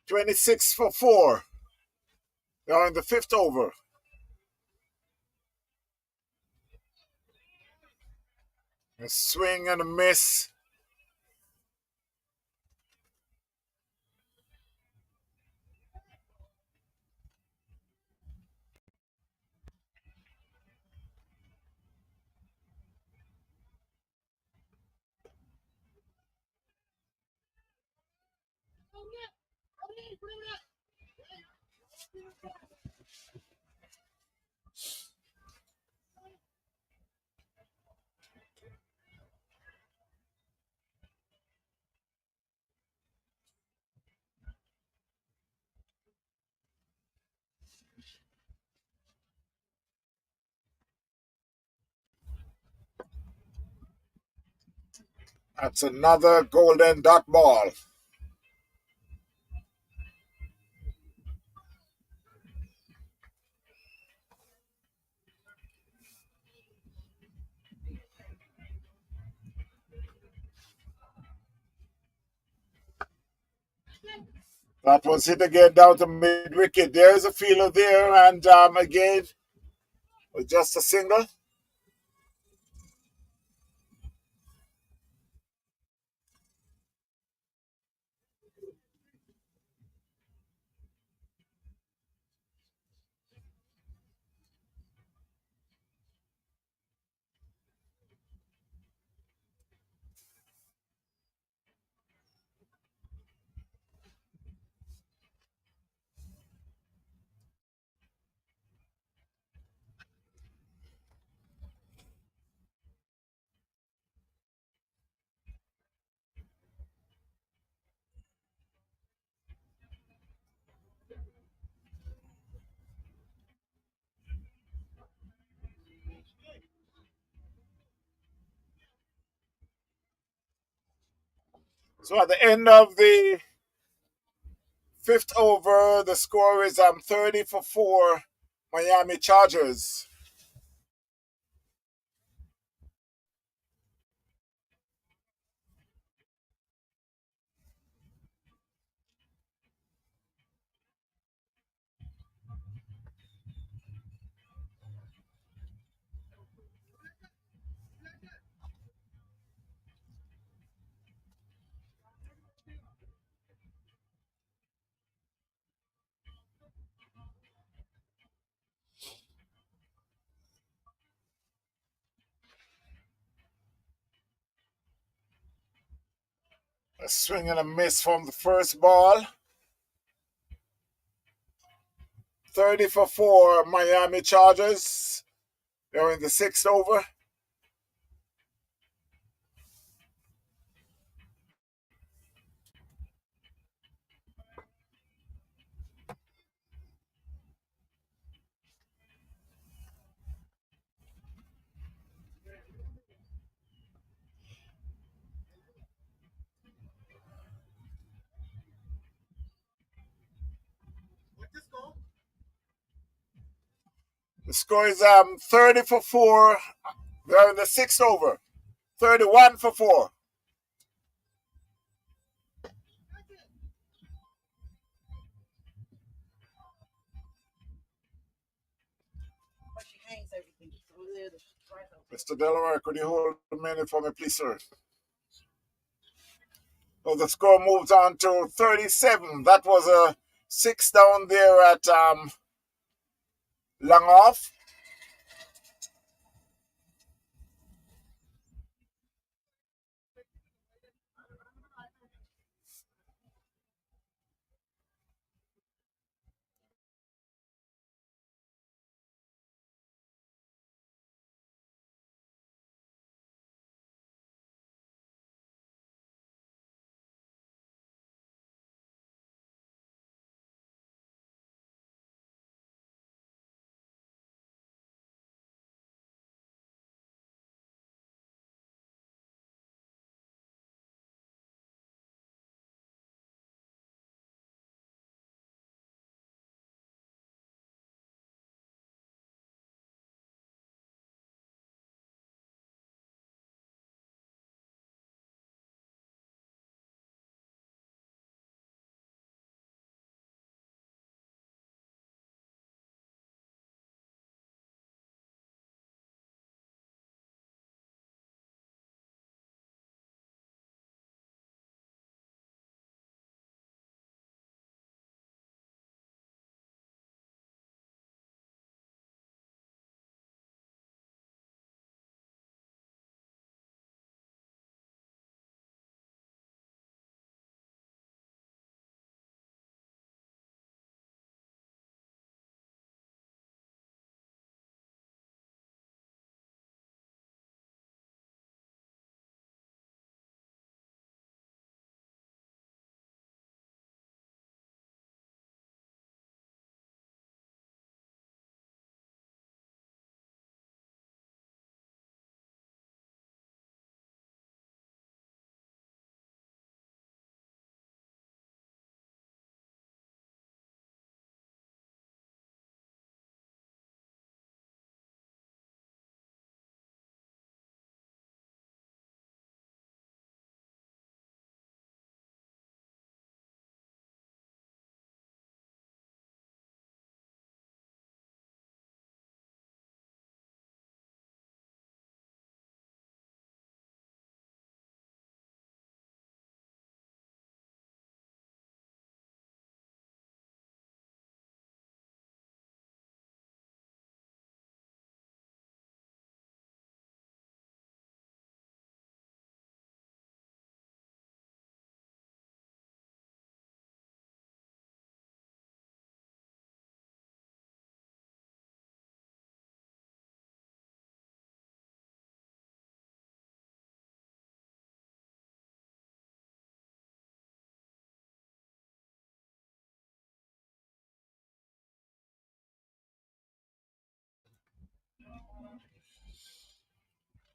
$26 for 4. They're in the 5th over. A swing and a miss. That's another golden dot ball. That was hit again down to mid wicket. There's a fielder there, and again, with just a single. So at the end of the fifth over, the score is 30-4 Miami Chargers. A swing and a miss from the first ball. 30-4 Miami Chargers. They're in the sixth over. The score is 30-4. They're in the sixth over. 31-4. Mr. Delaware, could you hold a minute for me, please, sir? So the score moves on to 37. That was a 6 down there at Long Off.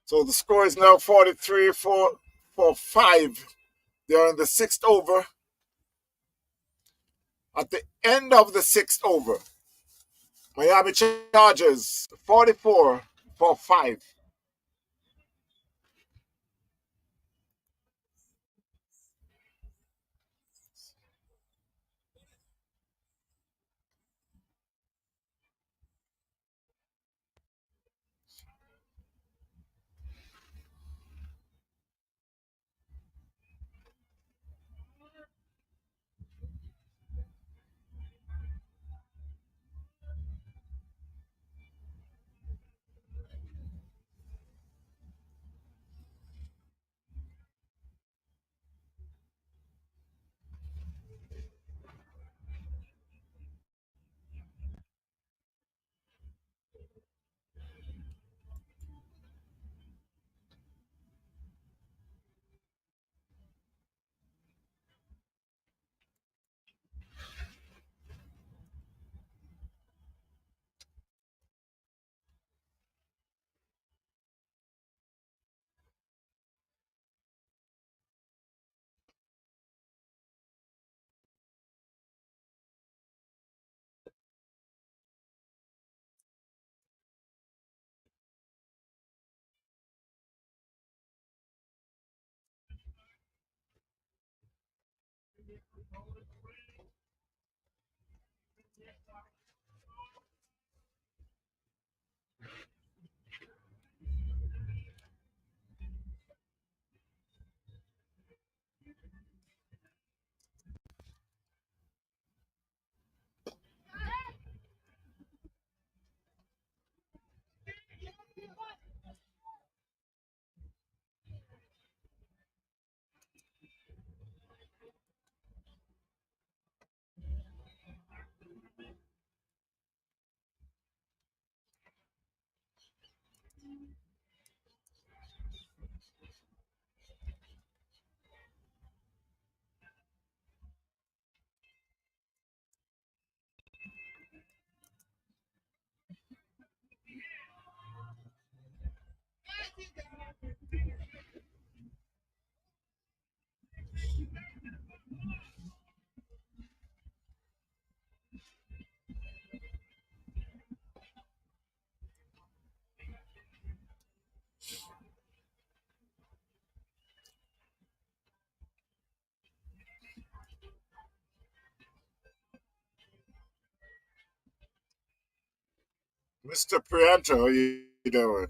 So the score is now 43 for 5 They are in the sixth over. At the end of the sixth over, Miami Chargers 44 for 5. Mr. Prianto, how you doing?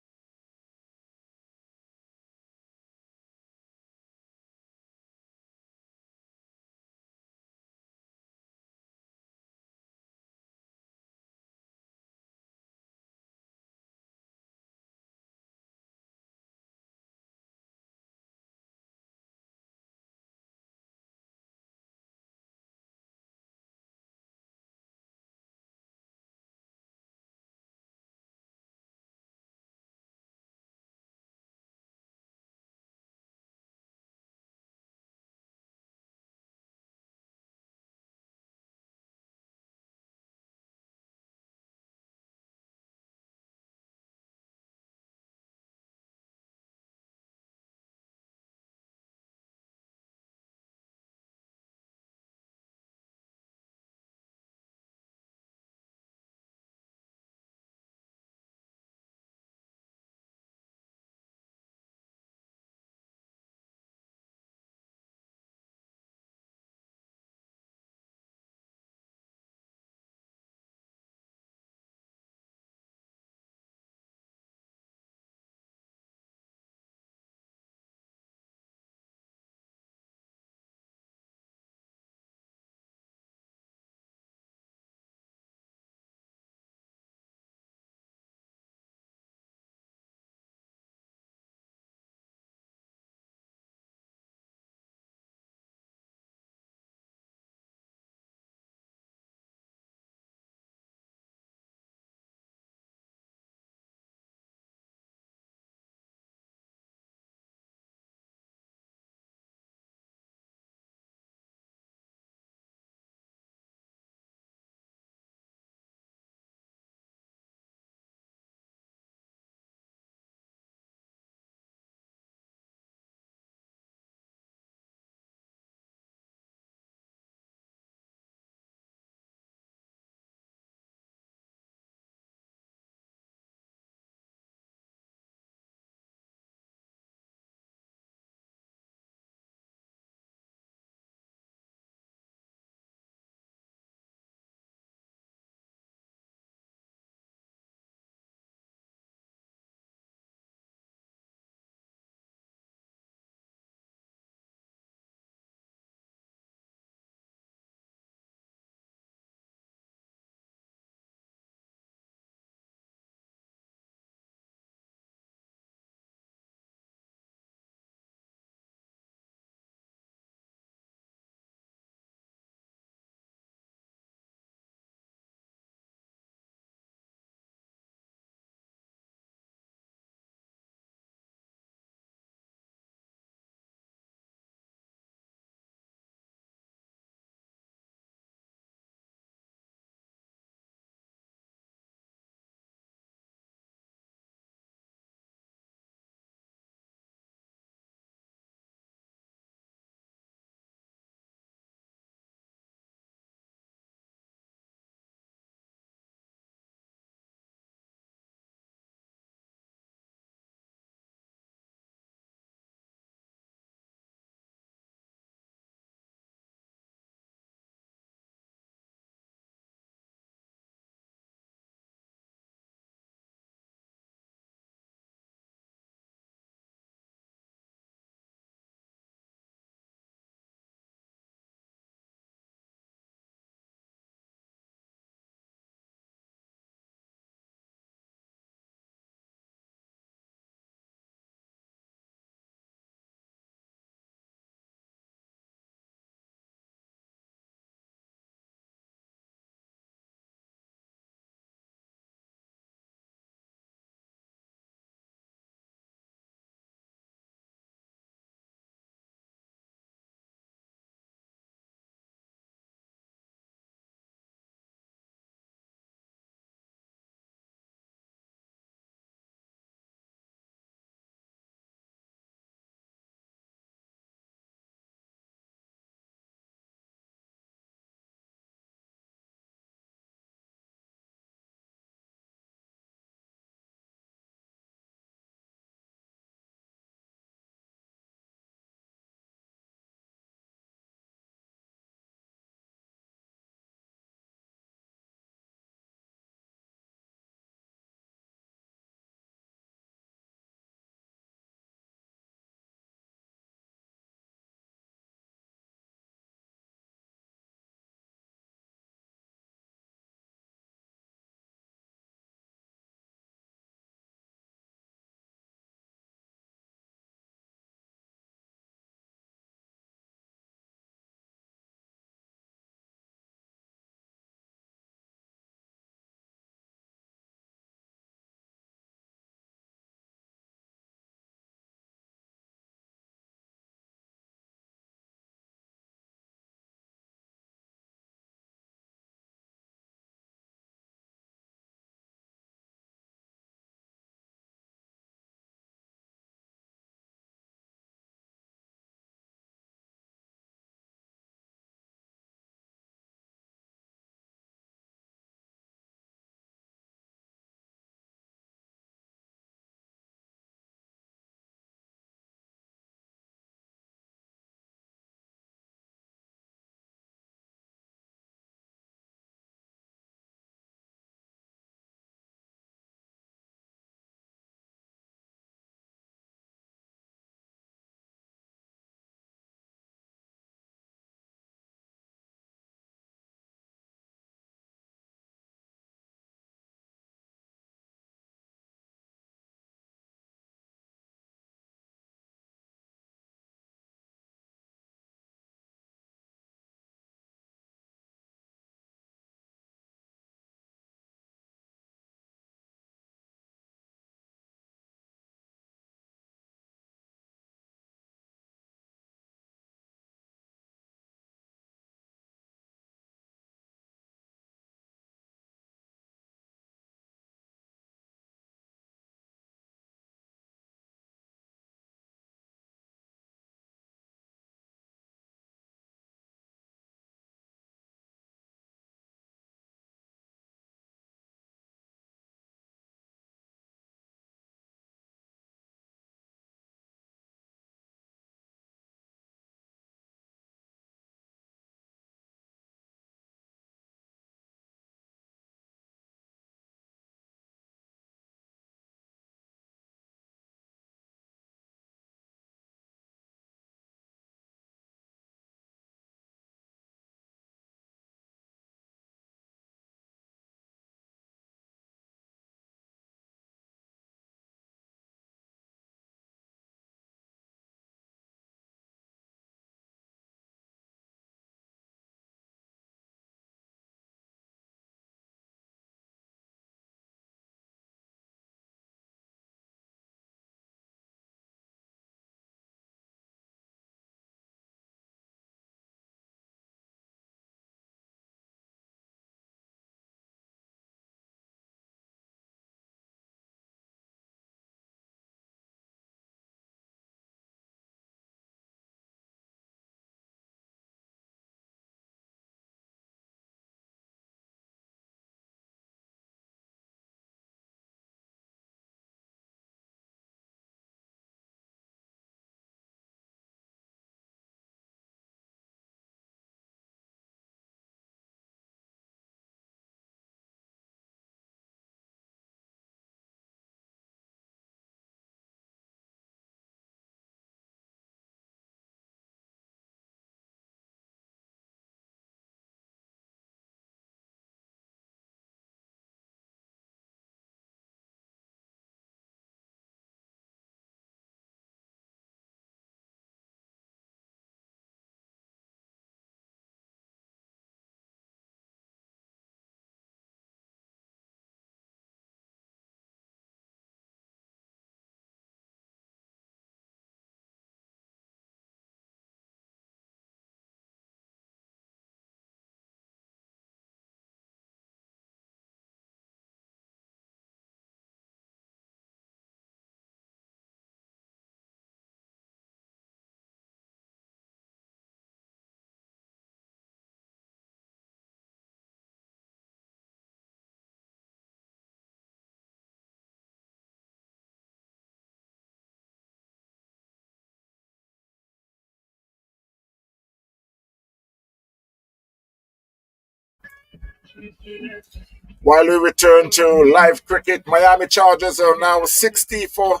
While we return to live cricket, Miami Chargers are now 60 for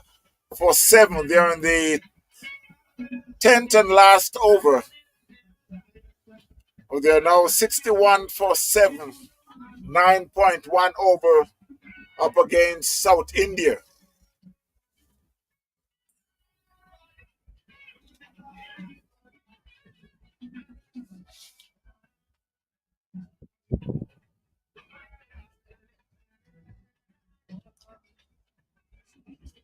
7. They're in the 10th and last over. They're now 61 for 7, 9.1 over up against South India.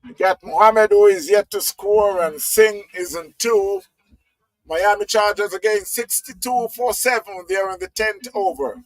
You got Mohammed, who is yet to score, and Singh is in 2. Miami Chargers again 62 for 7. They're in the 10th over.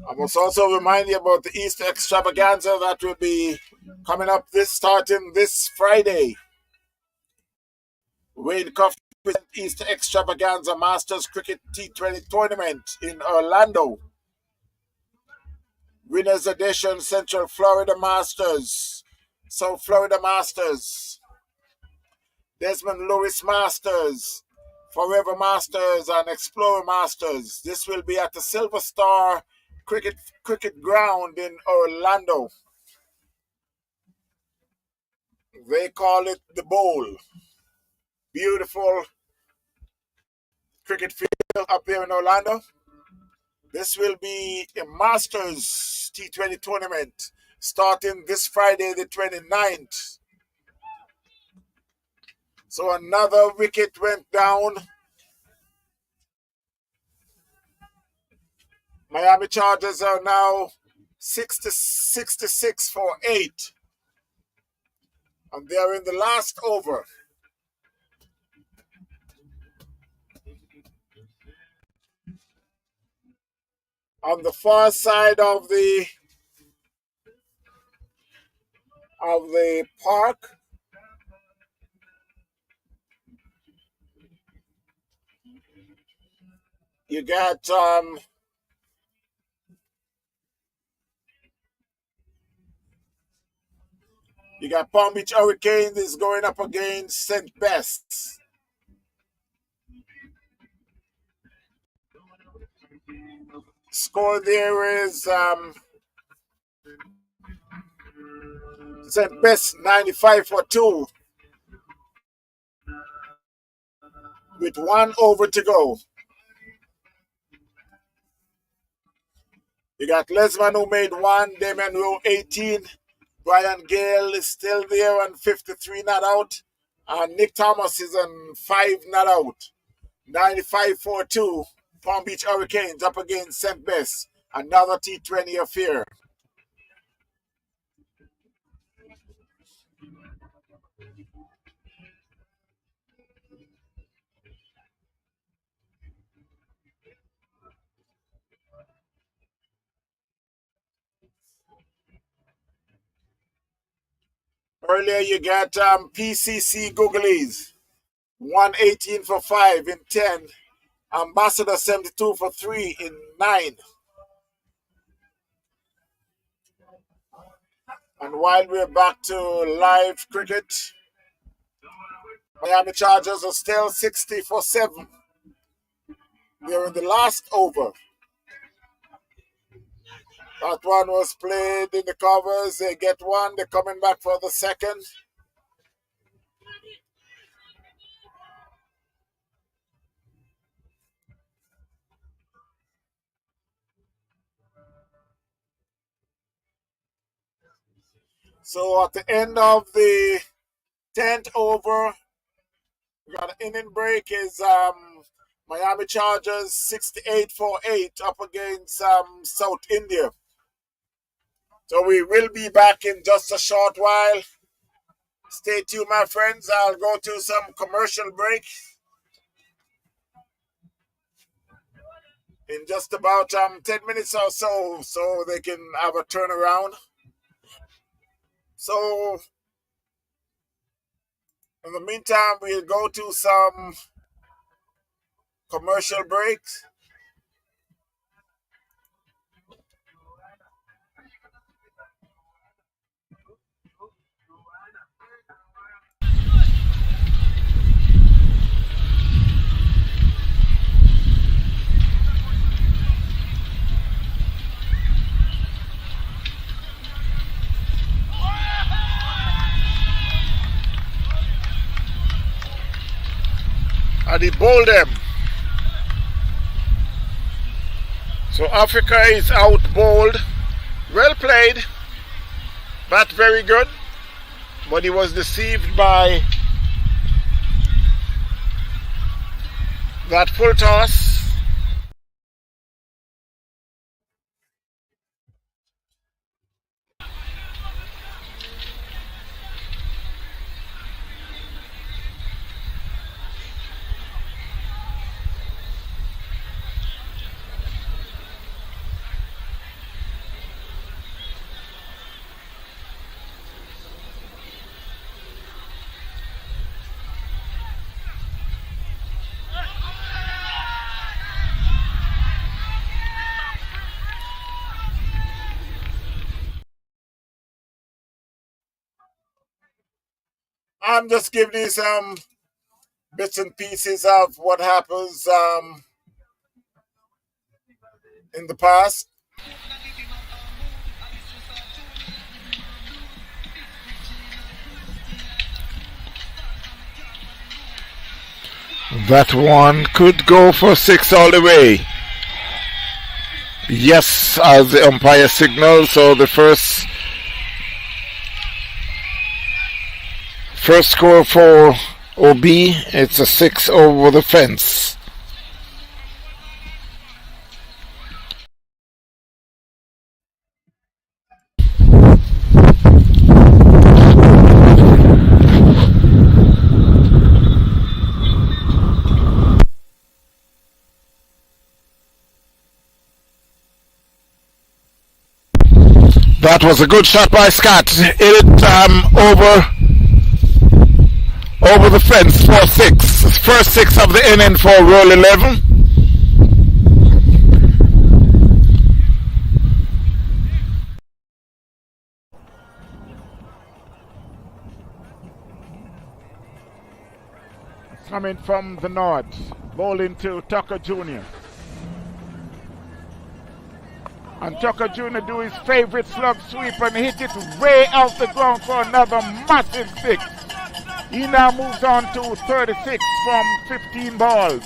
I must also remind you about the Easter extravaganza that will be coming up starting this Friday. Wayne Cuff Easter extravaganza Masters Cricket T20 tournament in Orlando. Winners Edition Central Florida Masters, South Florida Masters, Desmond Lewis Masters, Forever Masters, and Explorer Masters. This will be at the Silver Star Cricket Ground in Orlando. They call it the Bowl. Beautiful cricket field up there in Orlando. This will be a Masters T20 tournament starting this Friday, the 29th. So another wicket went down. Miami Chargers are now 66 for 8. And they're in the last over. On the far side of the park, you got Palm Beach Hurricanes is going up against St. Best. Score there is St. Best 95 for 2 with 1 over to go. You got Lesman who made 1, Damian Rowe 18, Brian Gale is still there on 53 not out, and Nick Thomas is on 5 not out. 95 for 2, Palm Beach Hurricanes up against St. Best, another T20 affair. Earlier you got PCC Googlies, 118 for 5 in 10. Ambassador 72 for 3 in 9. And while we're back to live cricket, Miami Chargers are still 60 for 7. They're in the last over. That one was played in the covers. They get 1. They're coming back for the second. So at the end of the 10th over, we got an inning break is Miami Chargers 68-8 up against South India. So we will be back in just a short while. Stay tuned, my friends. I'll go to some commercial break in just about 10 minutes or so they can have a turnaround. So in the meantime, we'll go to some commercial breaks. And he bowled them. So Africa is out bowled. Well played. Bat very good. But he was deceived by that full toss. I'm just giving you some bits and pieces of what happens in the past. That one could go for 6 all the way. Yes, as the umpire signals. So the first score for OB, it's a 6 over the fence. That was a good shot by Scott. Hit it over the fence for 6. First 6 of the inning for roll 11. Coming from the north, bowling to Tucker Jr. And Tucker Jr. do his favorite slug sweep and hit it way off the ground for another massive 6. He now moves on to 36 from 15 balls.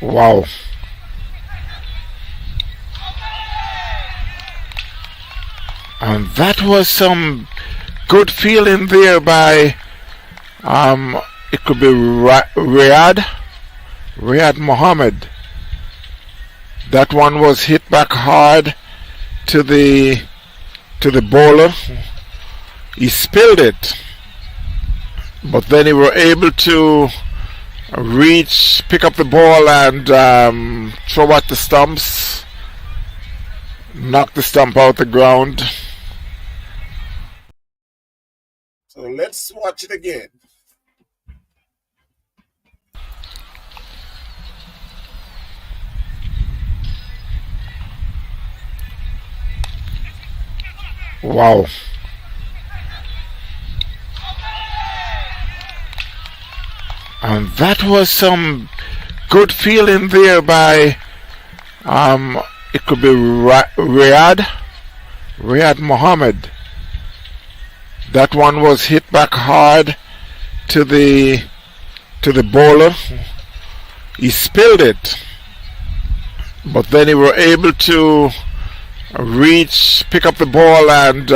Wow. And that was some good feeling there by it could be Riyad Mohammed. That one was hit back hard to the bowler. He spilled it, but then he were able to pick up the ball and throw at the stumps, knock the stump out the ground. So let's watch it again. Wow. And that was some good feeling there by It could be Riyad Mohammed. That one was hit back hard to the bowler. He spilled it, but then he were able to pick up the ball and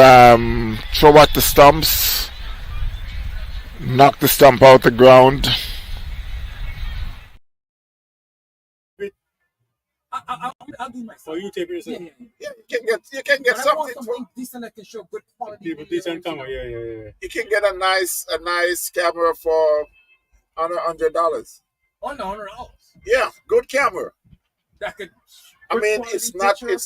throw at the stumps, knock the stump out the ground. I'll do myself. So you take it yourself. Yeah, you can get But I something. want something decent that can show good quality. People video, decent camera, yeah. You can get a nice camera for $100. Oh no, $100. Yeah, good camera. That could. I good mean, quality it's not. picture.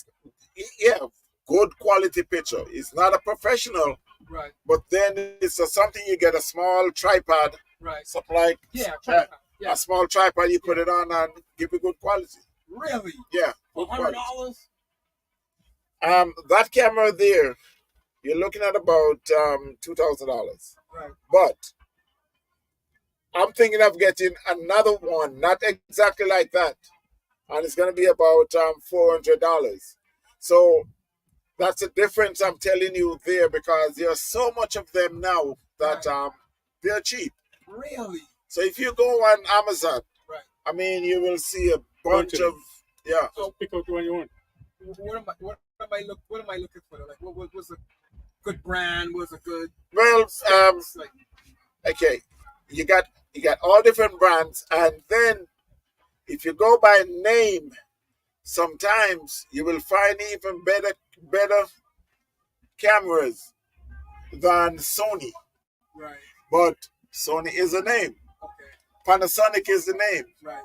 Yeah, good quality picture. It's not a professional, Right, but then it's something you get a small tripod, right. something like Yeah, tripod. Yeah. a small tripod. You put it on and give it good quality. Really? Yeah, For good quality. $100? That camera there, you're looking at about $2,000. Right. But I'm thinking of getting another one, not exactly like that, and it's going to be about $400. So that's the difference I'm telling you there, because there's so much of them now that they're cheap. Really? So if you go on Amazon, Right. I mean, you will see a bunch of So pick out the one you want. What am I looking for? Like, what's a good brand? What's a good? Well, Like, okay, you got all different brands, and then if you go by name, sometimes you will find even better cameras than Sony. right. But Sony is a name. Okay. Panasonic is the name. Right.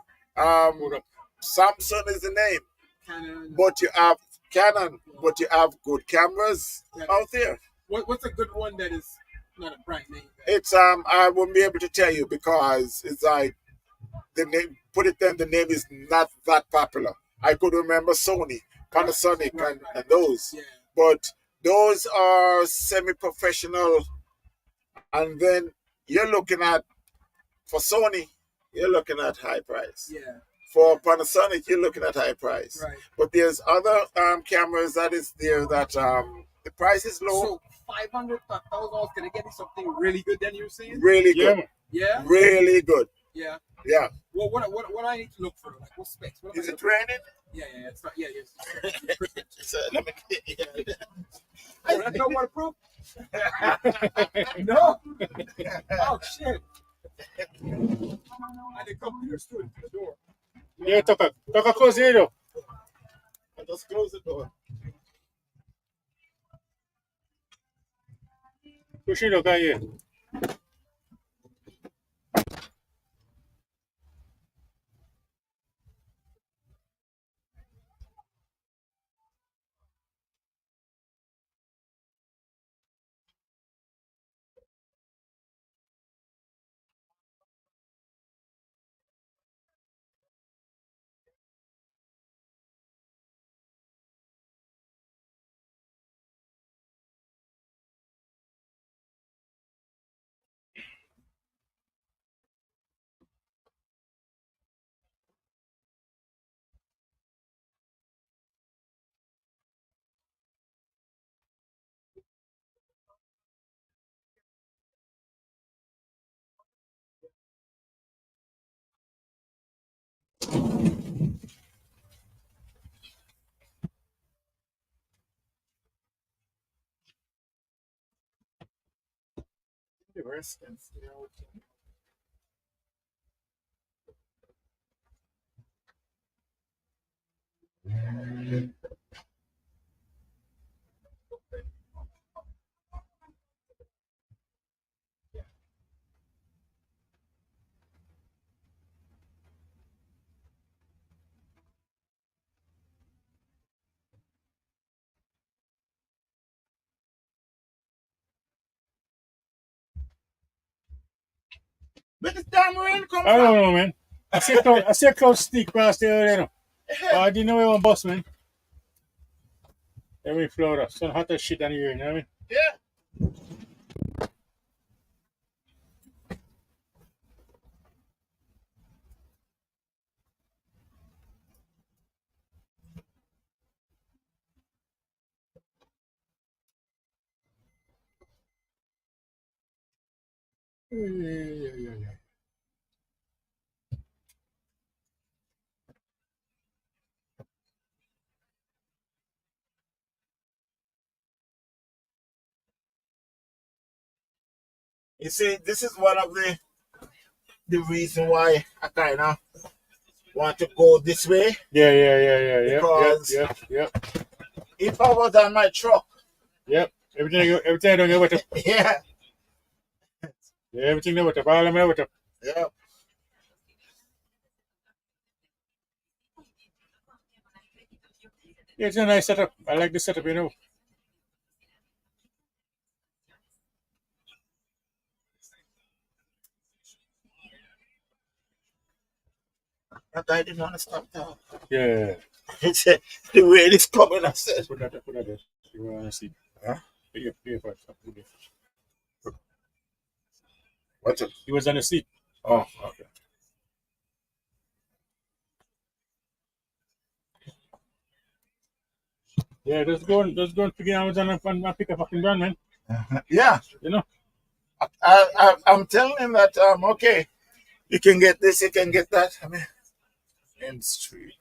Samsung is the name. Canon. But you have Canon, but you have good cameras Yeah. out there. What's a good one that is not a brand name? It's I wouldn't be able to tell you, because it's like the name, the name is not that popular. I could remember Sony, Panasonic, Right. and those. Yeah. But those are semi-professional, and then you're looking at, for Sony, you're looking at high price. Yeah. For Panasonic, you're looking at high price. Right. But there's other cameras that is there that the price is low. So $500, $1,000, can I get me something really good? Then you're saying? Really Yeah, good. man. Yeah. Really good. Yeah. Yeah. Well, what I need to look for? Like, what specs? What am Is I it looking raining? for? Yeah. It's not. Yeah. So, let me, Oh, that's not waterproof? No. Oh shit. I did come here, stood at the door. Yeah, toca cozinheiro. I just close the door. Puxinho, caia. Where this damn rain come I don't from? know, man. I see a cloud stick past there. I didn't know we were on bus, man. Every Florida. Some hotter shit than here, you know what I mean? Yeah. Yeah. You see, this is one of the reason why I kind of want to go this way. Yeah. Because Yep. if I was on my truck, Yep. Everything I don't get with it. yeah, Yeah, everything there with it. All of them with it. yeah. Yeah, it's a nice setup. I like the setup, you know. That guy didn't want to stop now. Yeah. It's the rain is coming. I said, Put that there. You want to see. huh? Yeah, first. What's it? He was on the seat. Oh, okay. Yeah, just go and figure out and pick a fucking brand, man. Yeah, You know? I'm telling him that okay, you can get this, you can get that. I mean, in the street.